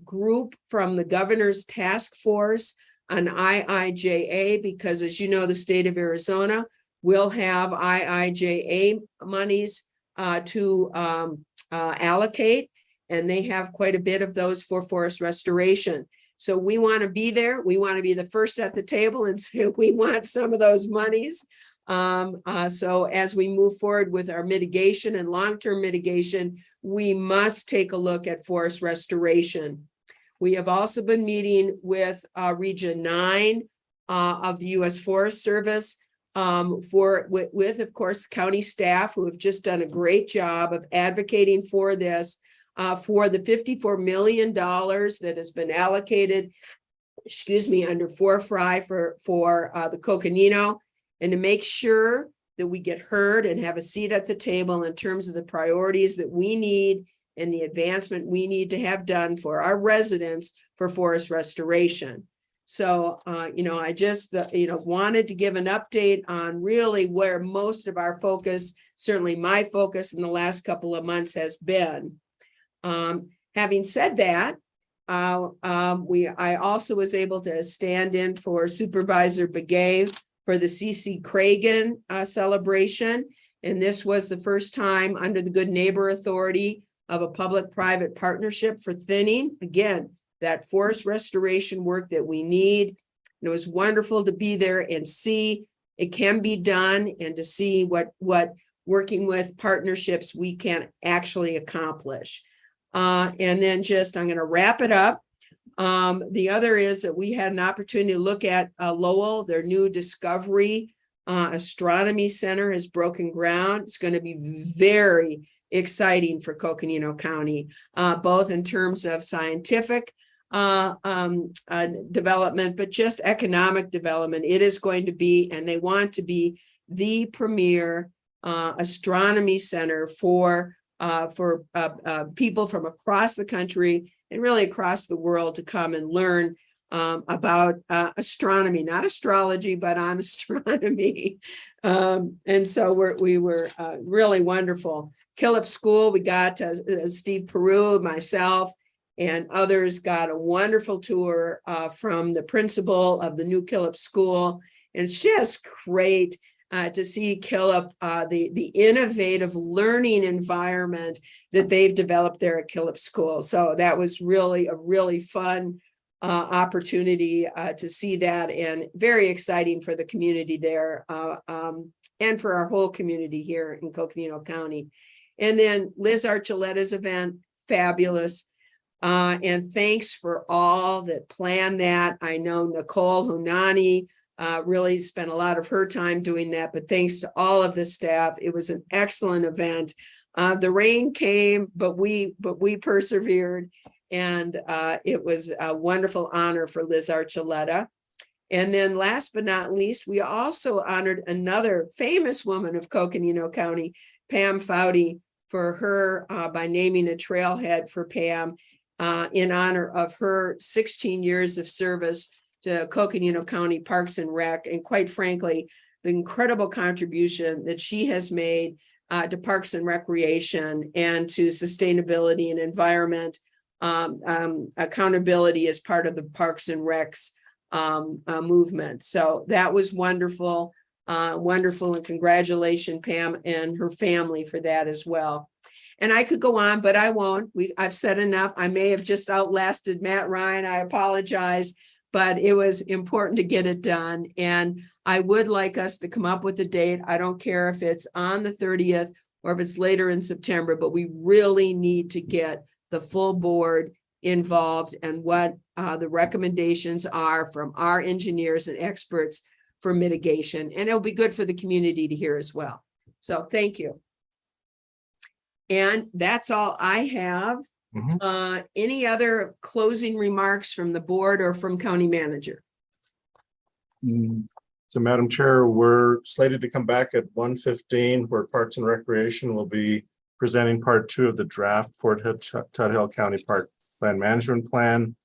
group from the governor's task force on IIJA, because, as you know, the state of Arizona will have IIJA monies to allocate, and they have quite a bit of those for forest restoration. So we want to be there. We want to be the first at the table and say we want some of those monies. So as we move forward with our mitigation and long-term mitigation, we must take a look at forest restoration. We have also been meeting with Region 9 of the U.S. Forest Service with, of course, county staff who have just done a great job of advocating for this. For the $54 million that has been allocated, under 4FRI for the Coconino, and to make sure that we get heard and have a seat at the table in terms of the priorities that we need and the advancement we need to have done for our residents for forest restoration. So, I just, wanted to give an update on really where most of our focus, certainly my focus in the last couple of months has been. Having said that, I also was able to stand in for Supervisor Begay for the CC Cragen celebration. And this was the first time under the Good Neighbor Authority of a public-private partnership for thinning. Again, that forest restoration work that we need. And it was wonderful to be there and see it can be done and to see what working with partnerships we can actually accomplish. And then I'm going to wrap it up. The other is that we had an opportunity to look at Lowell, their new Discovery Astronomy Center has broken ground. It's going to be very exciting for Coconino County, both in terms of scientific development, but just economic development. It is going to be, and they want to be, the premier astronomy center for people from across the country and really across the world to come and learn about astronomy, not astrology, but on astronomy. And so we were really wonderful. Killip School, we got Steve Peru, myself, and others got a wonderful tour from the principal of the new Killip School. And it's just great to see Killip, the innovative learning environment that they've developed there at Killip School. So that was really a really fun opportunity to see that, and very exciting for the community there and for our whole community here in Coconino County. And then Liz Archuletta's event, fabulous. And thanks for all that planned that. I know Nicole Hunani really spent a lot of her time doing that, but thanks to all of the staff, it was an excellent event. The rain came, but we persevered, and it was a wonderful honor for Liz Archuleta. And then last but not least, we also honored another famous woman of Coconino County, Pam Foudy, for her by naming a trailhead for Pam in honor of her 16 years of service to Coconino County Parks and Rec, and quite frankly, the incredible contribution that she has made to Parks and Recreation and to sustainability and environment accountability as part of the Parks and Recs movement. So that was wonderful, wonderful, and congratulations, Pam and her family, for that as well. And I could go on, but I won't. I've said enough. I may have just outlasted Matt Ryan. I apologize, but it was important to get it done. And I would like us to come up with a date. I don't care if it's on the 30th or if it's later in September, but we really need to get the full board involved and what the recommendations are from our engineers and experts for mitigation. And it'll be good for the community to hear as well. So thank you. And that's all I have. Any other closing remarks from the board or from county manager? So Madam Chair, we're slated to come back at 1:15, where Parks and Recreation will be presenting part 2 of the draft Fort Hood Tuthill County Park Land Management Plan,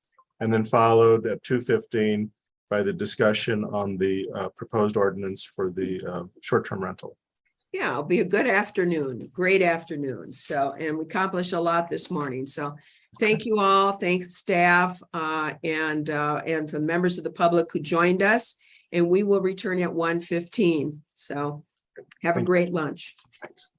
and then followed at 2:15 by the discussion on the proposed ordinance for the short-term rental. Yeah, it'll be a good afternoon, great afternoon. So, and we accomplished a lot this morning. So thank you all. Thanks staff and for the members of the public who joined us. And we will return at 1:15. So have a great lunch. Thanks.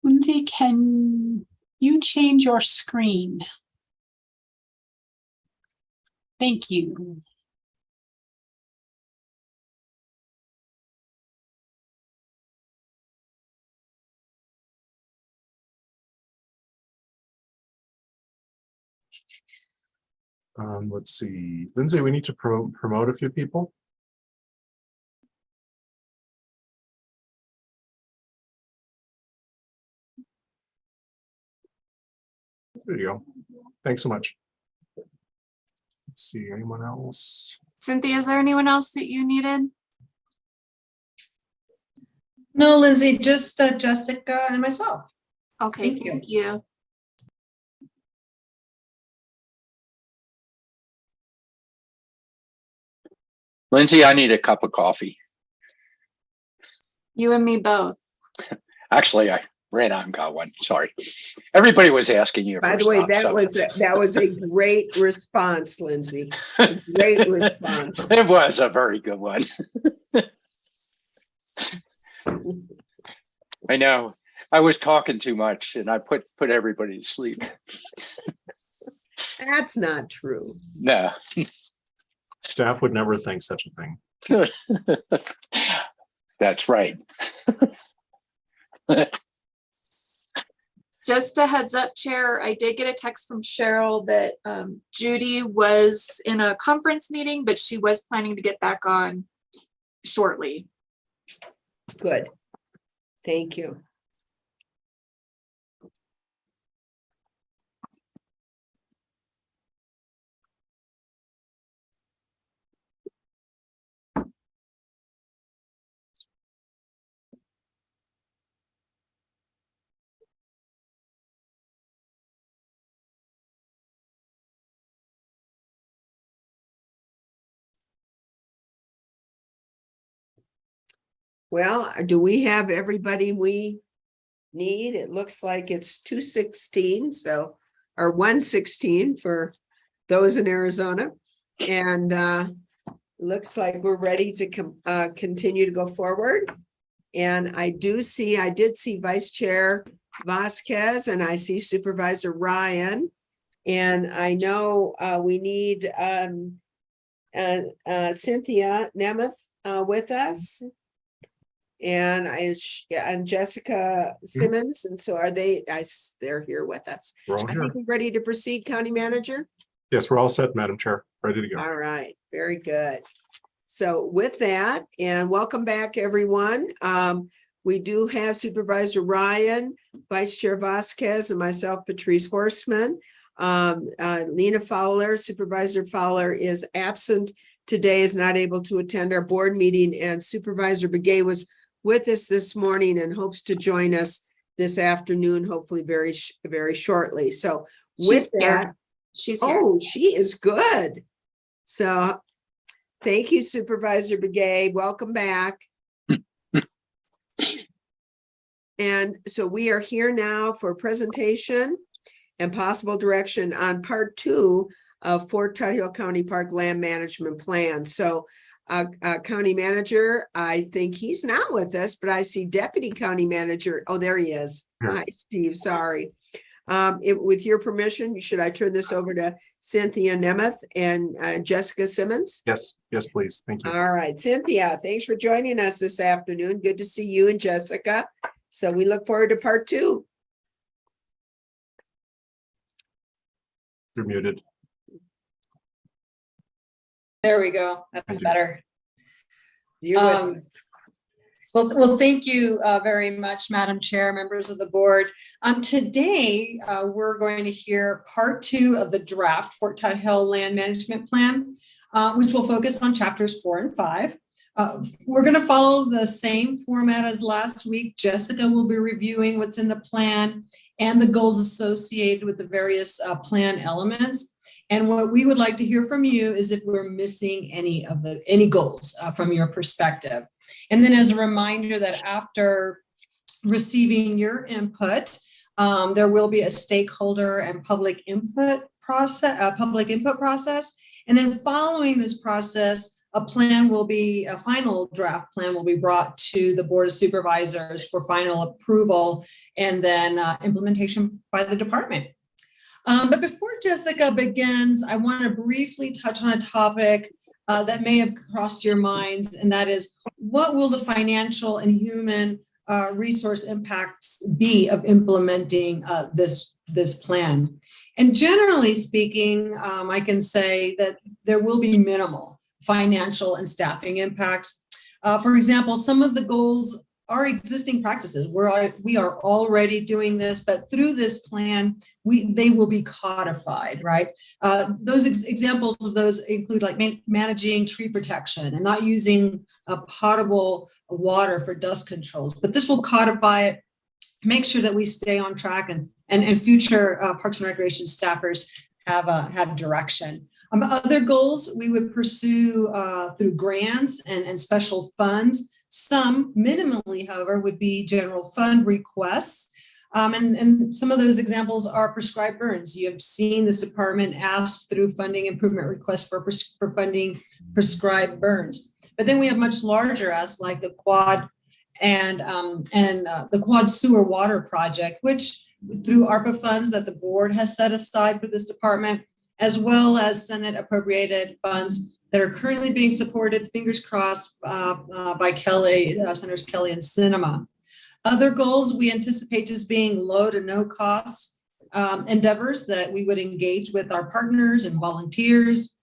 Lindsay, can you change your screen? Thank you. Let's see, Lindsay, we need to promote a few people. There you go. Thanks so much. Let's see, anyone else? Cynthia, is there anyone else that you needed? No, Lindsay, just Jessica and myself. Okay, Thank you. thank you. Lindsay, I need a cup of coffee. You and me both. Actually, I ran out and got one. Sorry. Everybody was asking you. By the way, that was a great response, Lindsay. Great response. It was a very good one. I know. I was talking too much and I put everybody to sleep. That's not true. No. Staff would never think such a thing. That's right. Just a heads up, Chair, I did get a text from Cheryl that Judy was in a conference meeting, but she was planning to get back on shortly. Good. Thank you. Well, do we have everybody we need? It looks like it's 2:16, so, or 1:16 for those in Arizona. And looks like we're ready to continue to go forward. And I did see Vice Chair Vasquez and I see Supervisor Ryan. And I know we need Cynthia Nemeth with us. And Jessica Simmons, and so are they? They're here with us. We're all I here. think we're ready to proceed, County Manager. Yes, we're all set, Madam Chair. Ready to go. All right, very good. So with that, and welcome back, everyone. We do have Supervisor Ryan, Vice Chair Vasquez, and myself, Patrice Horstman. Lena Fowler, Supervisor Fowler is absent today, is not able to attend our board meeting, and Supervisor Begay was with us this morning and hopes to join us this afternoon, hopefully very shortly. So with that, She's here. oh, she is good. So thank you, Supervisor Begay. Welcome back. And so we are here now for a presentation and possible direction on part 2 of Fort Tuthill County Park Land Management Plan. So County Manager, I think he's not with us, but I see Deputy County Manager. Oh, there he is. Yeah. Hi, Steve, sorry. With your permission, should I turn this over to Cynthia Nemeth and Jessica Simmons? Yes, yes, please. Thank you. All right, Cynthia, thanks for joining us this afternoon. Good to see you and Jessica. So we look forward to part 2. You're muted. There we go. That's Thank you. better. You're with us. Well, thank you very much, Madam Chair, members of the board. Today, we're going to hear part 2 of the draft Fort Tuthill Land Management Plan, which will focus on chapters 4 and 5. We're going to follow the same format as last week. Jessica will be reviewing what's in the plan and the goals associated with the various plan elements. And what we would like to hear from you is if we're missing any goals from your perspective. And then as a reminder that after receiving your input, there will be a stakeholder and public input process. And then following this process, a final draft plan will be brought to the Board of Supervisors for final approval and then implementation by the department. But before Jessica begins, I want to briefly touch on a topic that may have crossed your minds, and that is, what will the financial and human resource impacts be of implementing this plan? And generally speaking, I can say that there will be minimal financial and staffing impacts. For example, some of the goals are existing practices. We are already doing this, but through this plan, they will be codified, right? Those examples of those include like managing tree protection and not using potable water for dust controls. But this will codify it, make sure that we stay on track, and future Parks and Recreation staffers have direction. Other goals we would pursue through grants and special funds. Some minimally, however, would be general fund requests. And some of those examples are prescribed burns. You have seen this department asked through funding improvement requests for funding prescribed burns. But then we have much larger asks like the quad and the quad sewer water project, which through ARPA funds that the board has set aside for this department, as well as Senate appropriated funds that are currently being supported, fingers crossed, by Kelly, Senators Kelly and Sinema. Other goals we anticipate just being low to no cost endeavors that we would engage with our partners and volunteers,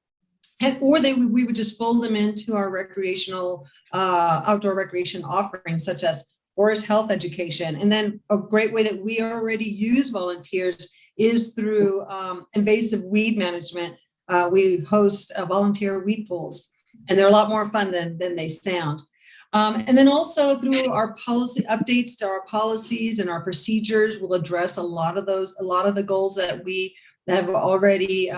or we would just fold them into our recreational, outdoor recreation offerings, such as forest health education. And then a great way that we already use volunteers is through invasive weed management. We host volunteer weed pools, and they're a lot more fun than they sound. And then also through our policy updates to our policies and our procedures, we'll address a lot of the goals that we have already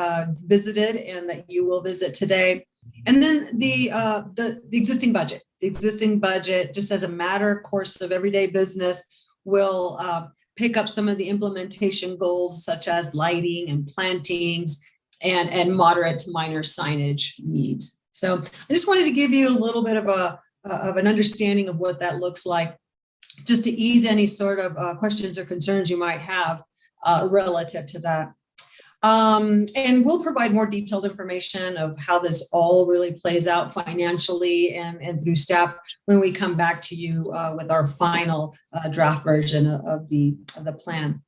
visited and that you will visit today. And then the existing budget. The existing budget, just as a matter of course of everyday business, will pick up some of the implementation goals such as lighting and plantings and moderate to minor signage needs. So I just wanted to give you a little bit of an understanding of what that looks like, just to ease any sort of questions or concerns you might have relative to that. And we'll provide more detailed information of how this all really plays out financially and through staff when we come back to you with our final draft version of the plan.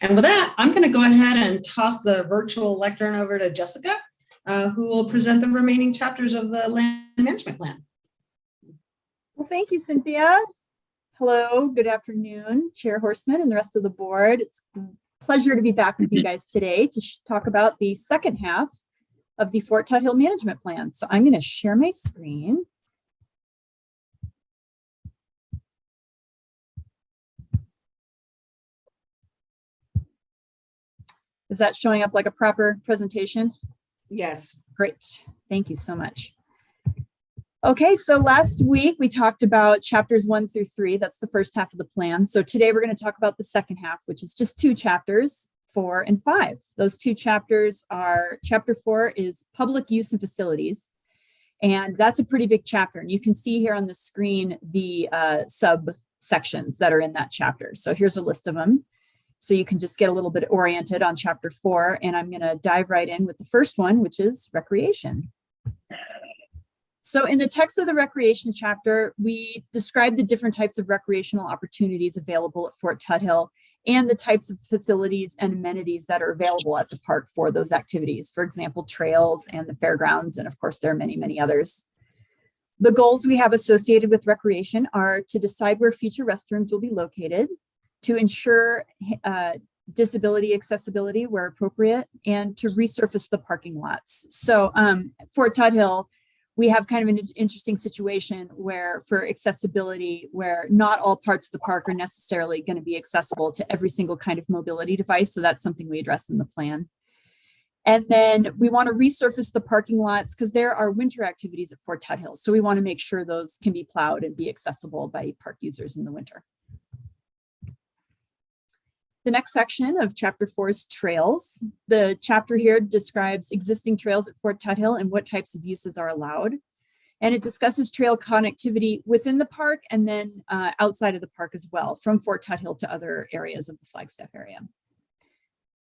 And with that, I'm going to go ahead and toss the virtual lectern over to Jessica, who will present the remaining chapters of the land management plan. Well, thank you, Cynthia. Hello, good afternoon, Chair Horstman and the rest of the board. It's a pleasure to be back with you guys today to talk about the second half of the Fort Tuthill Management Plan. So I'm going to share my screen. Is that showing up like a proper presentation? Yes. Great. Thank you so much. Okay, so last week we talked about chapters 1 through 3. That's the first half of the plan. So today we're going to talk about the second half, which is just 2 chapters, 4 and 5. Those 2 chapters are, chapter 4 is public use and facilities. And that's a pretty big chapter. And you can see here on the screen the subsections that are in that chapter. So here's a list of them. So you can just get a little bit oriented on chapter 4. And I'm going to dive right in with the first one, which is recreation. So in the text of the recreation chapter, we describe the different types of recreational opportunities available at Fort Tuthill and the types of facilities and amenities that are available at the park for those activities. For example, trails and the fairgrounds. And of course, there are many, many others. The goals we have associated with recreation are to decide where future restrooms will be located, to ensure disability accessibility where appropriate, and to resurface the parking lots. So for Tuthill, we have kind of an interesting situation where for accessibility, where not all parts of the park are necessarily going to be accessible to every single kind of mobility device. So that's something we address in the plan. And then we want to resurface the parking lots because there are winter activities at Fort Tuthill. So we want to make sure those can be plowed and be accessible by park users in the winter. The next section of chapter 4 is trails. The chapter here describes existing trails at Fort Tuthill and what types of uses are allowed. And it discusses trail connectivity within the park and then outside of the park as well, from Fort Tuthill to other areas of the Flagstaff area.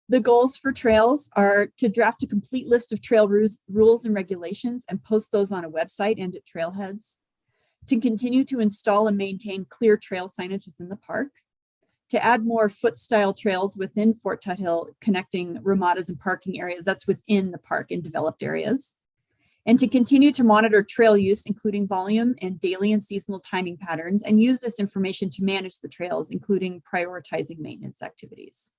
The goals for trails are to draft a complete list of trail rules and regulations and post those on a website and at trailheads, to continue to install and maintain clear trail signage within the park, to add more foot-style trails within Fort Tuthill, connecting ramadas and parking areas that's within the park in developed areas, and to continue to monitor trail use, including volume and daily and seasonal timing patterns, and use this information to manage the trails, including prioritizing maintenance activities.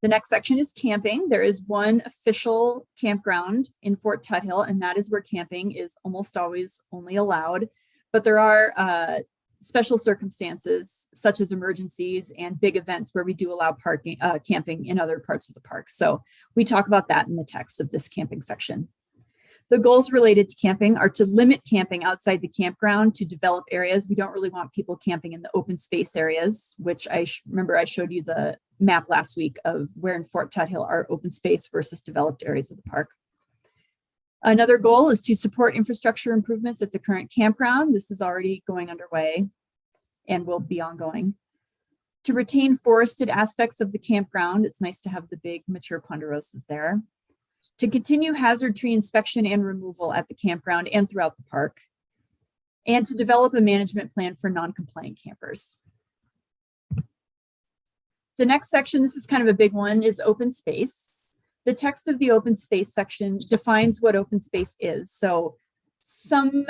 The next section is camping. There is one official campground in Fort Tuthill, and that is where camping is almost always only allowed, but there are special circumstances such as emergencies and big events where we do allow camping in other parts of the park. So we talk about that in the text of this camping section. The goals related to camping are to limit camping outside the campground to develop areas. We don't really want people camping in the open space areas, which I remember I showed you the map last week of where in Fort Tuthill are open space versus developed areas of the park. Another goal is to support infrastructure improvements at the current campground. This is already going underway and will be ongoing. To retain forested aspects of the campground, it's nice to have the big mature ponderosas there. To continue hazard tree inspection and removal at the campground and throughout the park. And to develop a management plan for non-compliant campers. The next section, this is kind of a big one, is open space. The text of the open space section defines what open space is. So some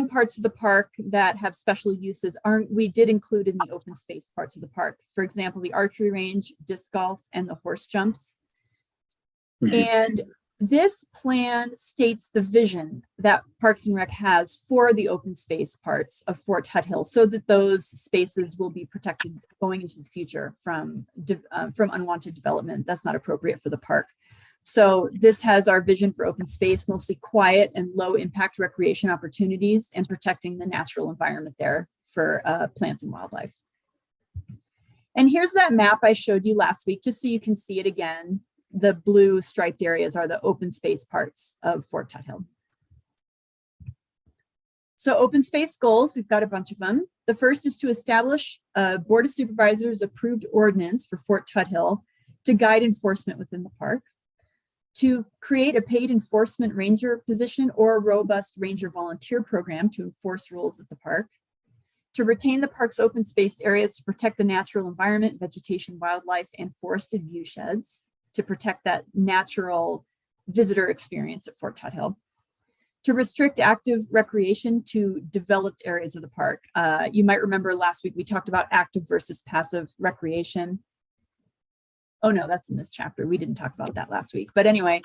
parts of the park that have special uses we did include in the open space parts of the park. For example, the archery range, disc golf, and the horse jumps. Mm-hmm. And this plan states the vision that Parks and Rec has for the open space parts of Fort Tuthill so that those spaces will be protected going into the future from unwanted development that's not appropriate for the park. So this has our vision for open space, mostly quiet and low impact recreation opportunities and protecting the natural environment there for plants and wildlife. And here's that map I showed you last week, just so you can see it again. The blue striped areas are the open space parts of Fort Tuthill. So open space goals, we've got a bunch of them. The first is to establish a Board of Supervisors approved ordinance for Fort Tuthill to guide enforcement within the park, to create a paid enforcement ranger position or a robust ranger volunteer program to enforce rules at the park, to retain the park's open space areas to protect the natural environment, vegetation, wildlife, and forested view sheds, to protect that natural visitor experience at Fort Tuthill, to restrict active recreation to developed areas of the park. You might remember last week we talked about active versus passive recreation. Oh no, that's in this chapter. We didn't talk about that last week. But anyway,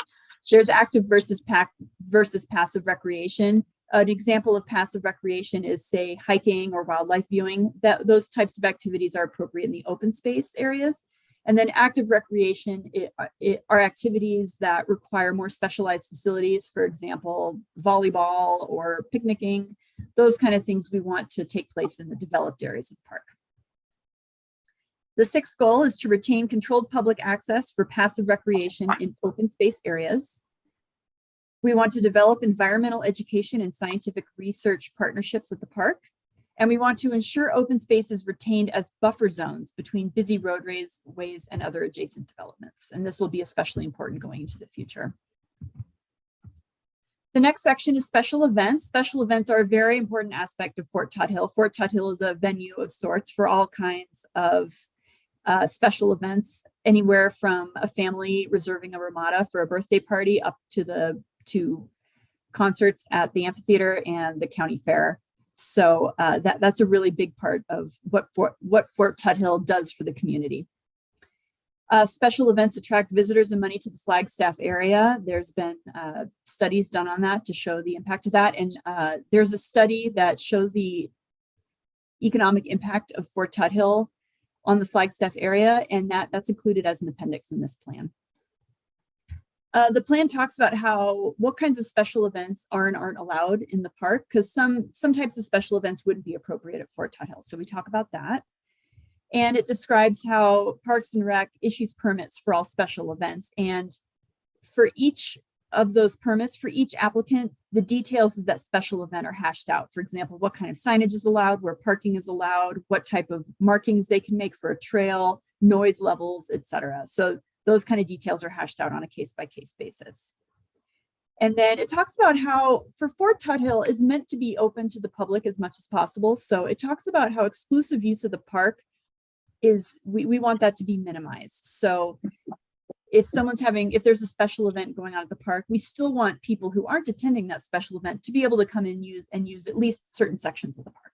there's active versus passive recreation. An example of passive recreation is, say, hiking or wildlife viewing. Those types of activities are appropriate in the open space areas. And then active recreation are activities that require more specialized facilities, for example, volleyball or picnicking, those kind of things we want to take place in the developed areas of the park. The sixth goal is to retain controlled public access for passive recreation in open space areas. We want to develop environmental education and scientific research partnerships at the park. And we want to ensure open space is retained as buffer zones between busy roadways, ways, and other adjacent developments. And this will be especially important going into the future. The next section is special events. Special events are a very important aspect of Fort Tuthill. Fort Tuthill is a venue of sorts for all kinds of special events, anywhere from a family reserving a ramada for a birthday party up to concerts at the amphitheater and the county fair. So that's a really big part of what Fort Tuthill does for the community. Special events attract visitors and money to the Flagstaff area. There's been studies done on that to show the impact of that. And there's a study that shows the economic impact of Fort Tuthill on the Flagstaff area, and that's included as an appendix in this plan. The plan talks about what kinds of special events are and aren't allowed in the park, because some types of special events wouldn't be appropriate at Fort Tuthill. So we talk about that. And it describes how Parks and Rec issues permits for all special events. And for each of those permits, for each applicant, the details of that special event are hashed out. For example, what kind of signage is allowed, where parking is allowed, what type of markings they can make for a trail, noise levels, etc. So those kind of details are hashed out on a case-by-case basis. And then it talks about how for Fort Tuthill is meant to be open to the public as much as possible. So it talks about how exclusive use of the park is, we want that to be minimized. So if there's a special event going on at the park, we still want people who aren't attending that special event to be able to come and use at least certain sections of the park.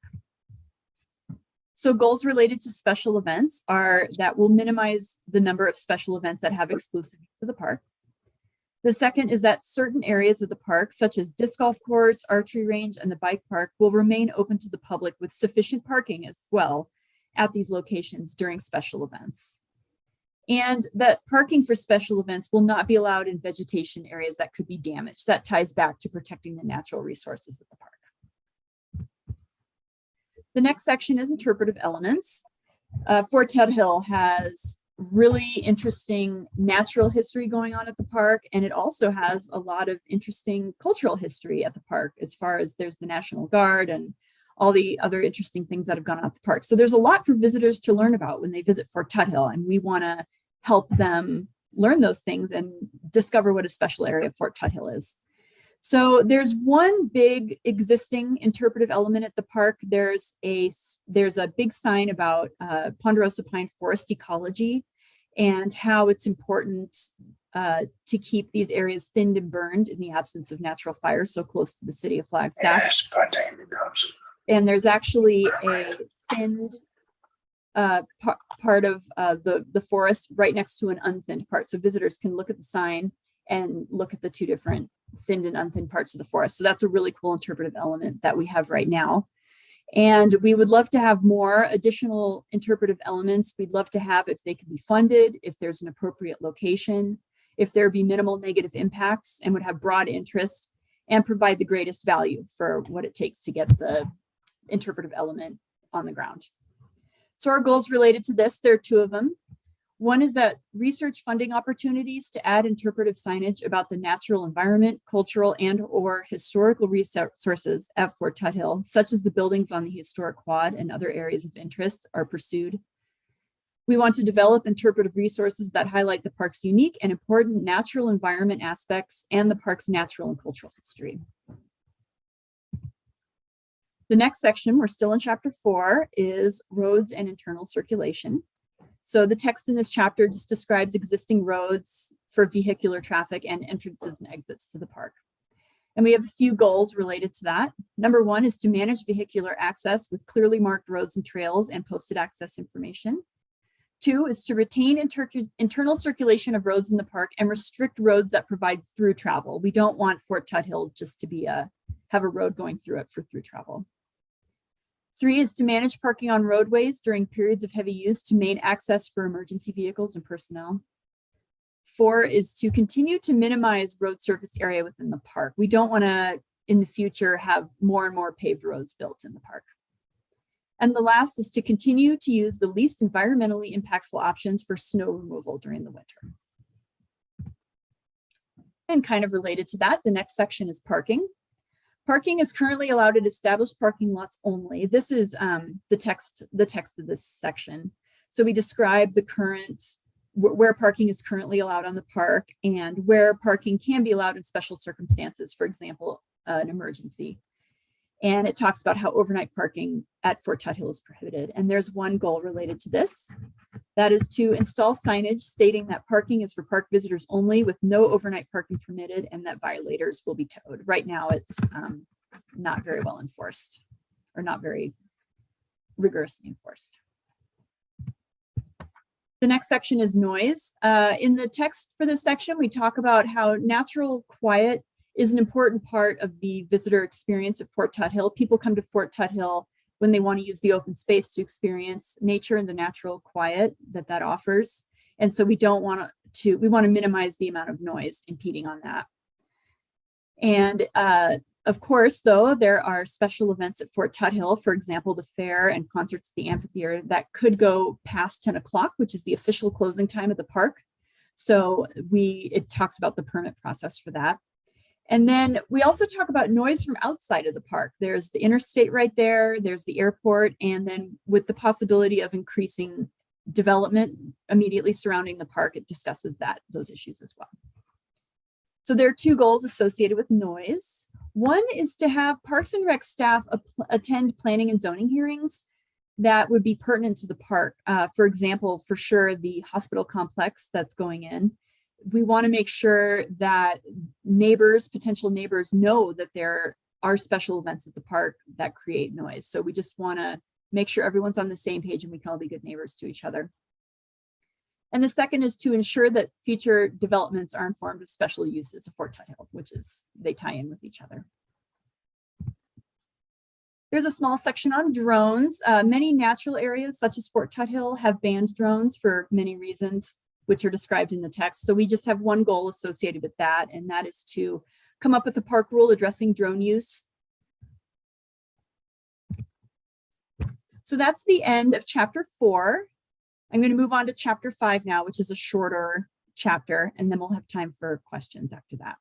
So goals related to special events are that will minimize the number of special events that have exclusive use of the park. The second is that certain areas of the park, such as disc golf course, archery range, and the bike park, will remain open to the public with sufficient parking as well at these locations during special events. And that parking for special events will not be allowed in vegetation areas that could be damaged. That ties back to protecting the natural resources of the park. The next section is interpretive elements. Fort Tuthill has really interesting natural history going on at the park, and it also has a lot of interesting cultural history at the park, as far as there's the National Guard and all the other interesting things that have gone on at the park. So there's a lot for visitors to learn about when they visit Fort Tuthill, and we want to help them learn those things and discover what a special area of Fort Tuthill is. So there's one big existing interpretive element at the park. There's a big sign about ponderosa pine forest ecology and how it's important to keep these areas thinned and burned in the absence of natural fire so close to the city of Flagstaff. Yes, And there's actually a thinned part of the forest right next to an unthinned part. So visitors can look at the sign and look at the two different thinned and unthinned parts of the forest. So that's a really cool interpretive element that we have right now. And we would love to have more additional interpretive elements. We'd love to have, if they can be funded, if there's an appropriate location, if there be minimal negative impacts, and would have broad interest and provide the greatest value for what it takes to get the interpretive element on the ground. So our goals related to this, there are two of them. One is that research funding opportunities to add interpretive signage about the natural environment, cultural and/or historical resources at Fort Tuthill, such as the buildings on the historic quad and other areas of interest, are pursued. We want to develop interpretive resources that highlight the park's unique and important natural environment aspects and the park's natural and cultural history. The next section, we're still in chapter 4, is roads and internal circulation. So the text in this chapter just describes existing roads for vehicular traffic and entrances and exits to the park. And we have a few goals related to that. Number 1 is to manage vehicular access with clearly marked roads and trails and posted access information. 2 is to retain internal circulation of roads in the park and restrict roads that provide through travel. We don't want Fort Tuthill just to be have a road going through it for through travel. 3 is to manage parking on roadways during periods of heavy use to main access for emergency vehicles and personnel. 4 is to continue to minimize road surface area within the park. We don't want to, in the future, have more and more paved roads built in the park. And the last is to continue to use the least environmentally impactful options for snow removal during the winter. And kind of related to that, the next section is parking. Parking is currently allowed at established parking lots only. This is the text of this section. So we describe the current, where parking is currently allowed on the park and where parking can be allowed in special circumstances, for example, an emergency. And it talks about how overnight parking at Fort Tuthill is prohibited. And there's one goal related to this. That is to install signage stating that parking is for park visitors only with no overnight parking permitted and that violators will be towed. Right now, it's not very well enforced or not very rigorously enforced. The next section is noise. In the text for this section, we talk about how natural quiet is an important part of the visitor experience at Fort Tuthill. People come to Fort Tuthill when they want to use the open space to experience nature and the natural quiet that offers. And so we want to minimize the amount of noise impeding on that. And of course, though, there are special events at Fort Tuthill, for example, the fair and concerts at the amphitheater that could go past 10 o'clock, which is the official closing time of the park. So it talks about the permit process for that. And then we also talk about noise from outside of the park. There's the interstate right there, there's the airport, and then with the possibility of increasing development immediately surrounding the park, it discusses those issues as well. So there are two goals associated with noise. One is to have Parks and Rec staff attend planning and zoning hearings that would be pertinent to the park. For example, for sure, the hospital complex that's going in. We want to make sure that potential neighbors know that there are special events at the park that create noise. So we just want to make sure everyone's on the same page and we can all be good neighbors to each other. And the second is to ensure that future developments are informed of special uses of Fort Tuthill, which is they tie in with each other. There's a small section on drones. Many natural areas such as Fort Tuthill have banned drones for many reasons, which are described in the text. So we just have one goal associated with that, and that is to come up with a park rule addressing drone use. So that's the end of chapter 4. I'm going to move on to chapter 5 now, which is a shorter chapter, and then we'll have time for questions after that.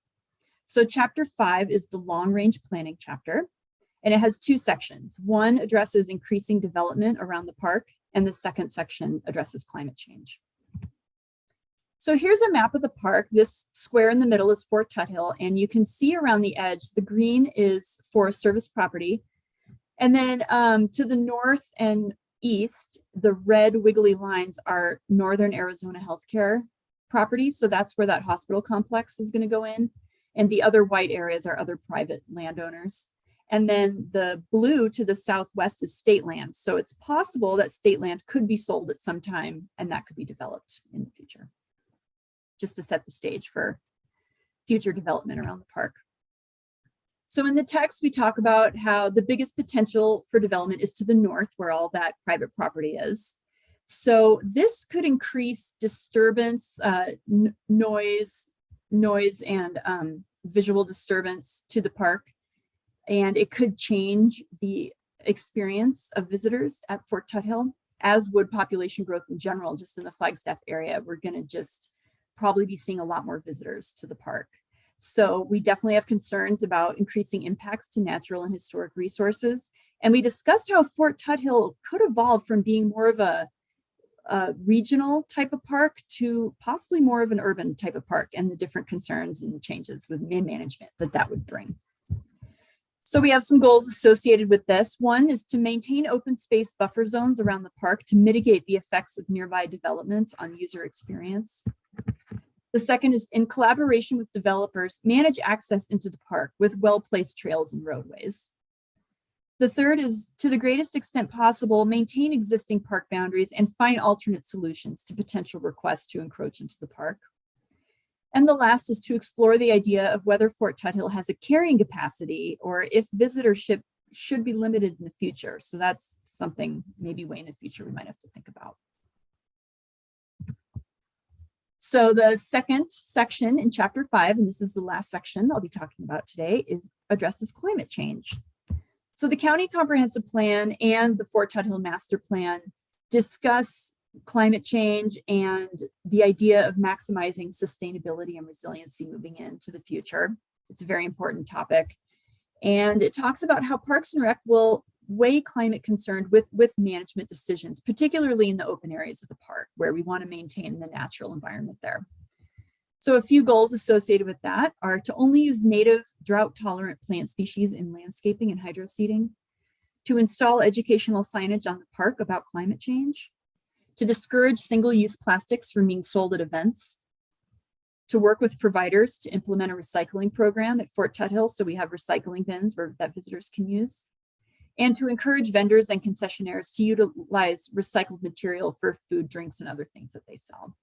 So chapter 5 is the long-range planning chapter, and it has two sections. One addresses increasing development around the park, and the second section addresses climate change. So here's a map of the park. This square in the middle is Fort Tuthill, and you can see around the edge, the green is Forest Service property. And then to the north and east, the red wiggly lines are Northern Arizona Healthcare properties. So that's where that hospital complex is going to go in. And the other white areas are other private landowners. And then the blue to the southwest is state land. So it's possible that state land could be sold at some time and that could be developed in the future, just to set the stage for future development around the park. So in the text, we talk about how the biggest potential for development is to the north, where all that private property is. So this could increase disturbance, noise and visual disturbance to the park. And it could change the experience of visitors at Fort Tuthill, as would population growth in general. Just in the Flagstaff area, we're going to just probably be seeing a lot more visitors to the park. So we definitely have concerns about increasing impacts to natural and historic resources. And we discussed how Fort Tuthill could evolve from being more of a regional type of park to possibly more of an urban type of park, and the different concerns and changes with management that would bring. So we have some goals associated with this. One is to maintain open space buffer zones around the park to mitigate the effects of nearby developments on user experience. The second is, in collaboration with developers, manage access into the park with well-placed trails and roadways. The third is, to the greatest extent possible, maintain existing park boundaries and find alternate solutions to potential requests to encroach into the park. And the last is to explore the idea of whether Fort Tuthill has a carrying capacity or if visitorship should be limited in the future. So that's something maybe way in the future we might have to think about. So the second section in chapter 5, and this is the last section I'll be talking about today, addresses climate change. So the county comprehensive plan and the Fort Tuthill master plan discuss climate change and the idea of maximizing sustainability and resiliency moving into the future. It's a very important topic. And it talks about how Parks and Rec will weigh climate concern with management decisions, particularly in the open areas of the park where we want to maintain the natural environment there. So a few goals associated with that are to only use native drought-tolerant plant species in landscaping and hydro seeding, to install educational signage on the park about climate change, to discourage single-use plastics from being sold at events, to work with providers to implement a recycling program at Fort Tuthill so we have recycling bins that visitors can use, and to encourage vendors and concessionaires to utilize recycled material for food, drinks, and other things that they sell.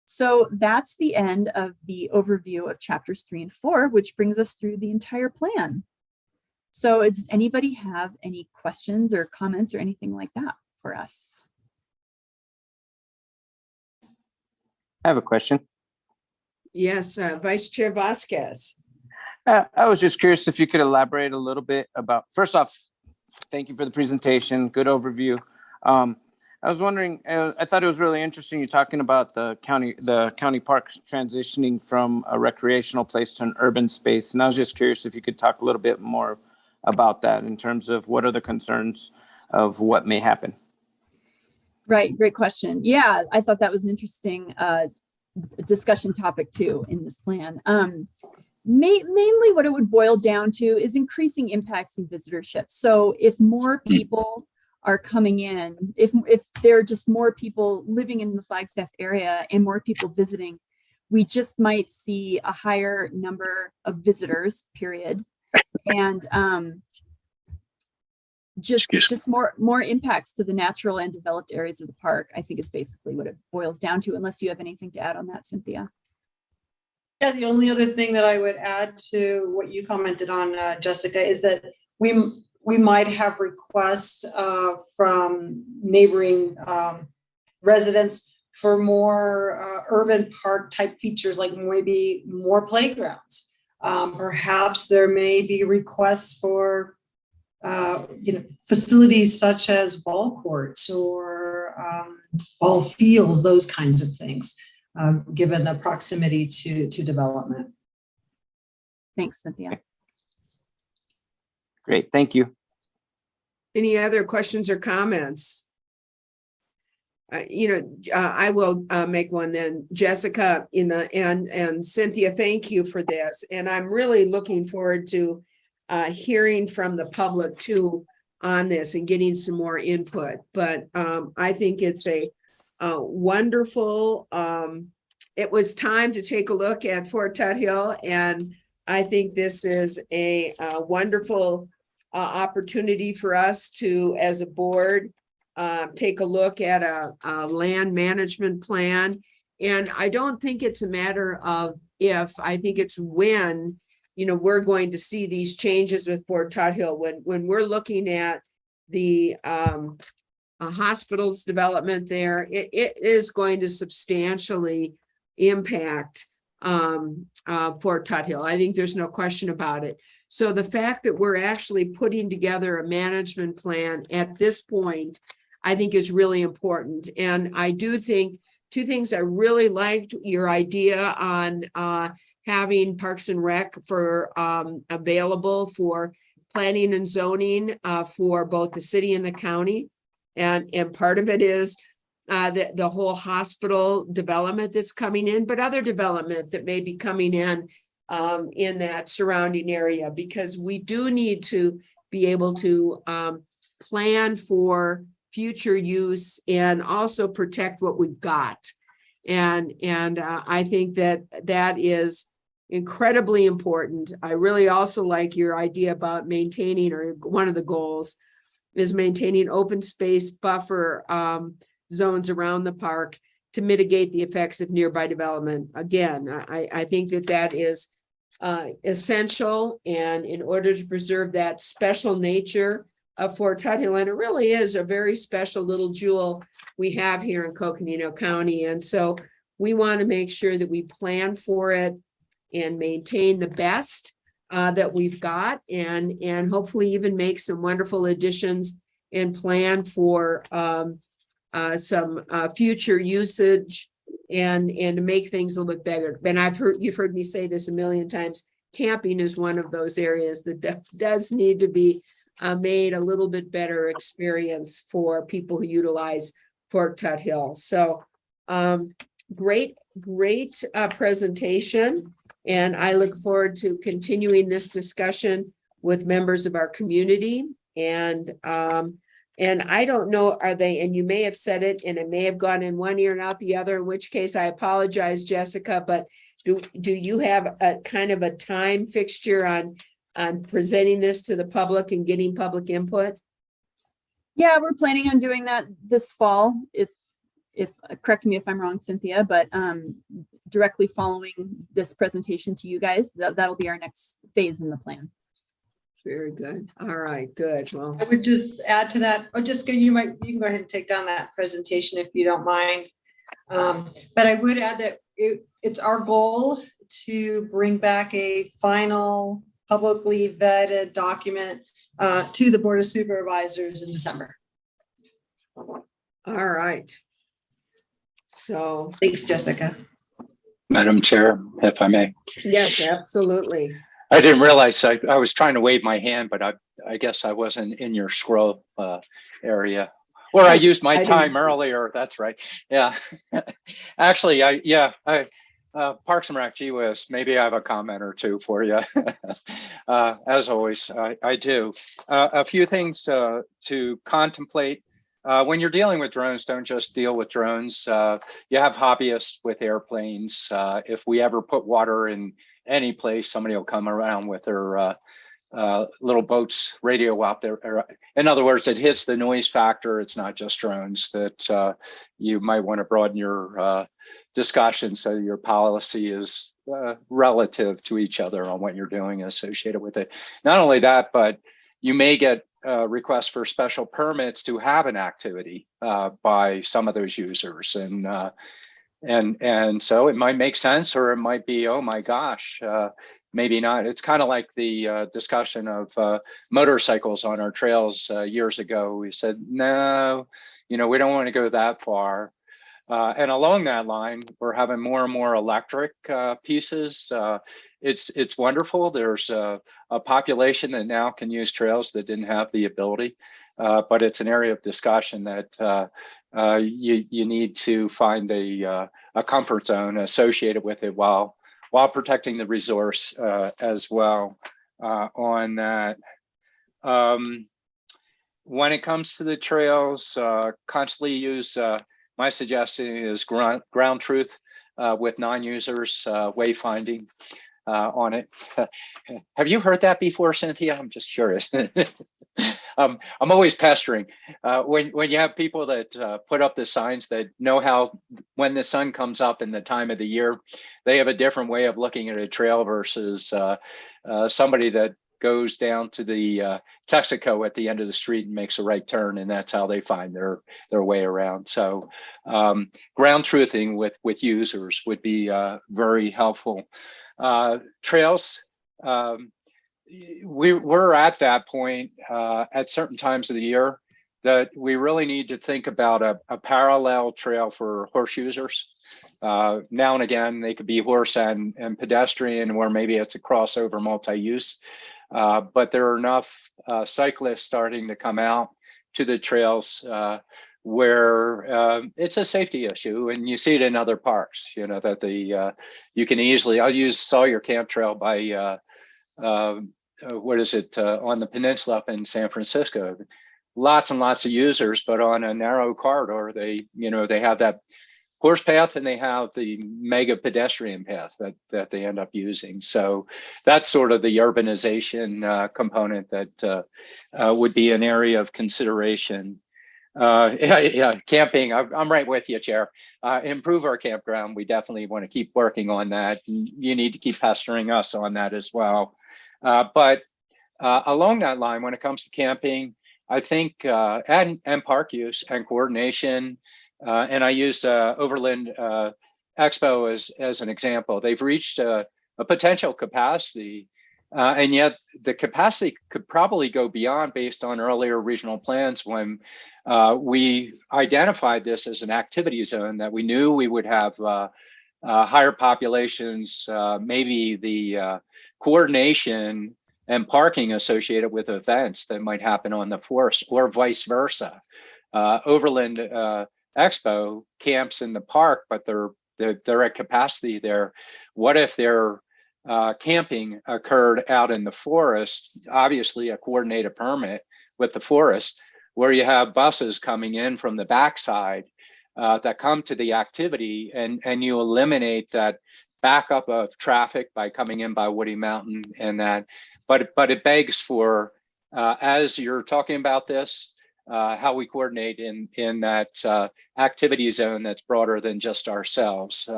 So that's the end of the overview of chapters 3 and 4, which brings us through the entire plan. So does anybody have any questions or comments or anything like that for us? I have a question. Yes, Vice Chair Vasquez. I was just curious if you could elaborate a little bit about, first off, thank you for the presentation, good overview. I was wondering, I thought it was really interesting, you're talking about the county parks transitioning from a recreational place to an urban space. And I was just curious if you could talk a little bit more about that in terms of what are the concerns of what may happen. Right, great question. Yeah, I thought that was an interesting discussion topic too in this plan. Mainly what it would boil down to is increasing impacts in visitorship. So if more people are coming in, if there are just more people living in the Flagstaff area and more people visiting, we just might see a higher number of visitors, period. And just more impacts to the natural and developed areas of the park, I think is basically what it boils down to, unless you have anything to add on that, Cynthia. Yeah, the only other thing that I would add to what you commented on, Jessica, is that we might have requests from neighboring residents for more urban park type features, like maybe more playgrounds. Perhaps there may be requests for facilities such as ball courts or ball fields, those kinds of things, given the proximity to development. Thanks, Cynthia. Great, thank you. Any other questions or comments? I will make one then. Jessica, and Cynthia, thank you for this. And I'm really looking forward to hearing from the public too on this and getting some more input. But I think it's a wonderful, it was time to take a look at Fort Tuthill, and I think this is a wonderful opportunity for us to, as a board, take a look at a land management plan. And I don't think it's a matter of if, I think it's when, we're going to see these changes with Fort Tuthill. When we're looking at the hospital's development there, it is going to substantially impact Fort Tuthill. I think there's no question about it. So the fact that we're actually putting together a management plan at this point, I think is really important. And I do think two things. I really liked your idea on having Parks and Rec for available for planning and zoning for both the city and the county. And part of it is the whole hospital development that's coming in, but other development that may be coming in that surrounding area, because we do need to be able to plan for future use and also protect what we've got. And I think that is incredibly important. I really also like your idea about maintaining, or one of the goals is maintaining open space buffer zones around the park to mitigate the effects of nearby development. Again, I think that is essential, and in order to preserve that special nature of Fort Tuthill, and it really is a very special little jewel we have here in Coconino County. And so we want to make sure that we plan for it and maintain the best that we've got, and hopefully even make some wonderful additions and plan for some future usage and to make things a little bit better. And you've heard me say this a million times, camping is one of those areas that does need to be made a little bit better experience for people who utilize Fort Tuthill. So great presentation. And I look forward to continuing this discussion with members of our community. And And I don't know, are they, and you may have said it and it may have gone in one ear and out the other, in which case I apologize, Jessica, but do you have a kind of a time fixture on presenting this to the public and getting public input? Yeah, we're planning on doing that this fall. If correct me if I'm wrong, Cynthia, but directly following this presentation to you guys, that'll be our next phase in the plan. Very good. All right, good. Well, I would just add to that, or just you can go ahead and take down that presentation if you don't mind. But I would add that it's our goal to bring back a final publicly vetted document to the Board of Supervisors in December. all right. So, Thanks, Jessica. Madam Chair, if I may. yes, absolutely. I didn't realize I was trying to wave my hand, but I guess I wasn't in your scroll area. Or I used my time earlier. That's right. Yeah. Actually, Parks and Rec, gee whiz, maybe I have a comment or two for you. As always, I do. A few things to contemplate. When you're dealing with drones, don't just deal with drones. You have hobbyists with airplanes. If we ever put water in any place, somebody will come around with their little boats radio out there. In other words, it hits the noise factor. It's not just drones that you might want to broaden your discussion so your policy is relative to each other on what you're doing associated with it. Not only that, but you may get requests for special permits to have an activity by some of those users, and so it might make sense, or it might be, oh my gosh, maybe not. It's kind of like the discussion of motorcycles on our trails years ago. We said, no, we don't want to go that far. And along that line, we're having more and more electric pieces. It's wonderful. There's a population that now can use trails that didn't have the ability, but it's an area of discussion that you need to find a comfort zone associated with it while protecting the resource as well on that. When it comes to the trails, constantly use, my suggestion is ground truth with non-users, wayfinding on it. Have you heard that before, Cynthia? I'm just curious. I'm always pestering. When you have people that put up the signs that know how, when the sun comes up in the time of the year, they have a different way of looking at a trail versus somebody that goes down to the Texaco at the end of the street and makes a right turn, and that's how they find their way around. So ground truthing with users would be very helpful. Trails, we're at that point at certain times of the year that we really need to think about a parallel trail for horse users. Now and again, they could be horse and pedestrian, or maybe it's a crossover multi-use. But there are enough cyclists starting to come out to the trails where it's a safety issue, and you see it in other parks. That you can easily. I'll use Sawyer Camp Trail by what is it on the peninsula up in San Francisco. Lots and lots of users, but on a narrow corridor, they have that horse path and they have the mega pedestrian path that they end up using. So that's sort of the urbanization component that would be an area of consideration. Camping, I'm right with you, Chair. Improve our campground. We definitely want to keep working on that. You need to keep pestering us on that as well. But along that line, when it comes to camping, I think and park use and coordination, and I used Overland Expo as an example. They've reached a potential capacity, and yet the capacity could probably go beyond based on earlier regional plans when we identified this as an activity zone that we knew we would have higher populations, maybe the coordination and parking associated with events that might happen on the forest, or vice versa. Overland Expo camps in the park, but they're at capacity there. What if their camping occurred out in the forest? Obviously, a coordinated permit with the forest, where you have buses coming in from the backside that come to the activity, and you eliminate that backup of traffic by coming in by Woody Mountain and that. But it begs for, as you're talking about this, how we coordinate in that activity zone that's broader than just ourselves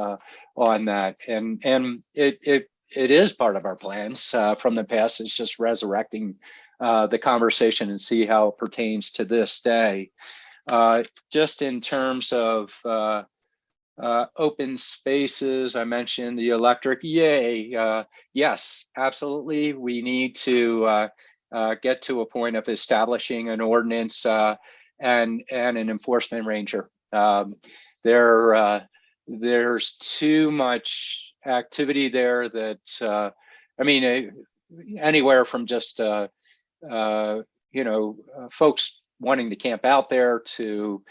on that. And it is part of our plans from the past. It's just resurrecting the conversation and see how it pertains to this day. Just in terms of open spaces, I mentioned the electric. Yay! Yes, absolutely. We need to get to a point of establishing an ordinance and an enforcement ranger. There's too much activity there that I mean, anywhere from just folks wanting to camp out there to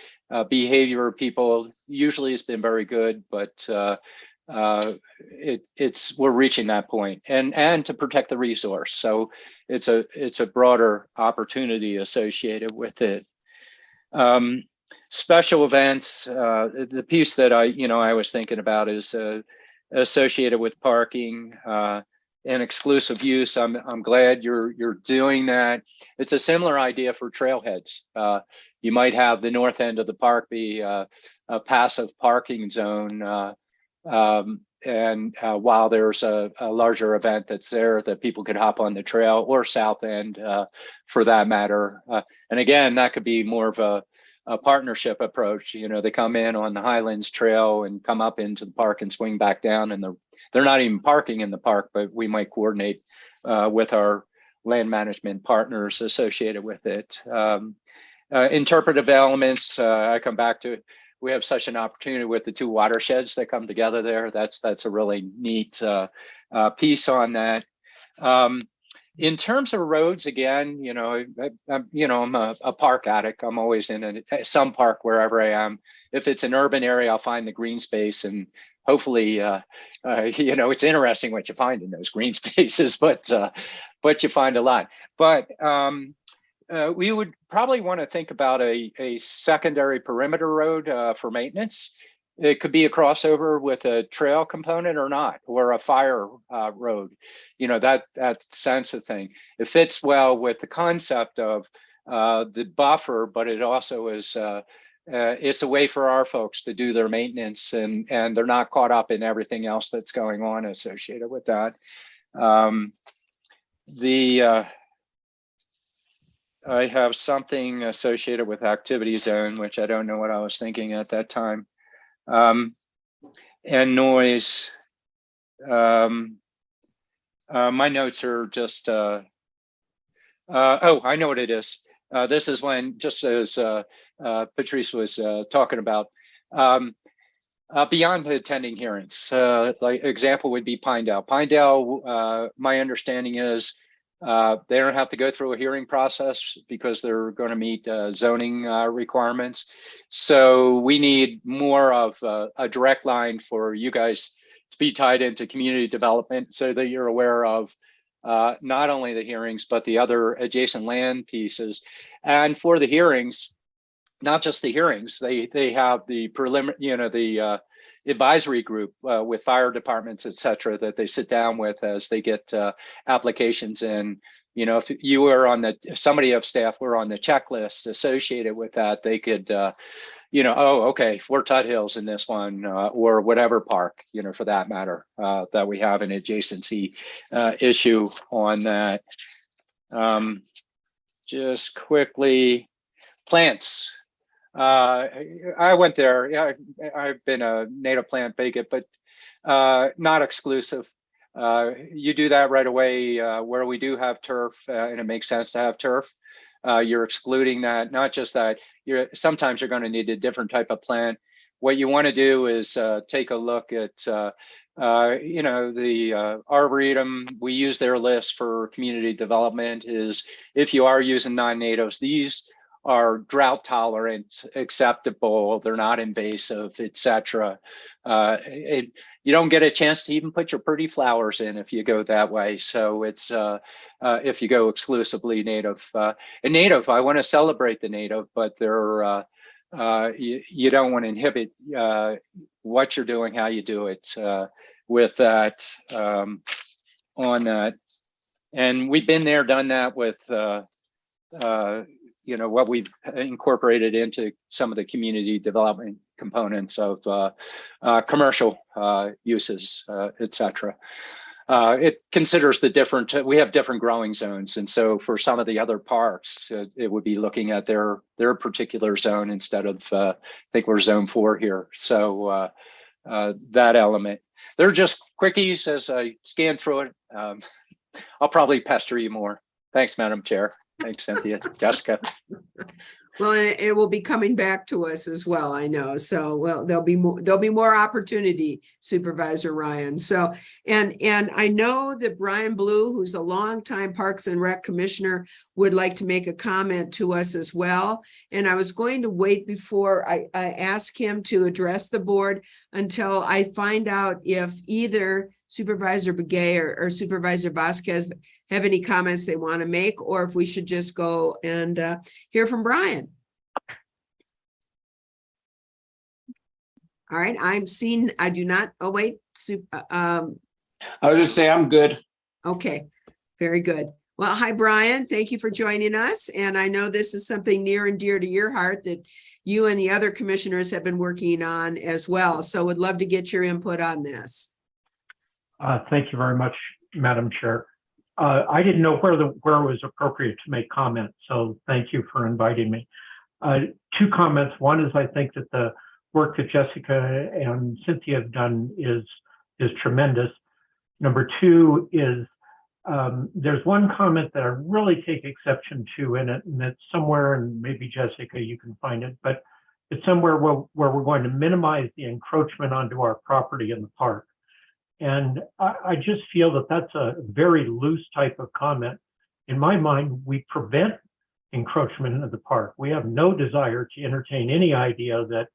behavior of people. Usually it's been very good, but we're reaching that point, and to protect the resource. So it's a broader opportunity associated with it. Special events, the piece that I was thinking about is associated with parking and exclusive use. I'm glad you're doing that. It's a similar idea for trailheads. You might have the north end of the park be a passive parking zone, and while there's a larger event that's there that people could hop on the trail, or south end for that matter. And again, that could be more of a partnership approach. They come in on the Highlands Trail and come up into the park and swing back down, and they're not even parking in the park, but we might coordinate with our land management partners associated with it. Interpretive elements, I come back to, we have such an opportunity with the two watersheds that come together there. That's a really neat piece on that. In terms of roads, again, I'm a park addict. I'm always in some park wherever I am. If it's an urban area, I'll find the green space, and hopefully, it's interesting what you find in those green spaces, but you find a lot. But we would probably want to think about a secondary perimeter road for maintenance. It could be a crossover with a trail component or not, or a fire road, that sense of thing. It fits well with the concept of the buffer, but it also is, it's a way for our folks to do their maintenance, and they're not caught up in everything else that's going on associated with that. I have something associated with activity zone, which I don't know what I was thinking at that time. And noise. My notes are just, oh, I know what it is. This is when, just as Patrice was talking about, beyond attending hearings, like example would be Pinedale. Pinedale, my understanding is they don't have to go through a hearing process because they're going to meet zoning requirements. So we need more of a direct line for you guys to be tied into community development, so that you're aware of not only the hearings, but the other adjacent land pieces. And for the hearings, not just the hearings, they have the preliminary, the advisory group with fire departments, et cetera, that they sit down with as they get applications in. If you were somebody of staff were on the checklist associated with that, they could, oh, okay, Fort Tut Hills in this one, or whatever park, for that matter, that we have an adjacency issue on that. Just quickly, plants. I went there. Yeah, I've been a native plant bigot, but not exclusive. You do that right away where we do have turf, and it makes sense to have turf. You're excluding that. Not just that. Sometimes you're going to need a different type of plant. What you want to do is take a look at the Arboretum. We use their list for community development. Is if you are using non-natives, these are drought tolerant, acceptable, they're not invasive, etc. You don't get a chance to even put your pretty flowers in if you go that way. So it's if you go exclusively native. And native, I want to celebrate the native, but they're you don't want to inhibit what you're doing, how you do it with that on that. And we've been there, done that with you know, what we've incorporated into some of the community development components of commercial uses, etc. It considers the different, we have different growing zones. And so for some of the other parks, it would be looking at their particular zone instead of, I think we're zone 4 here. So that element. They're just quickies as I scan through it. I'll probably pester you more. Thanks, Madam Chair. Thanks, Cynthia, Jessica. Well, it will be coming back to us as well, I know. So, well, there'll be more opportunity, Supervisor Ryan. So, and I know that Brian Blue, who's a longtime Parks and Rec Commissioner, would like to make a comment to us as well. And I was going to wait before I ask him to address the board until I find out if either Supervisor Begay or Supervisor Vasquez have any comments they want to make, or if we should just go and hear from Brian. All right, I do not, oh wait, I was just saying I'm good. okay, very good. Well, hi, Brian. Thank you for joining us. And I know this is something near and dear to your heart that you and the other commissioners have been working on as well. So would love to get your input on this. Thank you very much, Madam Chair. I didn't know where it was appropriate to make comments, so thank you for inviting me. 2 comments. One is I think that the work that Jessica and Cynthia have done is tremendous. Number 2 is there's one comment that I really take exception to in it, and it's somewhere, and maybe Jessica, you can find it, but it's somewhere where we're going to minimize the encroachment onto our property in the park. And I just feel that that's a very loose type of comment. In my mind, we prevent encroachment into the park. We have no desire to entertain any idea that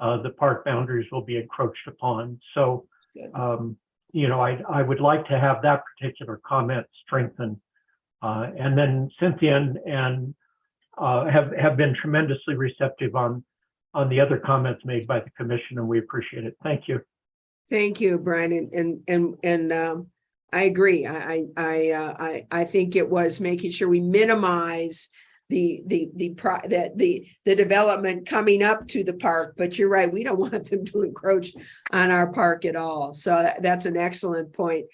the park boundaries will be encroached upon. So, you know, I would like to have that particular comment strengthened. And then Cynthia and have been tremendously receptive on the other comments made by the commission, and we appreciate it. Thank you. Thank you, Brian, and I agree. I think it was making sure we minimize the development coming up to the park. But you're right, we don't want them to encroach on our park at all. So that's an excellent point,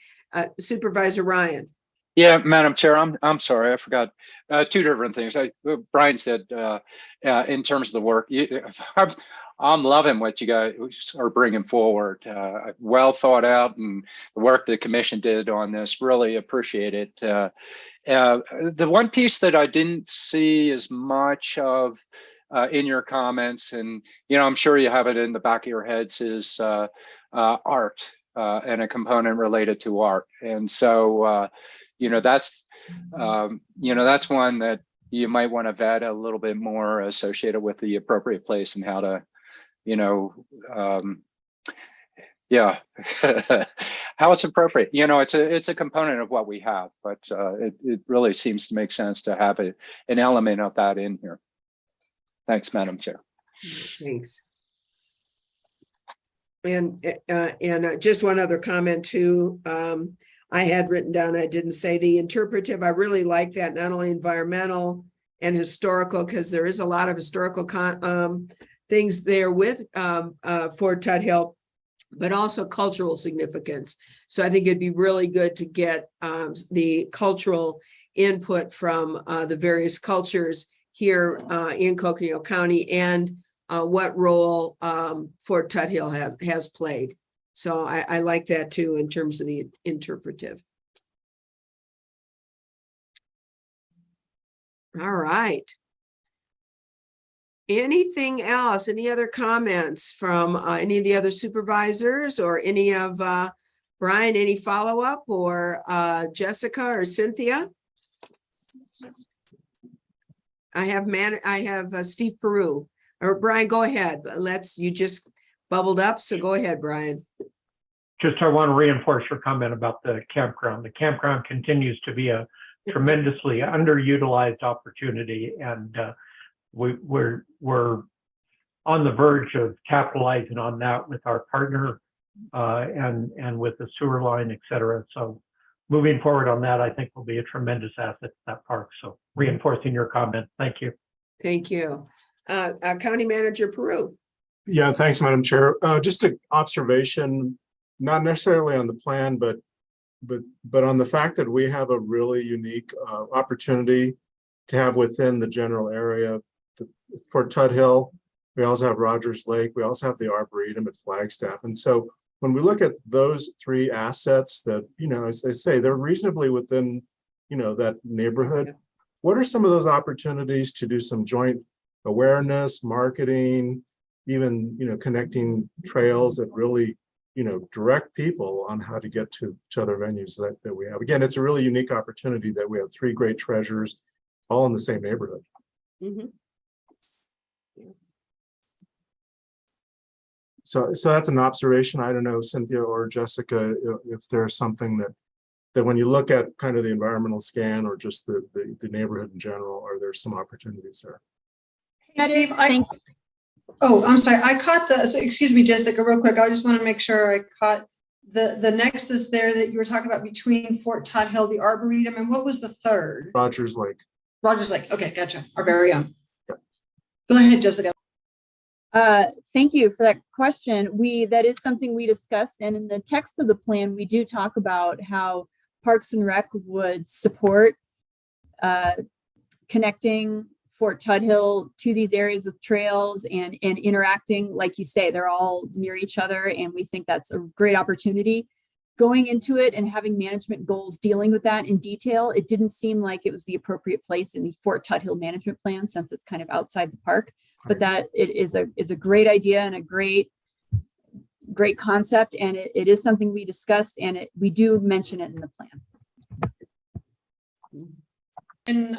Supervisor Ryan. Yeah, Madam Chair, I'm sorry, I forgot 2 different things. Brian said in terms of the work. I'm loving what you guys are bringing forward. Well thought out, and the work the commission did on this, really appreciate it. The one piece that I didn't see as much of in your comments, and you know, I'm sure you have it in the back of your heads, is art and a component related to art. And so, you know, that's one that you might want to vet a little bit more associated with the appropriate place and how to, you know, yeah, how it's appropriate. You know, it's a component of what we have, but it really seems to make sense to have an element of that in here. Thanks, Madam Chair. Thanks. And just one other comment too. I had written down, I didn't say the interpretive. I really like that, not only environmental and historical, because there is a lot of historical things there with Fort Tuthill, but also cultural significance. So I think it'd be really good to get the cultural input from the various cultures here in Coconino County, and what role Fort Tuthill has played. So I like that too in terms of the interpretive. All right. Anything else? Any other comments from any of the other supervisors, or any of Brian, any follow-up, or Jessica or Cynthia? I have Steve Peru, or Brian, go ahead. You just bubbled up, so go ahead, Brian. Just I want to reinforce your comment about the campground. The campground continues to be a tremendously underutilized opportunity, and we're on the verge of capitalizing on that with our partner and with the sewer line, et cetera. So moving forward on that, I think will be a tremendous asset to that park. So reinforcing your comment. Thank you. Thank you. County Manager Peru. Yeah, thanks, Madam Chair. Just an observation, not necessarily on the plan, but on the fact that we have a really unique opportunity to have within the general area for Tuthill. We also have Rogers Lake. We also have the Arboretum at Flagstaff. And so when we look at those three assets that, as I say, they're reasonably within, that neighborhood. What are some of those opportunities to do some joint awareness, marketing, even, connecting trails that really, direct people on how to get to other venues that we have? Again, it's a really unique opportunity that we have three great treasures all in the same neighborhood. Mm-hmm. So that's an observation. I don't know, Cynthia or Jessica, if there's something that when you look at kind of the environmental scan or just the neighborhood in general, are there some opportunities there? Hey, Steve, I'm sorry. I caught excuse me, Jessica, real quick. I just want to make sure I caught the nexus there that you were talking about between Fort Tuthill, the Arboretum, and what was the third? Rogers Lake. Rogers Lake. Okay, gotcha. Our very own. Yep. Go ahead, Jessica. Thank you for that question. That is something we discussed, and in the text of the plan, we do talk about how Parks and Rec would support connecting Fort Tuthill to these areas with trails and interacting. Like you say, they're all near each other, and we think that's a great opportunity. Going into it and having management goals dealing with that in detail, it didn't seem like it was the appropriate place in the Fort Tuthill management plan, since it's kind of outside the park. But that it is a great idea and a great concept, and it is something we discussed, and we do mention it in the plan. And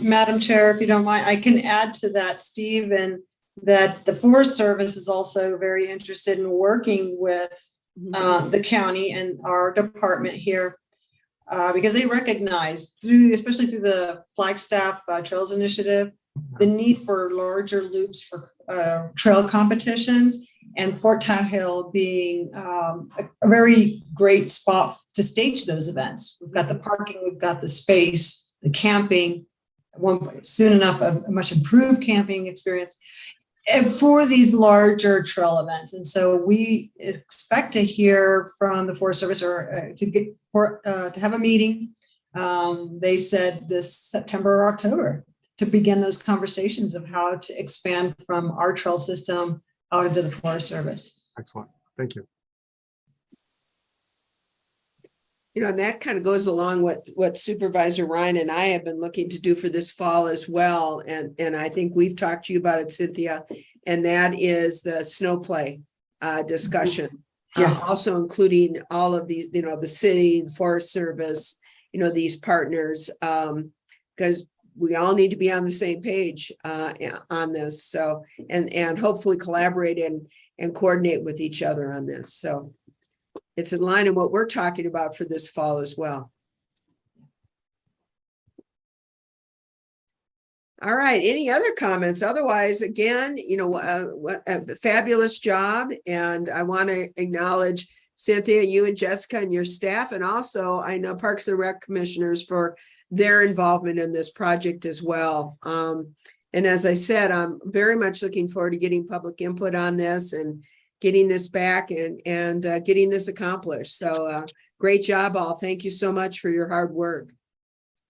Madam Chair, if you don't mind, I can add to that, Steve, and that the Forest Service is also very interested in working with the county and our department here, because they recognize especially through the Flagstaff Trails Initiative, the need for larger loops for trail competitions, and Fort Tuthill being a very great spot to stage those events. We've got the parking, we've got the space, the camping, soon enough a much improved camping experience for these larger trail events. And so we expect to hear from the Forest Service or to have a meeting. They said this September or October, to begin those conversations of how to expand from our trail system out into the Forest Service. Excellent. Thank you. And that kind of goes along what Supervisor Ryan and I have been looking to do for this fall as well. And I think we've talked to you about it, Cynthia, and that is the snow play discussion. Yeah. Also including all of these, the city and Forest Service, these partners, because we all need to be on the same page on this. So, and hopefully collaborate and coordinate with each other on this. So it's in line with what we're talking about for this fall as well. All right, any other comments? Otherwise, again, what a fabulous job. And I want to acknowledge Cynthia, you and Jessica and your staff, and also I know Parks and Rec commissioners for their involvement in this project as well. And as I said, I'm very much looking forward to getting public input on this and getting this back and getting this accomplished. So great job all. Thank you so much for your hard work.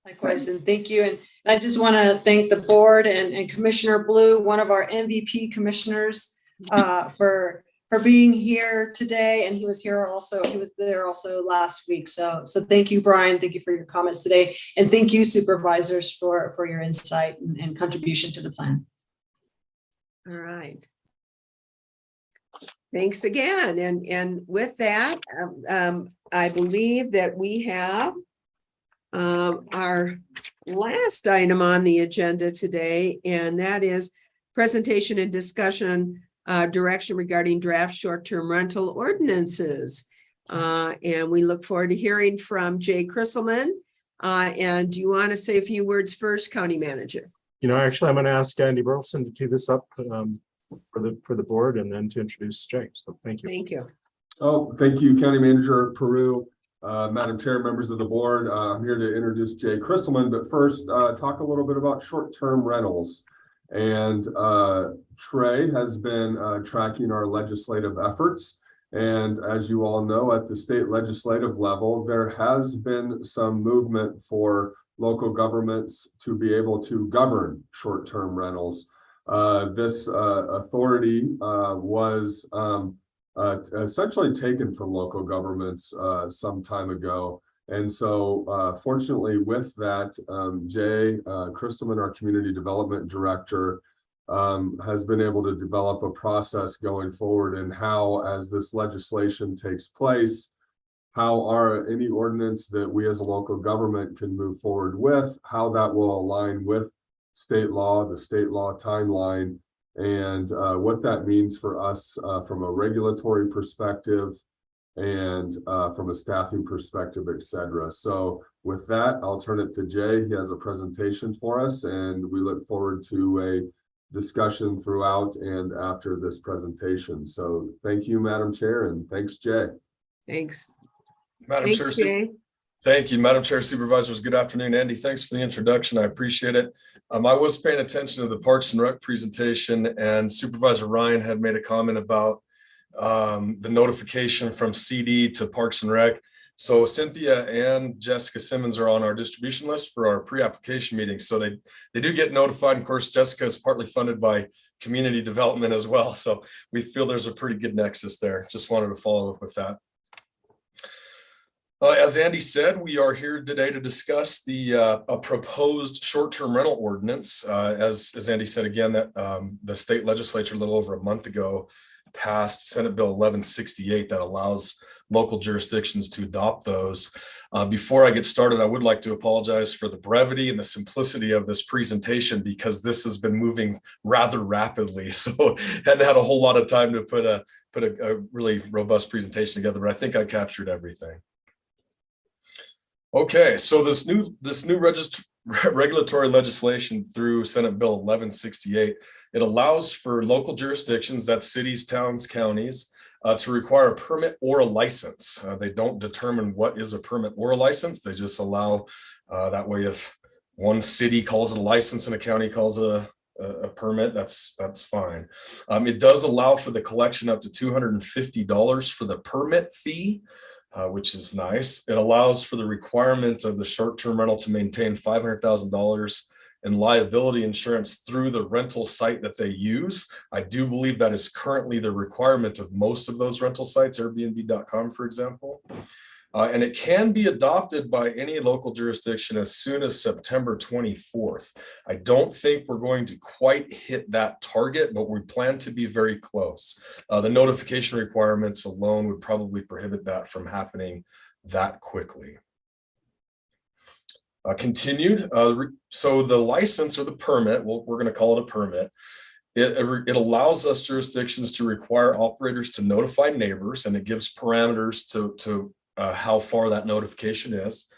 Likewise, and thank you. And I just want to thank the board and Commissioner Blue, one of our MVP commissioners, for being here today. And he was there also last week. So thank you, Brian. Thank you for your comments today. And thank you, supervisors, for your insight and contribution to the plan. All right. Thanks again. And with that, I believe that we have Our last item on the agenda today, and that is presentation and discussion direction regarding draft short-term rental ordinances. And we look forward to hearing from Jay Chrisselman. And do you want to say a few words first, County Manager? Actually, I'm going to ask Andy Burleson to tee this up for the board and then to introduce Jay. So thank you. Thank you. Oh, thank you, County Manager Peru, Madam Chair, members of the board. I'm here to introduce Jay Christelman, but first talk a little bit about short-term rentals. And Trey has been tracking our legislative efforts. And as you all know, at the state legislative level, there has been some movement for local governments to be able to govern short-term rentals. This authority was essentially taken from local governments some time ago. And so fortunately with that, Jay Christelman, our community development director, has been able to develop a process going forward and how, as this legislation takes place, how any ordinance that we as a local government can move forward with, how that will align with state law, the state law timeline, and what that means for us from a regulatory perspective and from a staffing perspective, et cetera. So with that, I'll turn it to Jay. He has a presentation for us, and we look forward to a discussion throughout and after this presentation. So thank you, Madam Chair, and thanks, Jay. Thanks. Madam Chair, thank you, Madam Chair, Supervisors. Good afternoon, Andy. Thanks for the introduction. I appreciate it. I was paying attention to the Parks and Rec presentation, and Supervisor Ryan had made a comment about the notification from CD to Parks and Rec. So Cynthia and Jessica Simmons are on our distribution list for our pre-application meetings. So they do get notified. Of course, Jessica is partly funded by community development as well. So we feel there's a pretty good nexus there. Just wanted to follow up with that. As Andy said, we are here today to discuss the proposed short-term rental ordinance. As Andy said again, that the state legislature a little over a month ago passed Senate Bill 1168 that allows local jurisdictions to adopt those. Before I get started, I would like to apologize for the brevity and the simplicity of this presentation because this has been moving rather rapidly. So hadn't had a whole lot of time to put a really robust presentation together, but I think I captured everything. Okay, so this new regulatory legislation through Senate Bill 1168, it allows for local jurisdictions, that's cities, towns, counties, to require a permit or a license. They don't determine what is a permit or a license. They just allow that way. If one city calls it a license and a county calls it a permit, that's fine. It does allow for the collection up to $250 for the permit fee, which is nice. It allows for the requirement of the short-term rental to maintain $500,000 in liability insurance through the rental site that they use. I do believe that is currently the requirement of most of those rental sites, Airbnb.com, for example. And it can be adopted by any local jurisdiction as soon as September 24th. I don't think we're going to quite hit that target, but we plan to be very close. The notification requirements alone would probably prohibit that from happening that quickly. Continued. So the license or the permit, well, we're going to call it a permit. It allows us jurisdictions to require operators to notify neighbors, and it gives parameters to how far that notification is.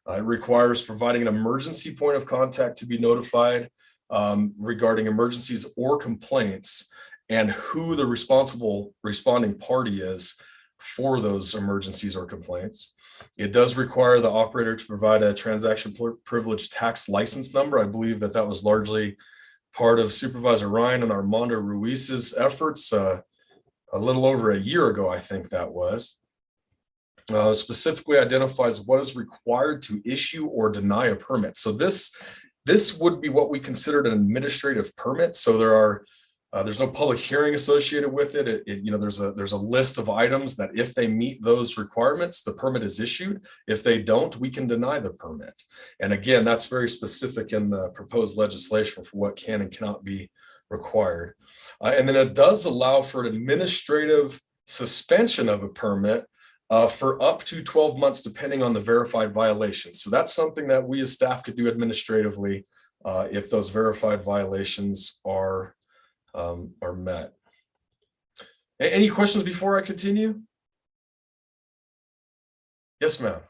It requires providing an emergency point of contact to be notified regarding emergencies or complaints, and who the responsible responding party is for those emergencies or complaints. It does require the operator to provide a transaction privilege tax license number. I believe that was largely part of Supervisor Ryan and Armando Ruiz's efforts a little over a year ago, I think that was. Specifically identifies what is required to issue or deny a permit. So this would be what we considered an administrative permit. So there's no public hearing associated with it. There's a list of items that if they meet those requirements, the permit is issued. If they don't, we can deny the permit. And again, that's very specific in the proposed legislation for what can and cannot be required. And then it does allow for an administrative suspension of a permit for up to 12 months, depending on the verified violations. So that's something that we as staff could do administratively if those verified violations are met. Any questions before I continue? Yes, ma'am.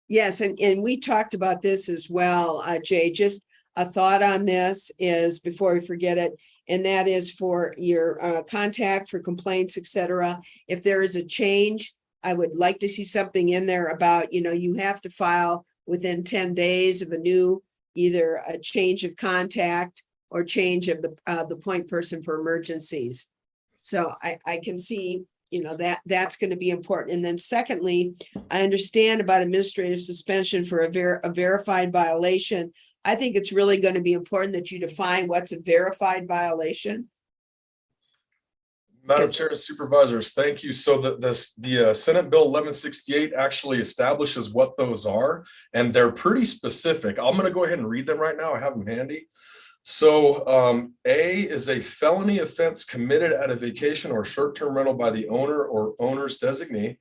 Yes, and we talked about this as well, Jay. Just a thought on this is, before we forget it, and that is for your contact for complaints, et cetera. If there is a change, I would like to see something in there about, you have to file within 10 days of a new, either a change of contact or change of the point person for emergencies. So I can see, that's going to be important. And then secondly, I understand about administrative suspension for a verified violation. I think it's really going to be important that you define what's a verified violation. Madam Chair and Supervisors, thank you. So the Senate Bill 1168 actually establishes what those are, and they're pretty specific. I'm going to go ahead and read them right now. I have them handy. So A is a felony offense committed at a vacation or short-term rental by the owner or owner's designee.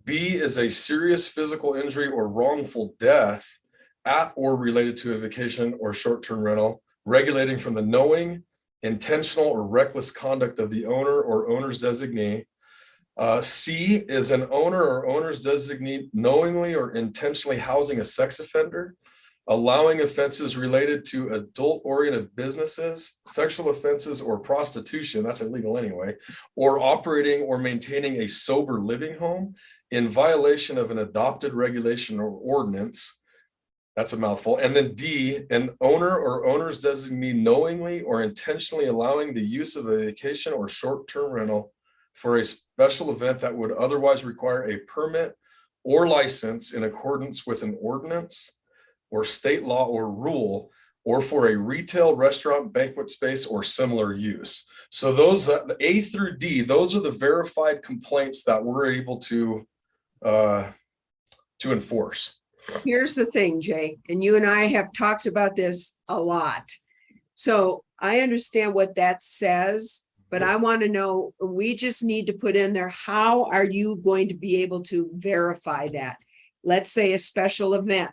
B is a serious physical injury or wrongful death at or related to a vacation or short-term rental, regulating from the knowing, intentional, or reckless conduct of the owner or owner's designee. C is an owner or owner's designee knowingly or intentionally housing a sex offender, allowing offenses related to adult-oriented businesses, sexual offenses, or prostitution, that's illegal anyway, or operating or maintaining a sober living home in violation of an adopted regulation or ordinance. That's a mouthful. And then D, an owner or owner's designee knowingly or intentionally allowing the use of a vacation or short-term rental for a special event that would otherwise require a permit or license in accordance with an ordinance or state law or rule, or for a retail, restaurant, banquet space, or similar use. So those, the A through D, those are the verified complaints that we're able to enforce. Here's the thing, Jay, and you and I have talked about this a lot. So I understand what that says, but I want to know, we just need to put in there, how are you going to be able to verify that? Let's say a special event.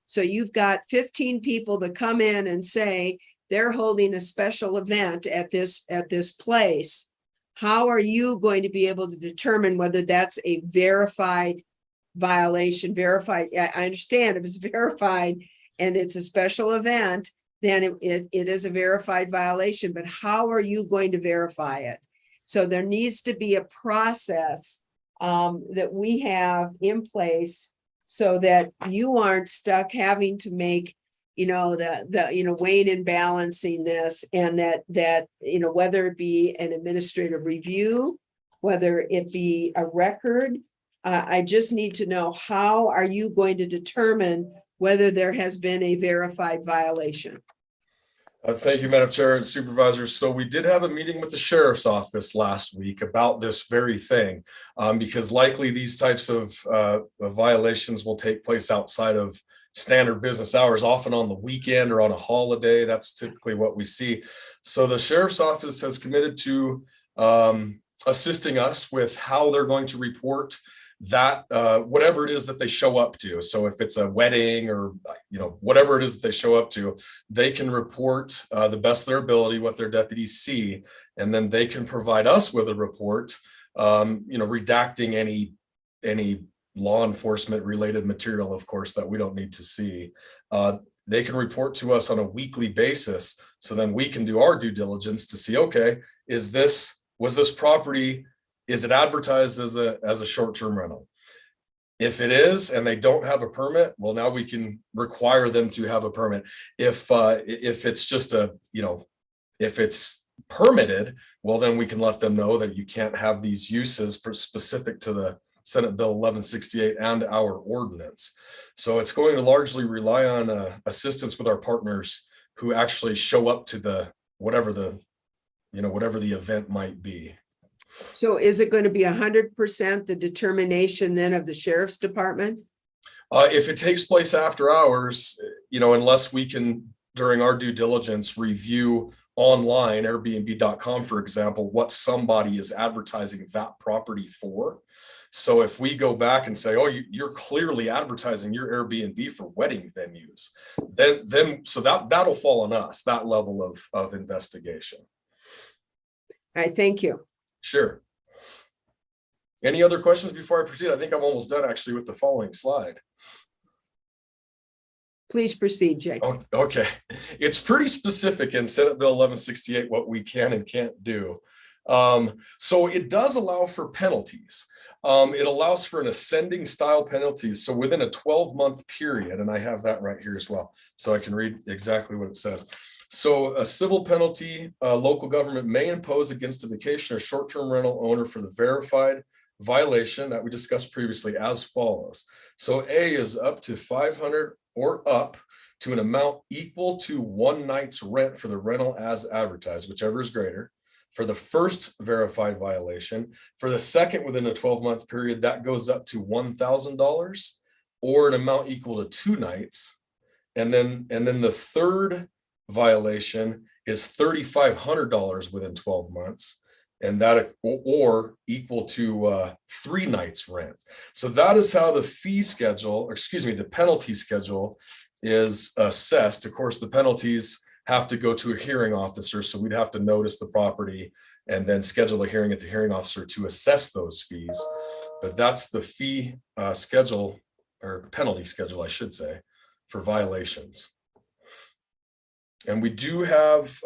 So you've got 15 people that come in and say they're holding a special event at this place. How are you going to be able to determine whether that's a verified violation? Verified, I understand if it's verified and it's a special event, then it is a verified violation, but how are you going to verify it? So there needs to be a process that we have in place so that you aren't stuck having to make, weighing and balancing this, and that whether it be an administrative review, whether it be a record, I just need to know, how are you going to determine whether there has been a verified violation? Thank you, Madam Chair and Supervisors. So we did have a meeting with the Sheriff's Office last week about this very thing, because likely these types of violations will take place outside of standard business hours, often on the weekend or on a holiday. That's typically what we see. So the Sheriff's Office has committed to assisting us with how they're going to report that whatever it is that they show up to. So if it's a wedding or whatever it is that they show up to, they can report the best of their ability what their deputies see, and then they can provide us with a report, redacting any law enforcement related material, of course, that we don't need to see. They can report to us on a weekly basis, so then we can do our due diligence to see, okay, was this property, is it advertised as a short-term rental? If it is, and they don't have a permit, well, now we can require them to have a permit. If it's just if it's permitted, well, then we can let them know that you can't have these uses specific to the Senate Bill 1168 and our ordinance. So it's going to largely rely on assistance with our partners who actually show up to whatever the event might be. So is it going to be 100% the determination then of the Sheriff's Department? If it takes place after hours, unless we can, during our due diligence, review online, Airbnb.com, for example, what somebody is advertising that property for. So if we go back and say, oh, you're clearly advertising your Airbnb for wedding venues, then so that'll fall on us, that level of investigation. All right, thank you. Sure. Any other questions before I proceed? I think I'm almost done actually with the following slide. Please proceed, Jay. Oh, okay. It's pretty specific in Senate Bill 1168 what we can and can't do. So it does allow for penalties. It allows for an ascending style penalties. So within a 12-month period, and I have that right here as well, so I can read exactly what it says. So a civil penalty local government may impose against a vacation or short-term rental owner for the verified violation that we discussed previously as follows. So A is up to 500 or up to an amount equal to one night's rent for the rental as advertised, whichever is greater, for the first verified violation. For the second within a 12-month period, that goes up to $1,000 or an amount equal to 2 nights. And then the third violation is $3,500 within 12 months. And that or equal to 3 nights rent. So that is how the fee schedule, or excuse me, the penalty schedule is assessed. Of course, the penalties have to go to a hearing officer. So we'd have to notice the property and then schedule a hearing at the hearing officer to assess those fees. But that's the fee schedule, or penalty schedule, I should say, for violations. And we do have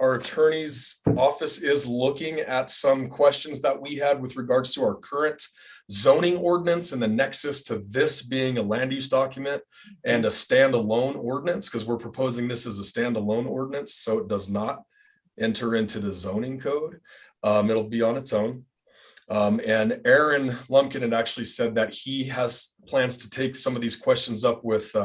our attorney's office is looking at some questions that we had with regards to our current zoning ordinance and the nexus to this being a land use document and a standalone ordinance, because we're proposing this as a standalone ordinance, so it does not enter into the zoning code. It'll be on its own. And Aaron Lumpkin had actually said that he has plans to take some of these questions up with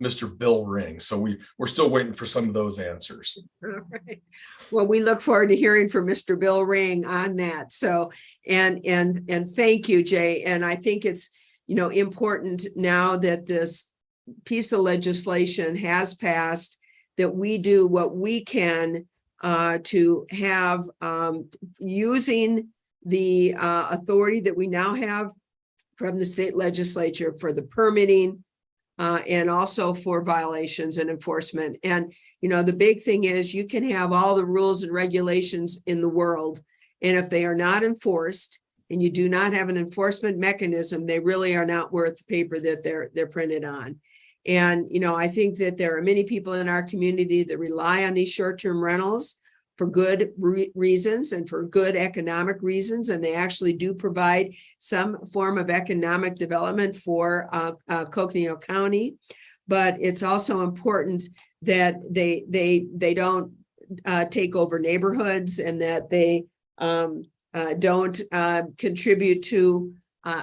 Mr. Bill Ring. So we're still waiting for some of those answers. All right. Well, we look forward to hearing from Mr. Bill Ring on that. So, and thank you, Jay. And I think it's, important now that this piece of legislation has passed, that we do what we can to have using the authority that we now have from the state legislature for the permitting and also for violations and enforcement. And, the big thing is you can have all the rules and regulations in the world. And if they are not enforced and you do not have an enforcement mechanism, they really are not worth the paper that they're printed on. And, I think that there are many people in our community that rely on these short-term rentals for good reasons and for good economic reasons. And they actually do provide some form of economic development for Coconino County. But it's also important that they don't take over neighborhoods and that they don't contribute to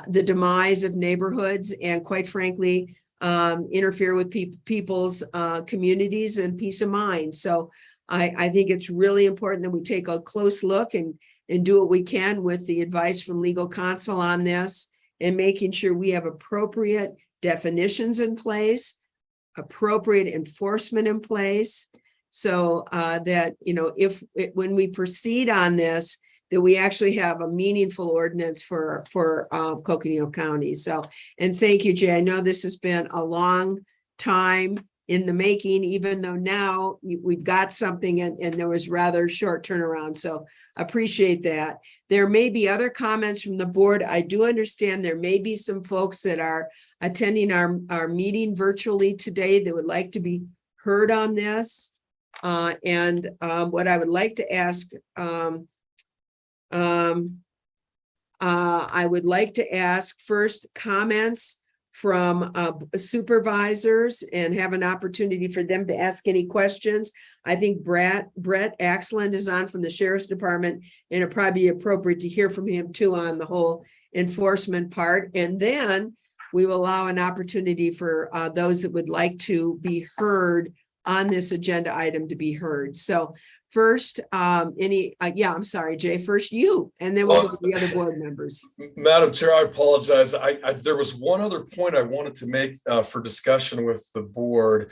the demise of neighborhoods and, quite frankly, interfere with people's communities and peace of mind. So I think it's really important that we take a close look and do what we can with the advice from legal counsel on this and making sure we have appropriate definitions in place, appropriate enforcement in place, so that, when we proceed on this, that we actually have a meaningful ordinance for Coconino County. So, and thank you, Jay. I know this has been a long time in the making, even though now we've got something and there was rather short turnaround. So appreciate that. There may be other comments from the board. I do understand there may be some folks that are attending our meeting virtually today that would like to be heard on this. And what I would like to ask, I would like to ask first comments from supervisors and have an opportunity for them to ask any questions. I think Brett Axland is on from the Sheriff's Department, and it'd probably be appropriate to hear from him too on the whole enforcement part. And then we will allow an opportunity for those that would like to be heard on this agenda item to be heard. So first, I'm sorry, Jay, first you, and then we'll go to the other board members. Madam Chair, I apologize. There was one other point I wanted to make for discussion with the board.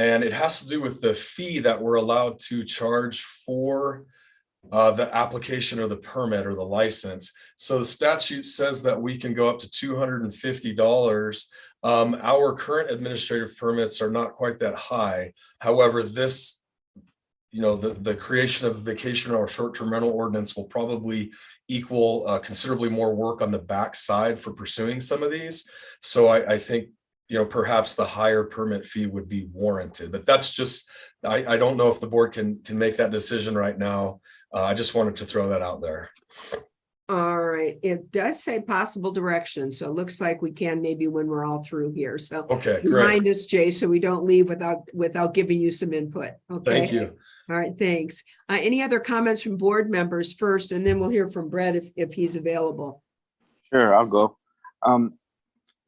And it has to do with the fee that we're allowed to charge for the application or the permit or the license. So the statute says that we can go up to $250. Our current administrative permits are not quite that high. However, this, the creation of a vacation or short-term rental ordinance will probably equal considerably more work on the backside for pursuing some of these. So I think, perhaps the higher permit fee would be warranted, but that's just, I don't know if the board can make that decision right now. I just wanted to throw that out there. All right, it does say possible direction, so it looks like we can maybe when we're all through here. So Okay, remind great. us, Jay, so we don't leave without giving you some input. Okay. Thank you. All right, thanks. Any other comments from board members first, and then we'll hear from Brett if he's available. Sure, I'll go.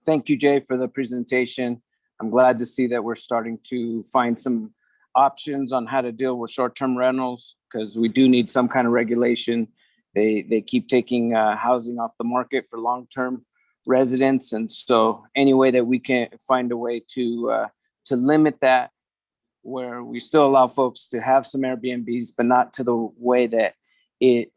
Thank you, Jay, for the presentation. I'm glad to see that we're starting to find some options on how to deal with short-term rentals, because we do need some kind of regulation. They keep taking housing off the market for long-term residents, and so any way that we can find a way to limit that, where we still allow folks to have some Airbnbs, but not to the way that it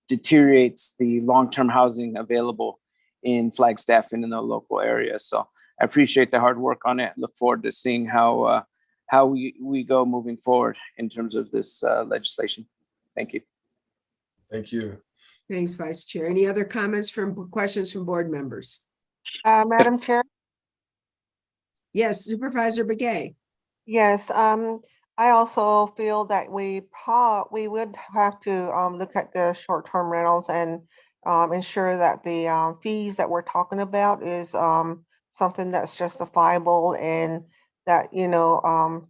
deteriorates the long-term housing available in Flagstaff and in the local area. So I appreciate the hard work on it. Look forward to seeing how we go moving forward in terms of this legislation. Thank you. Thank you. Thanks, Vice Chair. Any other questions from board members? Madam Chair? Yes, Supervisor Begay. Yes, I also feel that we would have to look at the short-term rentals and ensure that the fees that we're talking about is something that's justifiable, and that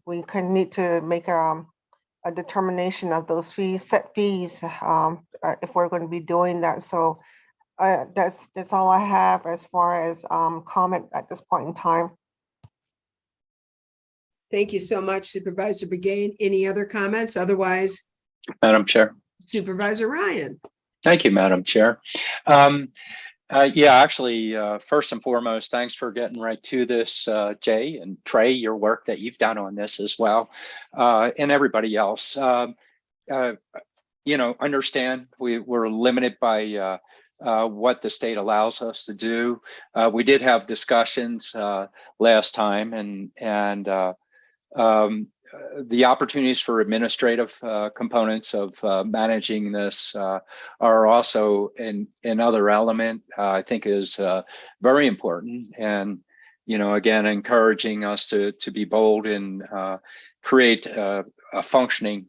we can need to make a determination of those set fees if we're going to be doing that. So that's all I have as far as comment at this point in time. Thank you so much, Supervisor Begay. Any other comments? Otherwise, Madam Chair. Supervisor Ryan. Thank you, Madam Chair. Actually, first and foremost, thanks for getting right to this, Jay and Trey, your work that you've done on this as well, and everybody else. Understand we're limited by what the state allows us to do. We did have discussions last time, and the opportunities for administrative components of managing this are also another element I think is very important. And, again, encouraging us to be bold and create a functioning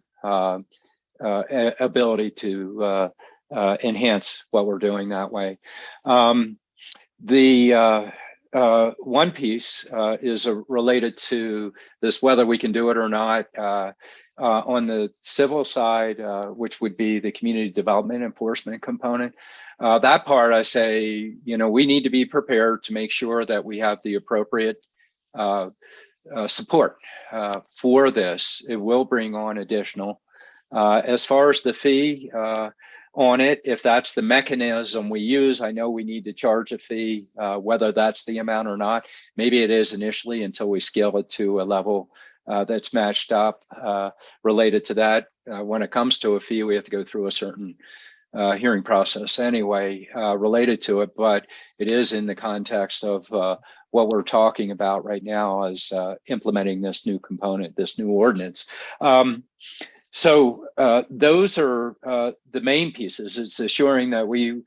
ability to enhance what we're doing that way. One piece is related to this, whether we can do it or not. On the civil side, which would be the community development enforcement component, that part I say, we need to be prepared to make sure that we have the appropriate support for this. It will bring on additional. As far as the fee on it, if that's the mechanism we use, I know we need to charge a fee, whether that's the amount or not. Maybe it is initially until we scale it to a level that's matched up related to that. When it comes to a fee, we have to go through a certain hearing process anyway related to it, but it is in the context of what we're talking about right now as implementing this new component, this new ordinance. So those are the main pieces. It's assuring that we,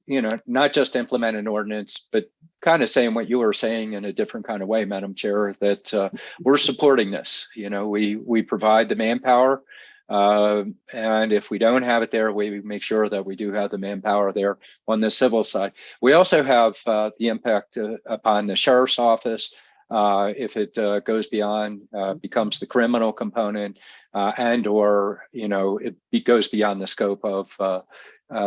not just implement an ordinance, but kind of saying what you were saying in a different kind of way, Madam Chair, that we're supporting this. We provide the manpower, and if we don't have it there, we make sure that we do have the manpower there on the civil side. We also have the impact upon the sheriff's office. If it goes beyond, becomes the criminal component, and or it goes beyond the scope of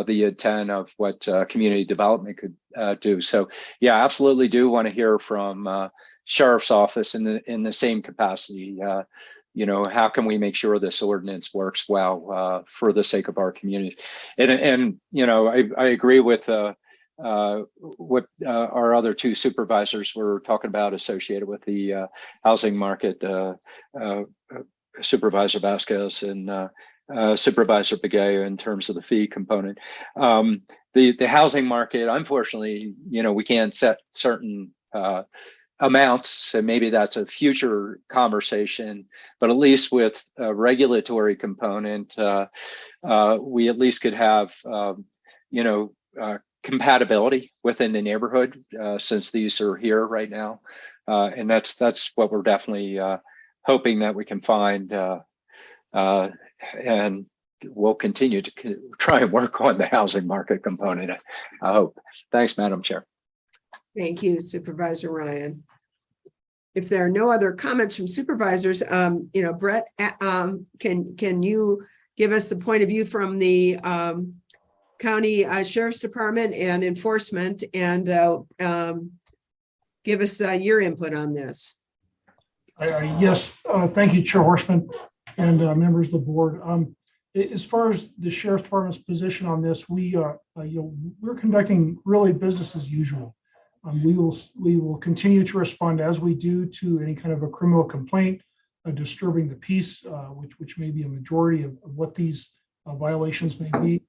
the intent of what community development could do. So yeah, absolutely do want to hear from sheriff's office in the same capacity. How can we make sure this ordinance works well for the sake of our communities? And I agree with what our other two supervisors were talking about associated with the housing market, Supervisor Vasquez and Supervisor Begay in terms of the fee component. The housing market, unfortunately, we can't set certain amounts, and maybe that's a future conversation, but at least with a regulatory component, we at least could have, compatibility within the neighborhood, since these are here right now. And that's what we're definitely hoping that we can find, and we'll continue to try and work on the housing market component, I hope. Thanks, Madam Chair. Thank you, Supervisor Ryan. If there are no other comments from supervisors, Brett, can you give us the point of view from the County Sheriff's Department and enforcement, and give us your input on this? Yes, thank you, Chair Horseman and members of the board. As far as the Sheriff's Department's position on this, we're conducting really business as usual. We will continue to respond as we do to any kind of a criminal complaint disturbing the peace, which may be a majority of what these violations may be.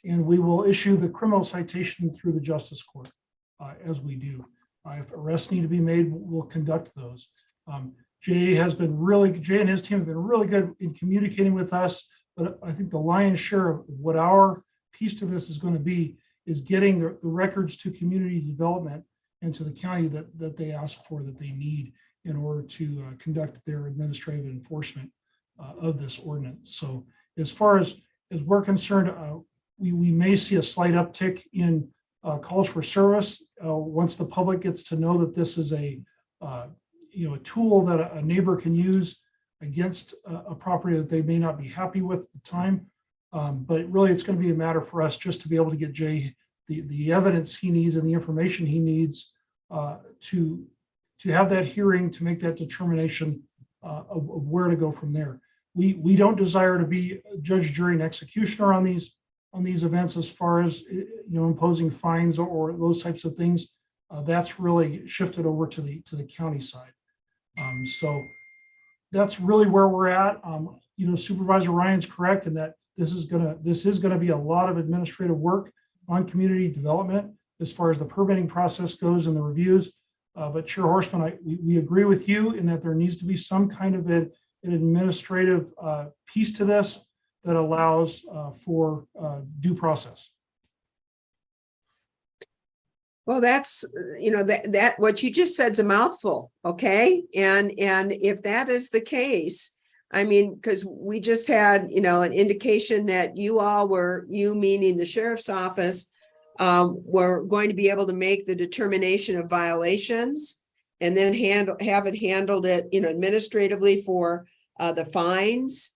And we will issue the criminal citation through the Justice Court as we do. If arrests need to be made, we'll conduct those. Jay and his team have been really good in communicating with us, but I think the lion's share of what our piece to this is going to be is getting the records to community development and to the county that they ask for, that they need in order to conduct their administrative enforcement of this ordinance. So as far as we're concerned, we may see a slight uptick in calls for service once the public gets to know that this is a tool that a neighbor can use against a property that they may not be happy with at the time. But really, it's going to be a matter for us just to be able to get Jay the evidence he needs and the information he needs to have that hearing, to make that determination of where to go from there. We don't desire to be judge, jury, and executioner on these events as far as imposing fines or those types of things. That's really shifted over to the county side. So that's really where we're at. Supervisor Ryan's correct in that this is gonna be a lot of administrative work on community development as far as the permitting process goes and the reviews. But Chair Horseman, we agree with you in that there needs to be some kind of an administrative piece to this that allows for due process. Well, that's, that what you just said is a mouthful, okay? And if that is the case, I mean, because we just had, an indication that you meaning the sheriff's office, were going to be able to make the determination of violations and then have it handled administratively for the fines.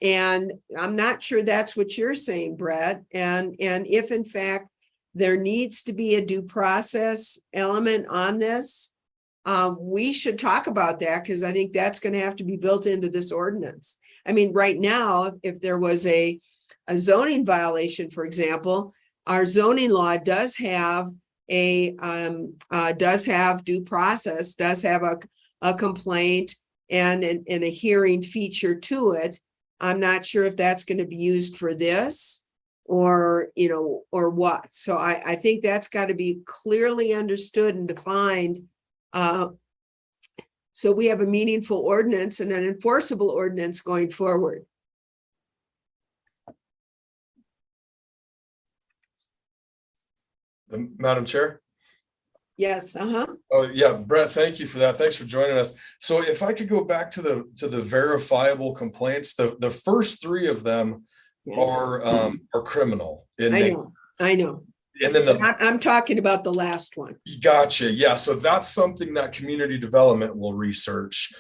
And I'm not sure that's what you're saying, Brett. And if in fact there needs to be a due process element on this, we should talk about that, because I think that's going to have to be built into this ordinance. I mean, right now, if there was a zoning violation, for example, our zoning law does have due process, does have a complaint and a hearing feature to it. I'm not sure if that's going to be used for this or what. So I think that's got to be clearly understood and defined. So we have a meaningful ordinance and an enforceable ordinance going forward. Madam Chair? Yes, Oh, yeah, Brett, thank you for that. Thanks for joining us. So if I could go back to the verifiable complaints, the first three of them are criminal. I know. And then I'm talking about the last one. Gotcha. Yeah. So that's something that community development will research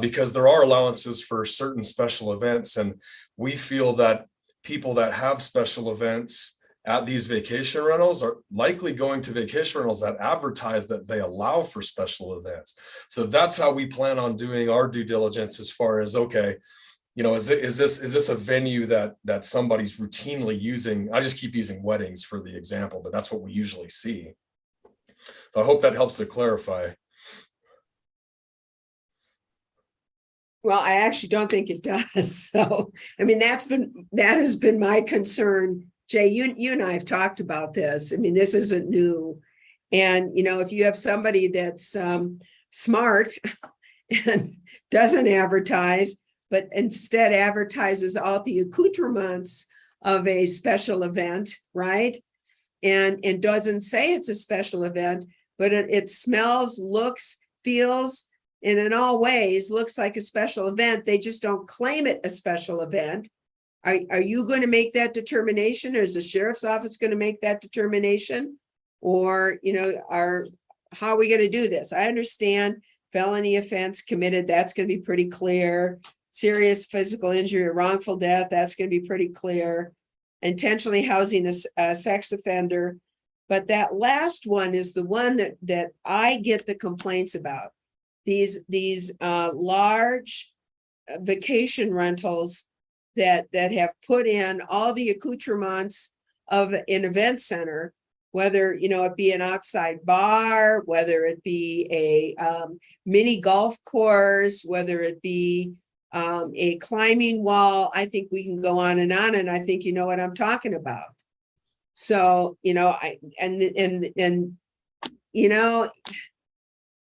because there are allowances for certain special events. And we feel that people that have special events at these vacation rentals are likely going to vacation rentals that advertise that they allow for special events. So that's how we plan on doing our due diligence as far as, okay, you know, is this a venue that somebody's routinely using? I just keep using weddings for the example, but that's what we usually see. So I hope that helps to clarify. Well, I actually don't think it does. So, I mean, that has been my concern. Jay, you and I have talked about this. I mean, this isn't new. And, you know, if you have somebody that's smart and doesn't advertise, but instead advertises all the accoutrements of a special event, right? And doesn't say it's a special event, but it smells, looks, feels, and in all ways looks like a special event. They just don't claim it a special event. Are you going to make that determination, or is the sheriff's office going to make that determination? Or, you know, how are we going to do this? I understand felony offense committed, that's going to be pretty clear. Serious physical injury or wrongful death, that's going to be pretty clear. Intentionally housing a sex offender. But that last one is the one that I get the complaints about. These large vacation rentals that have put in all the accoutrements of an event center, whether, you know, it be an outside bar, whether it be a mini golf course, whether it be a climbing wall. I think we can go on, and I think you know what I'm talking about. So, you know, you know,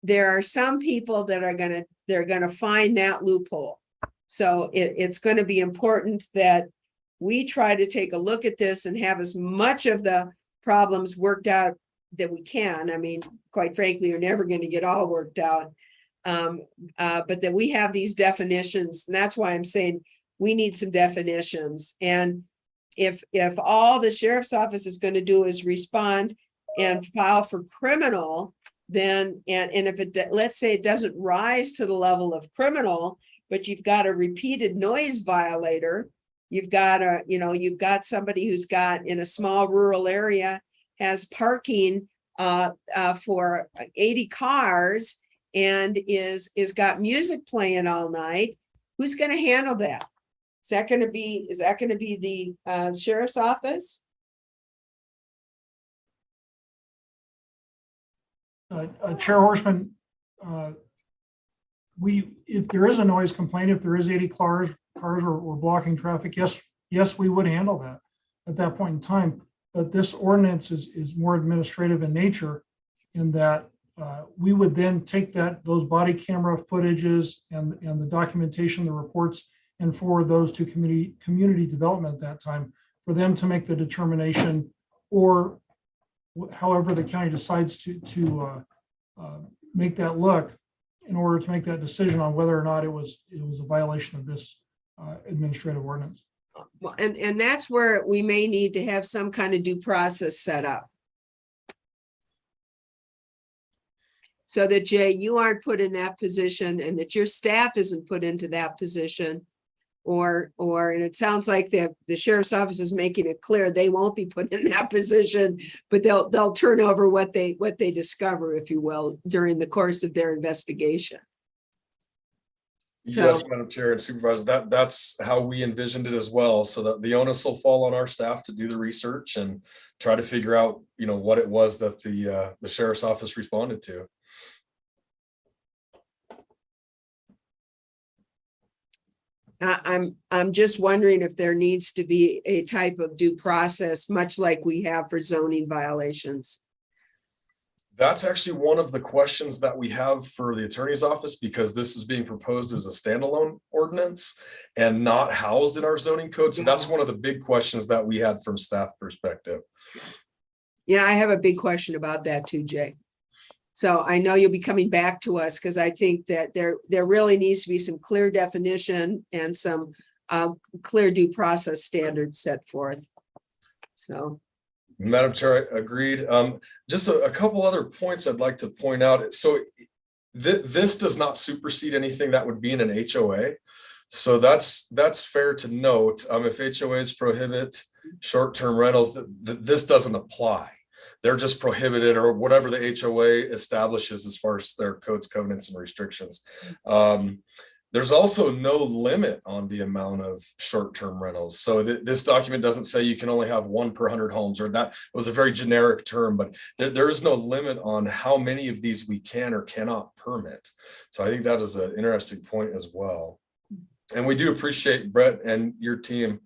there are some people that they're gonna find that loophole. So it's going to be important that we try to take a look at this and have as much of the problems worked out that we can. I mean, quite frankly, you're never going to get all worked out. But that we have these definitions, and that's why I'm saying we need some definitions. And if all the sheriff's office is going to do is respond and file for criminal, then and if it, let's say it doesn't rise to the level of criminal, but you've got a repeated noise violator, you've got you've got somebody who's got, in a small rural area, has parking for 80 cars and is got music playing all night. Who's going to handle that? Is that going to be the sheriff's office? Chair Horseman, if there is a noise complaint, if there is 80 cars or blocking traffic, yes, we would handle that at that point in time. But this ordinance is more administrative in nature, in that we would then take those body camera footages and the documentation, the reports, and forward those to community development at that time for them to make the determination, or however the county decides to make that look, in order to make that decision on whether or not it was a violation of this administrative ordinance. Well, and that's where we may need to have some kind of due process set up. So that, Jay, you aren't put in that position, and that your staff isn't put into that position. And it sounds like the sheriff's office is making it clear they won't be put in that position, but they'll turn over what they discover, if you will, during the course of their investigation. Yes, Madam Chair and Supervisors, that's how we envisioned it as well, so that the onus will fall on our staff to do the research and try to figure out, you know, what it was that the sheriff's office responded to. I'm just wondering if there needs to be a type of due process, much like we have for zoning violations. That's actually one of the questions that we have for the attorney's office, because this is being proposed as a standalone ordinance and not housed in our zoning code. So that's one of the big questions that we had from staff perspective. Yeah, I have a big question about that too, Jay. So I know you'll be coming back to us, because I think that there really needs to be some clear definition and some clear due process standards set forth. So. Madam Chair, agreed. Just a couple other points I'd like to point out. So this does not supersede anything that would be in an HOA. So that's fair to note. If HOAs prohibit short-term rentals, this doesn't apply. They're just prohibited, or whatever the HOA establishes as far as their codes, covenants, and restrictions. There's also no limit on the amount of short-term rentals. So this document doesn't say you can only have 1 per 100 homes, or that was a very generic term, but there is no limit on how many of these we can or cannot permit. So I think that is an interesting point as well. And we do appreciate Brett and your team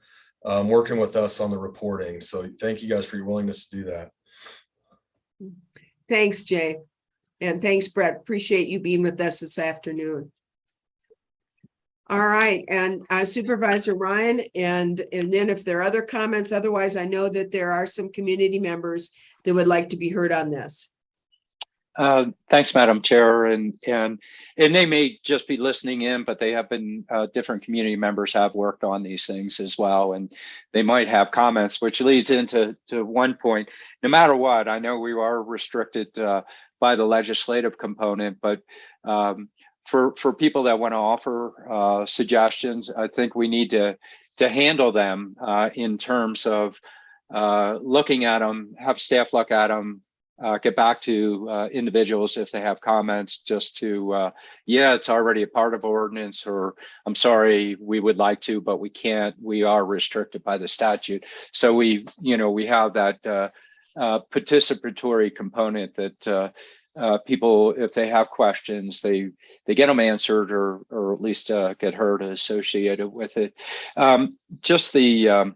working with us on the reporting. So thank you guys for your willingness to do that. Thanks, Jay. And thanks, Brett. Appreciate you being with us this afternoon. All right, and Supervisor Ryan, and then if there are other comments, otherwise I know that there are some community members that would like to be heard on this. Thanks, Madam Chair, and they may just be listening in, but they have been different community members have worked on these things as well, and they might have comments, which leads into one point. No matter what, I know we are restricted by the legislative component, but for people that want to offer suggestions, I think we need to handle them in terms of looking at them, have staff look at them, get back to individuals if they have comments, just to, yeah, it's already a part of ordinance, or I'm sorry, we would like to, but we can't, we are restricted by the statute. So we have that participatory component that people, if they have questions, they get them answered, or at least get heard associated with it. Just the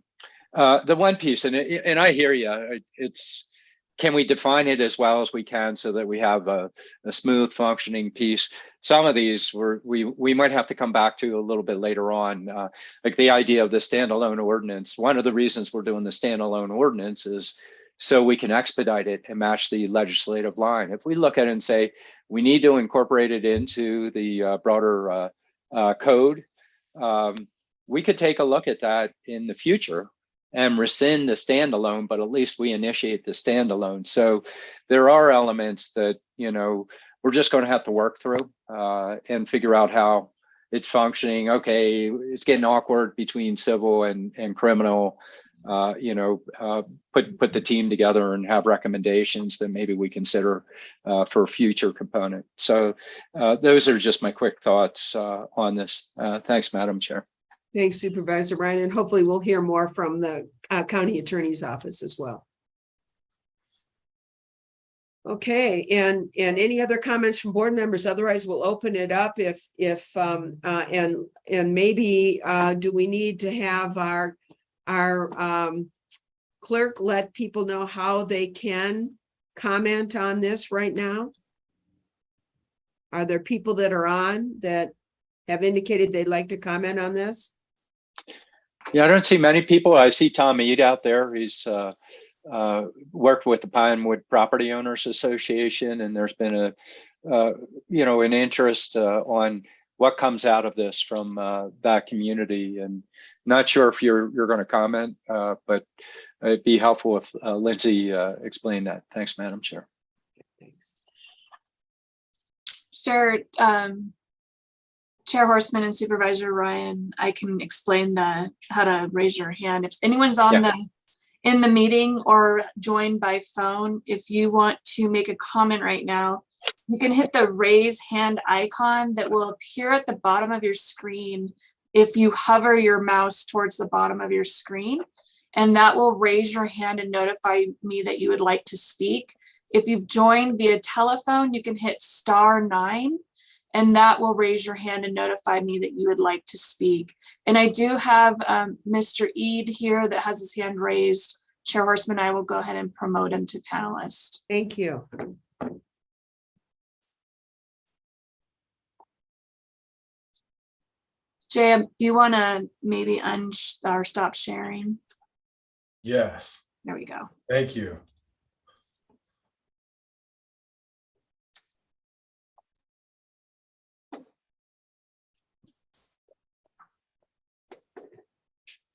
one piece, and I hear you. It's, can we define it as well as we can so that we have a smooth functioning piece? Some of these we might have to come back to a little bit later on, like the idea of the standalone ordinance. One of the reasons we're doing the standalone ordinance is so we can expedite it and match the legislative line. If we look at it and say we need to incorporate it into the broader code, we could take a look at that in the future and rescind the standalone, but at least we initiate the standalone. So there are elements that, we're just going to have to work through and figure out how it's functioning. Okay, it's getting awkward between civil and criminal. Put the team together and have recommendations that maybe we consider for future component. So those are just my quick thoughts on this. Thanks, Madam Chair. Thanks, Supervisor Ryan, and hopefully we'll hear more from the county attorney's office as well. Okay, and any other comments from board members? Otherwise, we'll open it up and maybe do we need to have our clerk let people know how they can comment on this right now? Are there people that are on that have indicated they'd like to comment on this? Yeah, I don't see many people. I see Tom Ead out there. He's worked with the Pinewood Property Owners Association, and there's been an interest on what comes out of this from that community. And not sure if you're going to comment, but it'd be helpful if Lindsay explained that. Thanks, Madam Chair. Thanks. Sure. Chair Horstman and Supervisor Ryan, I can explain how to raise your hand. If anyone's on in the meeting or joined by phone, if you want to make a comment right now, you can hit the raise hand icon that will appear at the bottom of your screen if you hover your mouse towards the bottom of your screen, and that will raise your hand and notify me that you would like to speak. If you've joined via telephone, you can hit *9, and that will raise your hand and notify me that you would like to speak. And I do have Mr. Ead here that has his hand raised. Chair Horstman, I will go ahead and promote him to panelist. Thank you. Jay, do you want to maybe stop sharing? Yes. There we go. Thank you.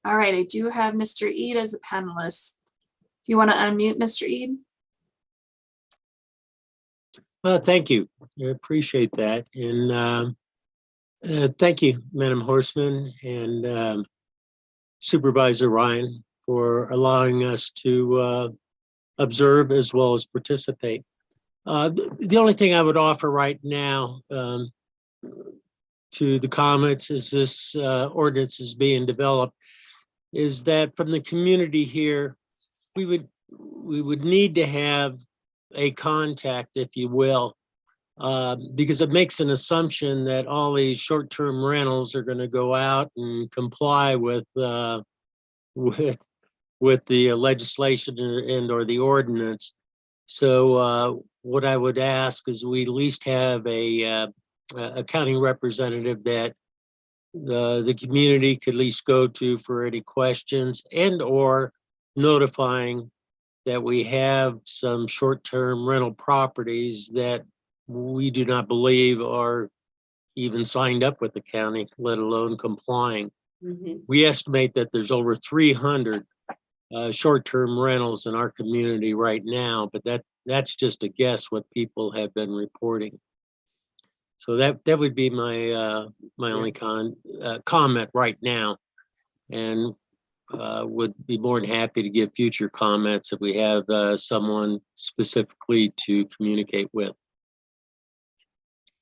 All right, I do have Mr. Ead as a panelist. Do you want to unmute Mr. Ead? Thank you. I appreciate that. And thank you, Madam Horstman and Supervisor Ryan, for allowing us to observe as well as participate. The only thing I would offer right now, to the comments as this ordinance is being developed is that from the community here, we would need to have a contact, if you will, because it makes an assumption that all these short-term rentals are going to go out and comply with the legislation and or the ordinance. So what I would ask is we at least have a county representative that the community could at least go to for any questions and or notifying that we have some short-term rental properties that we do not believe are even signed up with the county, let alone complying. We estimate that there's over 300 short-term rentals in our community right now, but that's just a guess what people have been reporting. So that would be my my only comment right now, and would be more than happy to give future comments if we have someone specifically to communicate with.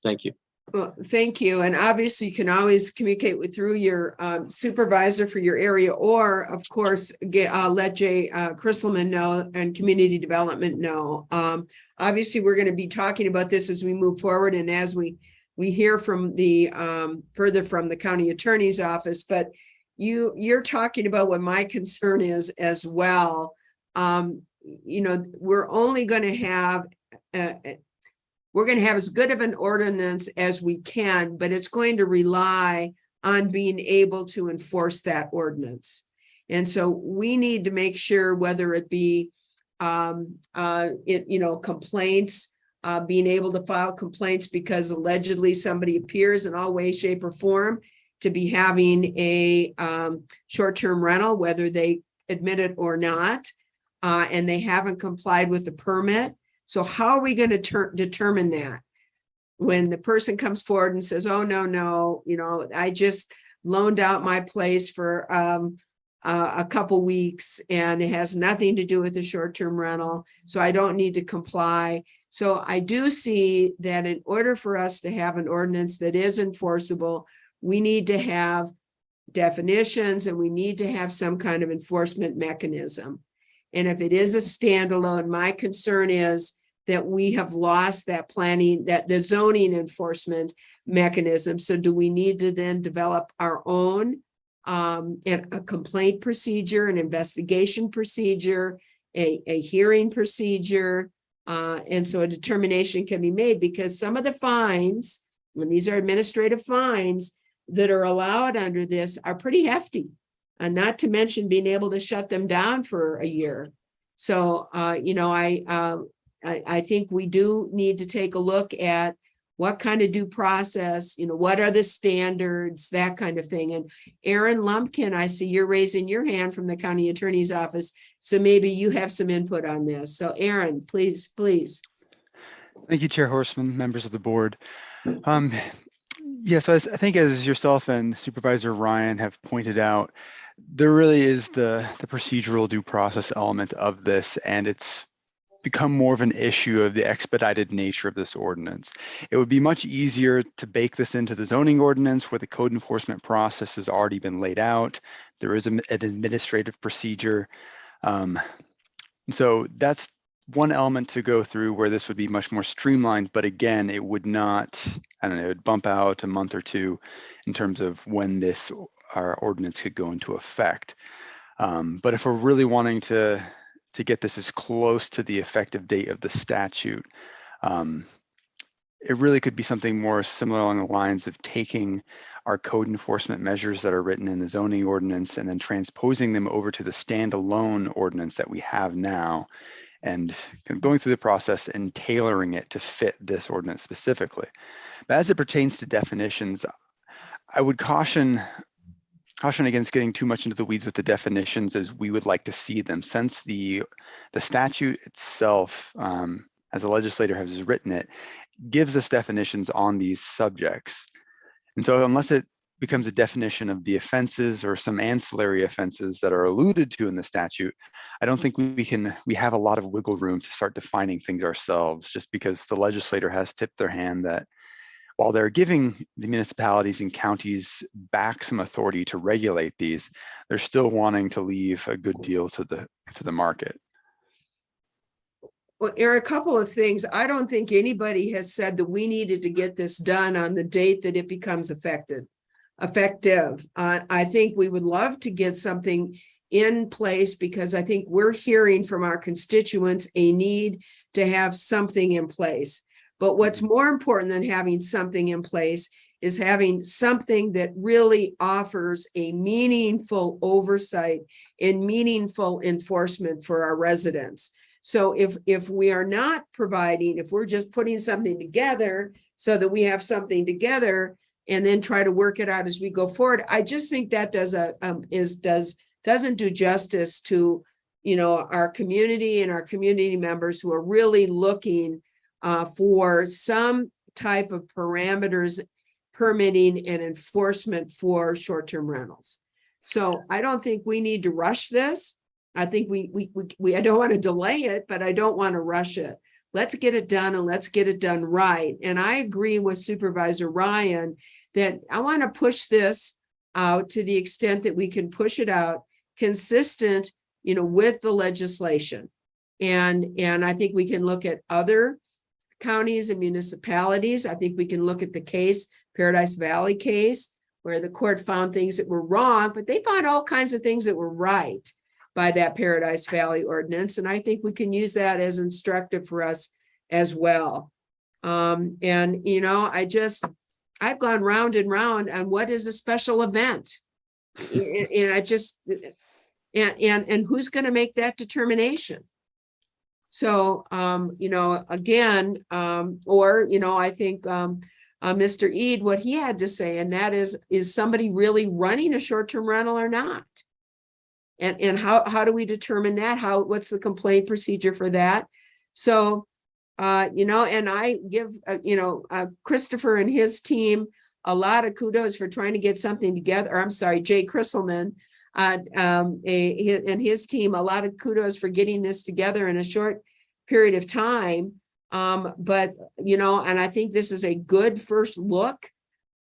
Thank you. Well, thank you. And obviously you can always communicate through your supervisor for your area, or of course, let Jay Christelman know and community development know. Obviously, we're going to be talking about this as we move forward and as we hear from the further from the county attorney's office, but you're talking about what my concern is as well. You know, we're only going to have as good of an ordinance as we can, but it's going to rely on being able to enforce that ordinance. And so we need to make sure, whether it be complaints, being able to file complaints because allegedly somebody appears in all way, shape, or form to be having a short-term rental, whether they admit it or not, and they haven't complied with the permit. So how are we going to determine that when the person comes forward and says, oh, no, I just loaned out my place for a couple weeks and it has nothing to do with the short-term rental, so I don't need to comply. So I do see that in order for us to have an ordinance that is enforceable, we need to have definitions and we need to have some kind of enforcement mechanism. And if it is a standalone, my concern is that we have lost that planning, that the zoning enforcement mechanism. So do we need to then develop our own a complaint procedure, an investigation procedure, a hearing procedure? And so a determination can be made, because some of the fines, when these are administrative fines that are allowed under this, are pretty hefty. And not to mention being able to shut them down for a year. So, I think we do need to take a look at what kind of due process, what are the standards, that kind of thing. And Aaron Lumpkin, I see you're raising your hand from the county attorney's office. So maybe you have some input on this. So Aaron, please. Thank you, Chair Horstman, members of the board. So I think as yourself and Supervisor Ryan have pointed out, there really is the procedural due process element of this, and it's become more of an issue of the expedited nature of this ordinance. It would be much easier to bake this into the zoning ordinance where the code enforcement process has already been laid out. There is an administrative procedure. So that's one element to go through where this would be much more streamlined, but again, it would not, it would bump out a month or two in terms of when our ordinance could go into effect. But if we're really wanting to get this as close to the effective date of the statute, it really could be something more similar along the lines of taking our code enforcement measures that are written in the zoning ordinance and then transposing them over to the standalone ordinance that we have now, and kind of going through the process and tailoring it to fit this ordinance specifically. But as it pertains to definitions, I would caution against getting too much into the weeds with the definitions as we would like to see them, since the statute itself, as the legislator has written it, gives us definitions on these subjects. And so unless it becomes a definition of the offenses or some ancillary offenses that are alluded to in the statute, I don't think we have a lot of wiggle room to start defining things ourselves, just because the legislator has tipped their hand that while they're giving the municipalities and counties back some authority to regulate these, they're still wanting to leave a good deal to the market. Well, Aaron, a couple of things. I don't think anybody has said that we needed to get this done on the date that it becomes effective. I think we would love to get something in place because I think we're hearing from our constituents a need to have something in place. But what's more important than having something in place is having something that really offers a meaningful oversight and meaningful enforcement for our residents. So if we are not providing, if we're just putting something together so that we have something together and then try to work it out as we go forward, I just think that doesn't do justice to, our community and our community members who are really looking for some type of parameters, permitting and enforcement for short-term rentals. So I don't think we need to rush this. I think I don't want to delay it, but I don't want to rush it. Let's get it done and let's get it done right. And I agree with Supervisor Ryan that I want to push this out to the extent that we can push it out consistent, with the legislation. And I think we can look at other counties and municipalities. I think we can look at the case, Paradise Valley case, where the court found things that were wrong, but they found all kinds of things that were right by that Paradise Valley ordinance. And I think we can use that as instructive for us as well. I've gone round and round on what is a special event. And who's going to make that determination? So, again, I think Mr. Eade, what he had to say, and that is somebody really running a short-term rental or not? And how do we determine that? What's the complaint procedure for that? So, and I give, Christopher and his team a lot of kudos for trying to get something together. Or I'm sorry, Jay Krisselman and his team, a lot of kudos for getting this together in a short period of time. But, and I think this is a good first look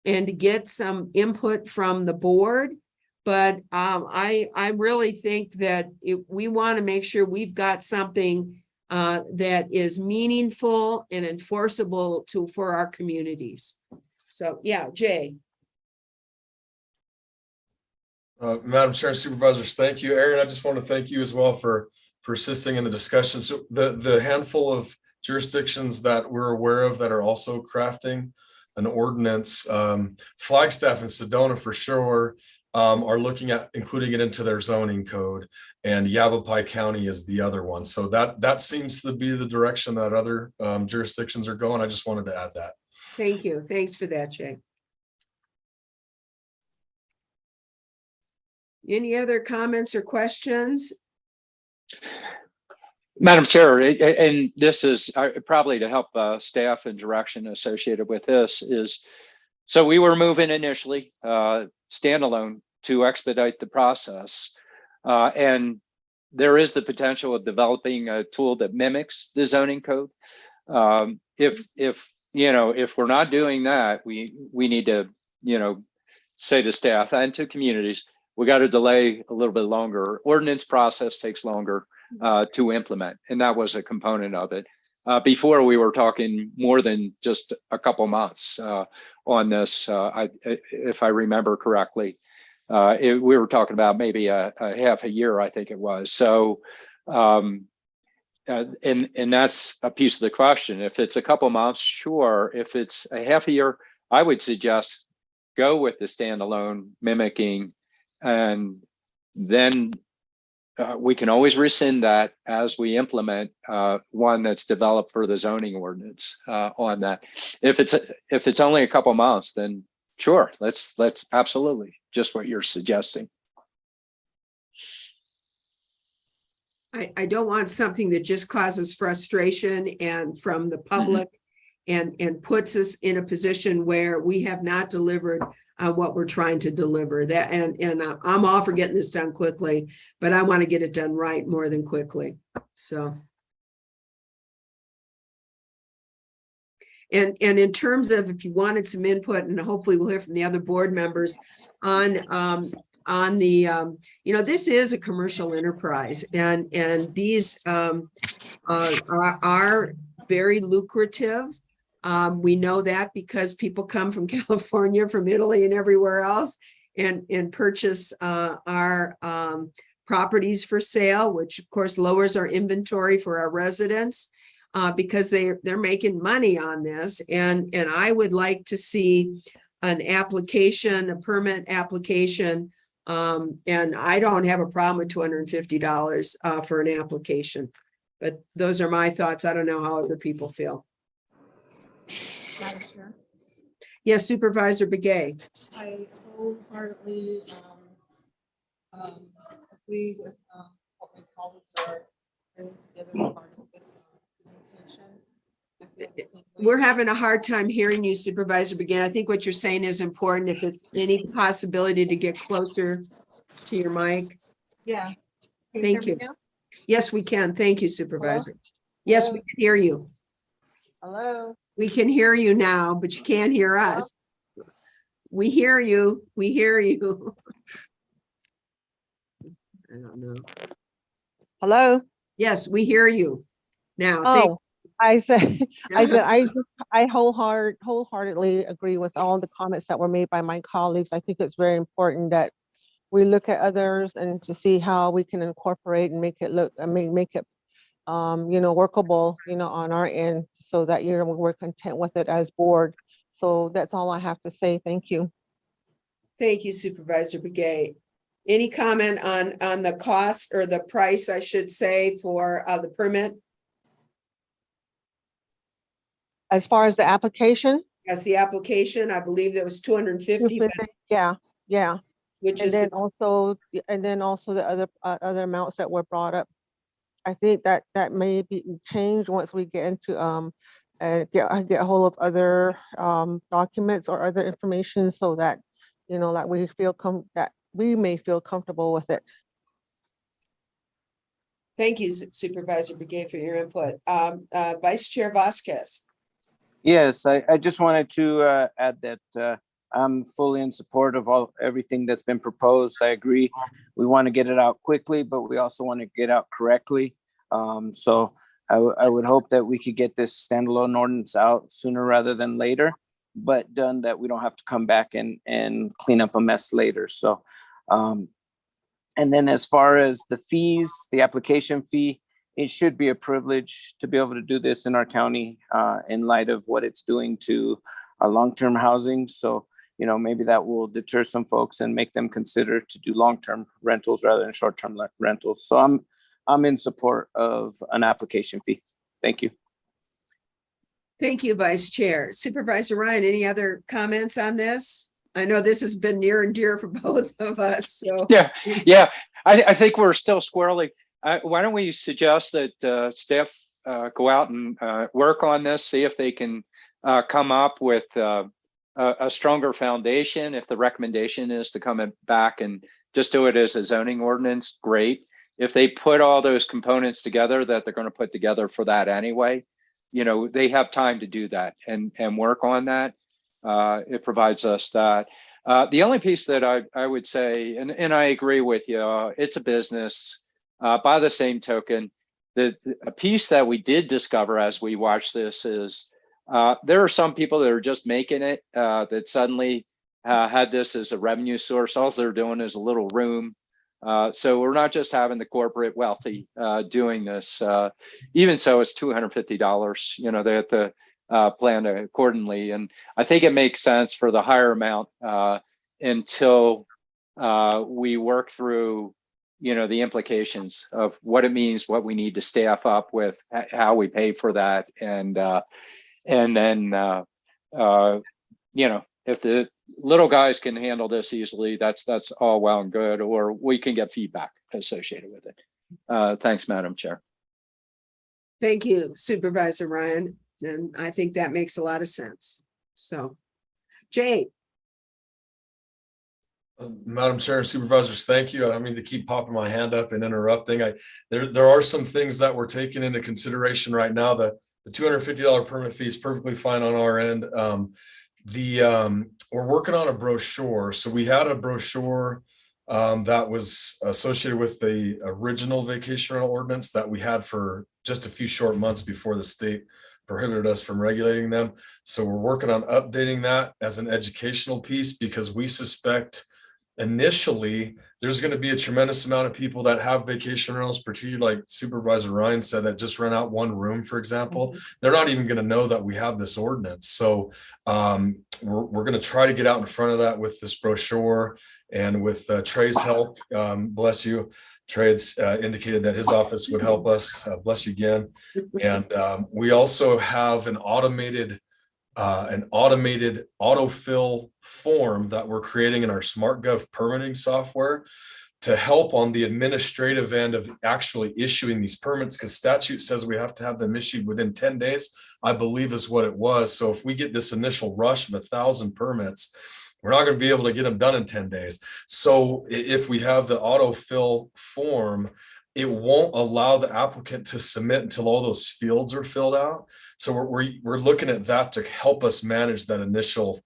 and to get some input from the board. But I really think that we want to make sure we've got something that is meaningful and enforceable for our communities. So, yeah, Jay. Madam Chair and Supervisors, thank you. Aaron, I just want to thank you as well for assisting in the discussion. So the handful of jurisdictions that we're aware of that are also crafting an ordinance, Flagstaff and Sedona for sure, are looking at including it into their zoning code, and Yavapai County is the other one. So that seems to be the direction that other jurisdictions are going. I just wanted to add that. Thank you. Thanks for that, Jay. Any other comments or questions? Madam Chair, and this is probably to help staff and direction associated with this is, so we were moving initially standalone to expedite the process. And there is the potential of developing a tool that mimics the zoning code. If we're not doing that, we need to, say to staff and to communities, we got to delay a little bit longer. Ordinance process takes longer to implement, and that was a component of it. Before we were talking more than just a couple months on this, if I remember correctly. We were talking about maybe a half a year, I think it was. So, and that's a piece of the question. If it's a couple months, sure. If it's a half a year, I would suggest go with the standalone mimicking, and then we can always rescind that as we implement one that's developed for the zoning ordinance on that. If it's only a couple months, then sure, let's absolutely just what you're suggesting. I don't want something that just causes frustration and from the public and puts us in a position where we have not delivered what we're trying to deliver. That and I'm all for getting this done quickly, but I want to get it done right more than quickly. So. And in terms of, if you wanted some input, and hopefully we'll hear from the other board members on the, this is a commercial enterprise, and these are very lucrative. We know that because people come from California, from Italy, and everywhere else, and purchase our properties for sale, which of course lowers our inventory for our residents, because they're making money on this. And I would like to see an application, a permit application. And I don't have a problem with $250 for an application. But those are my thoughts. I don't know how other people feel. Yes, Supervisor Begay. I wholeheartedly agree with what my colleagues are putting together regarding this presentation. I feel the same way. We're having a hard time hearing you, Supervisor Begay. I think what you're saying is important. If it's any possibility to get closer to your mic. Yeah. Can Thank hear you. me now? Yes, we can. Thank you, Supervisor. Hello? Yes, Hello? we can hear you. Hello? We can hear you now, but you can't hear us. We hear you. We hear you. I don't know. Hello? Yes, we hear you now. Oh, I said, I wholeheartedly agree with all the comments that were made by my colleagues. I think it's very important that we look at others and to see how we can incorporate and make it look, make it, workable, on our end, so that, we're content with it as board. So that's all I have to say. Thank you. Thank you, Supervisor Begay. Any comment on the cost or the price, I should say, for the permit? As far as the application? Yes, the application, I believe that was 250. Yeah, yeah. Which and is then also the other amounts that were brought up. I think that may be changed once we get into get a hold of other documents or other information, so that that we feel that we may feel comfortable with it. Thank you, Supervisor Begay, for your input. Vice Chair Vasquez. Yes, I just wanted to add that I'm fully in support of everything that's been proposed. I agree. We want to get it out quickly, but we also want to get out correctly. So I would hope that we could get this standalone ordinance out sooner rather than later, but done that we don't have to come back and clean up a mess later. So, and then as far as the fees, the application fee, it should be a privilege to be able to do this in our county in light of what it's doing to our long-term housing. So, maybe that will deter some folks and make them consider to do long-term rentals rather than short-term rentals. So I'm in support of an application fee. Thank you. Thank you, Vice Chair. Supervisor Ryan, any other comments on this? I know this has been near and dear for both of us. So Yeah. I think we're still squarely. Why don't we suggest that staff go out and work on this, see if they can come up with a stronger foundation. If the recommendation is to come back and just do it as a zoning ordinance, great. If they put all those components together that they're going to put together for that anyway, they have time to do that and work on that. It provides us that. The only piece that I would say, and I agree with you, it's a business. By the same token, a piece that we did discover as we watched this is there are some people that are just making it that suddenly had this as a revenue source. All they're doing is a little room. So we're not just having the corporate wealthy doing this. Even so, it's $250. They have to plan accordingly. And I think it makes sense for the higher amount until we work through the implications of what it means, what we need to staff up with, how we pay for that, and then if the little guys can handle this easily, that's all well and good, or we can get feedback associated with it. Thanks, Madam Chair. thank you, Supervisor Ryan. And I think that makes a lot of sense. So, Jay. Madam Chair and Supervisors, thank you. I don't mean to keep popping my hand up and interrupting. There are some things that we're taking into consideration right now. The $250 permit fee is perfectly fine on our end. We're working on a brochure. So we had a brochure that was associated with the original vacation rental ordinance that we had for just a few short months before the state prohibited us from regulating them. So we're working on updating that as an educational piece, because we suspect initially there's going to be a tremendous amount of people that have vacation rentals, particularly like Supervisor Ryan said, that just rent out one room, for example. They're not even going to know that we have this ordinance. So we're going to try to get out in front of that with this brochure, and with Trey's help. Bless you. Trey's indicated that his office would help us. Bless you again. And we also have an automated autofill form that we're creating in our SmartGov permitting software to help on the administrative end of actually issuing these permits, because statute says we have to have them issued within 10 days, I believe is what it was. So if we get this initial rush of 1,000 permits, we're not going to be able to get them done in 10 days. So if we have the autofill form, it won't allow the applicant to submit until all those fields are filled out. So we're looking at that to help us manage that initial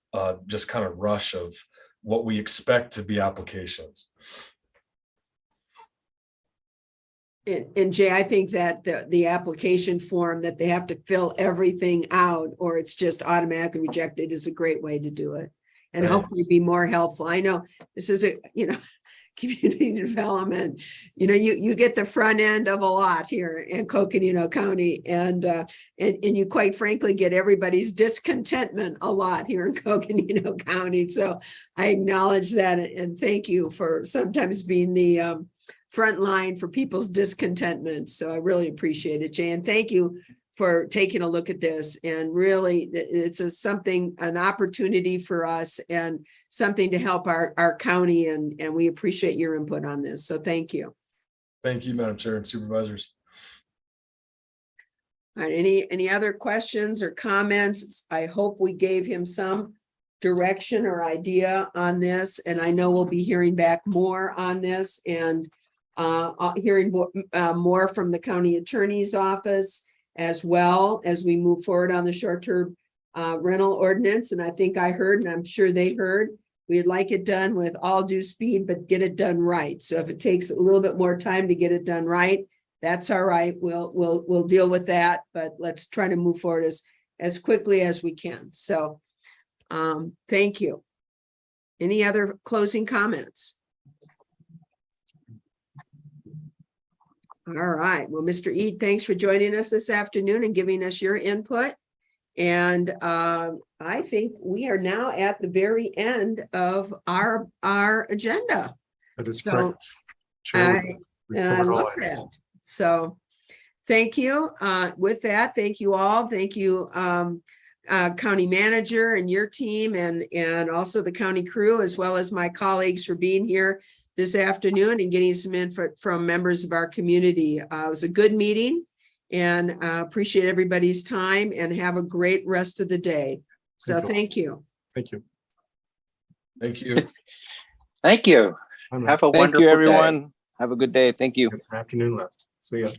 just kind of rush of what we expect to be applications. And Jay, I think that the application form that they have to fill everything out, or it's just automatically rejected, is a great way to do it. And hopefully be more helpful. I know this is community development, you get the front end of a lot here in Coconino County, and you quite frankly get everybody's discontentment a lot here in Coconino County. So I acknowledge that, and thank you for sometimes being the front line for people's discontentment. So I really appreciate it, Jay, and thank you for taking a look at this. And really, it's an opportunity for us and something to help our county, and we appreciate your input on this. So thank you. Thank you, Madam Chair and Supervisors. All right, any other questions or comments? I hope we gave him some direction or idea on this, and I know we'll be hearing back more on this, and hearing more from the county attorney's office, as well as we move forward on the short-term rental ordinance. And I think I heard, and I'm sure they heard, we'd like it done with all due speed, but get it done right. So if it takes a little bit more time to get it done right, that's all right. We'll deal with that, but let's try to move forward as quickly as we can. So thank you. Any other closing comments? All right. Well, Mr. Eade, thanks for joining us this afternoon and giving us your input. And I think we are now at the very end of our agenda. That is So, correct. and I love that. So thank you. With that, thank you all. Thank you, County Manager and your team, and also the county crew, as well as my colleagues, for being here this afternoon and getting some input from members of our community. It was a good meeting, and appreciate everybody's time, and have a great rest of the day. So thank you. Thank you. Thank you. Thank you. Have a wonderful day. everyone. Have a good day. Thank you. Afternoon left. See ya.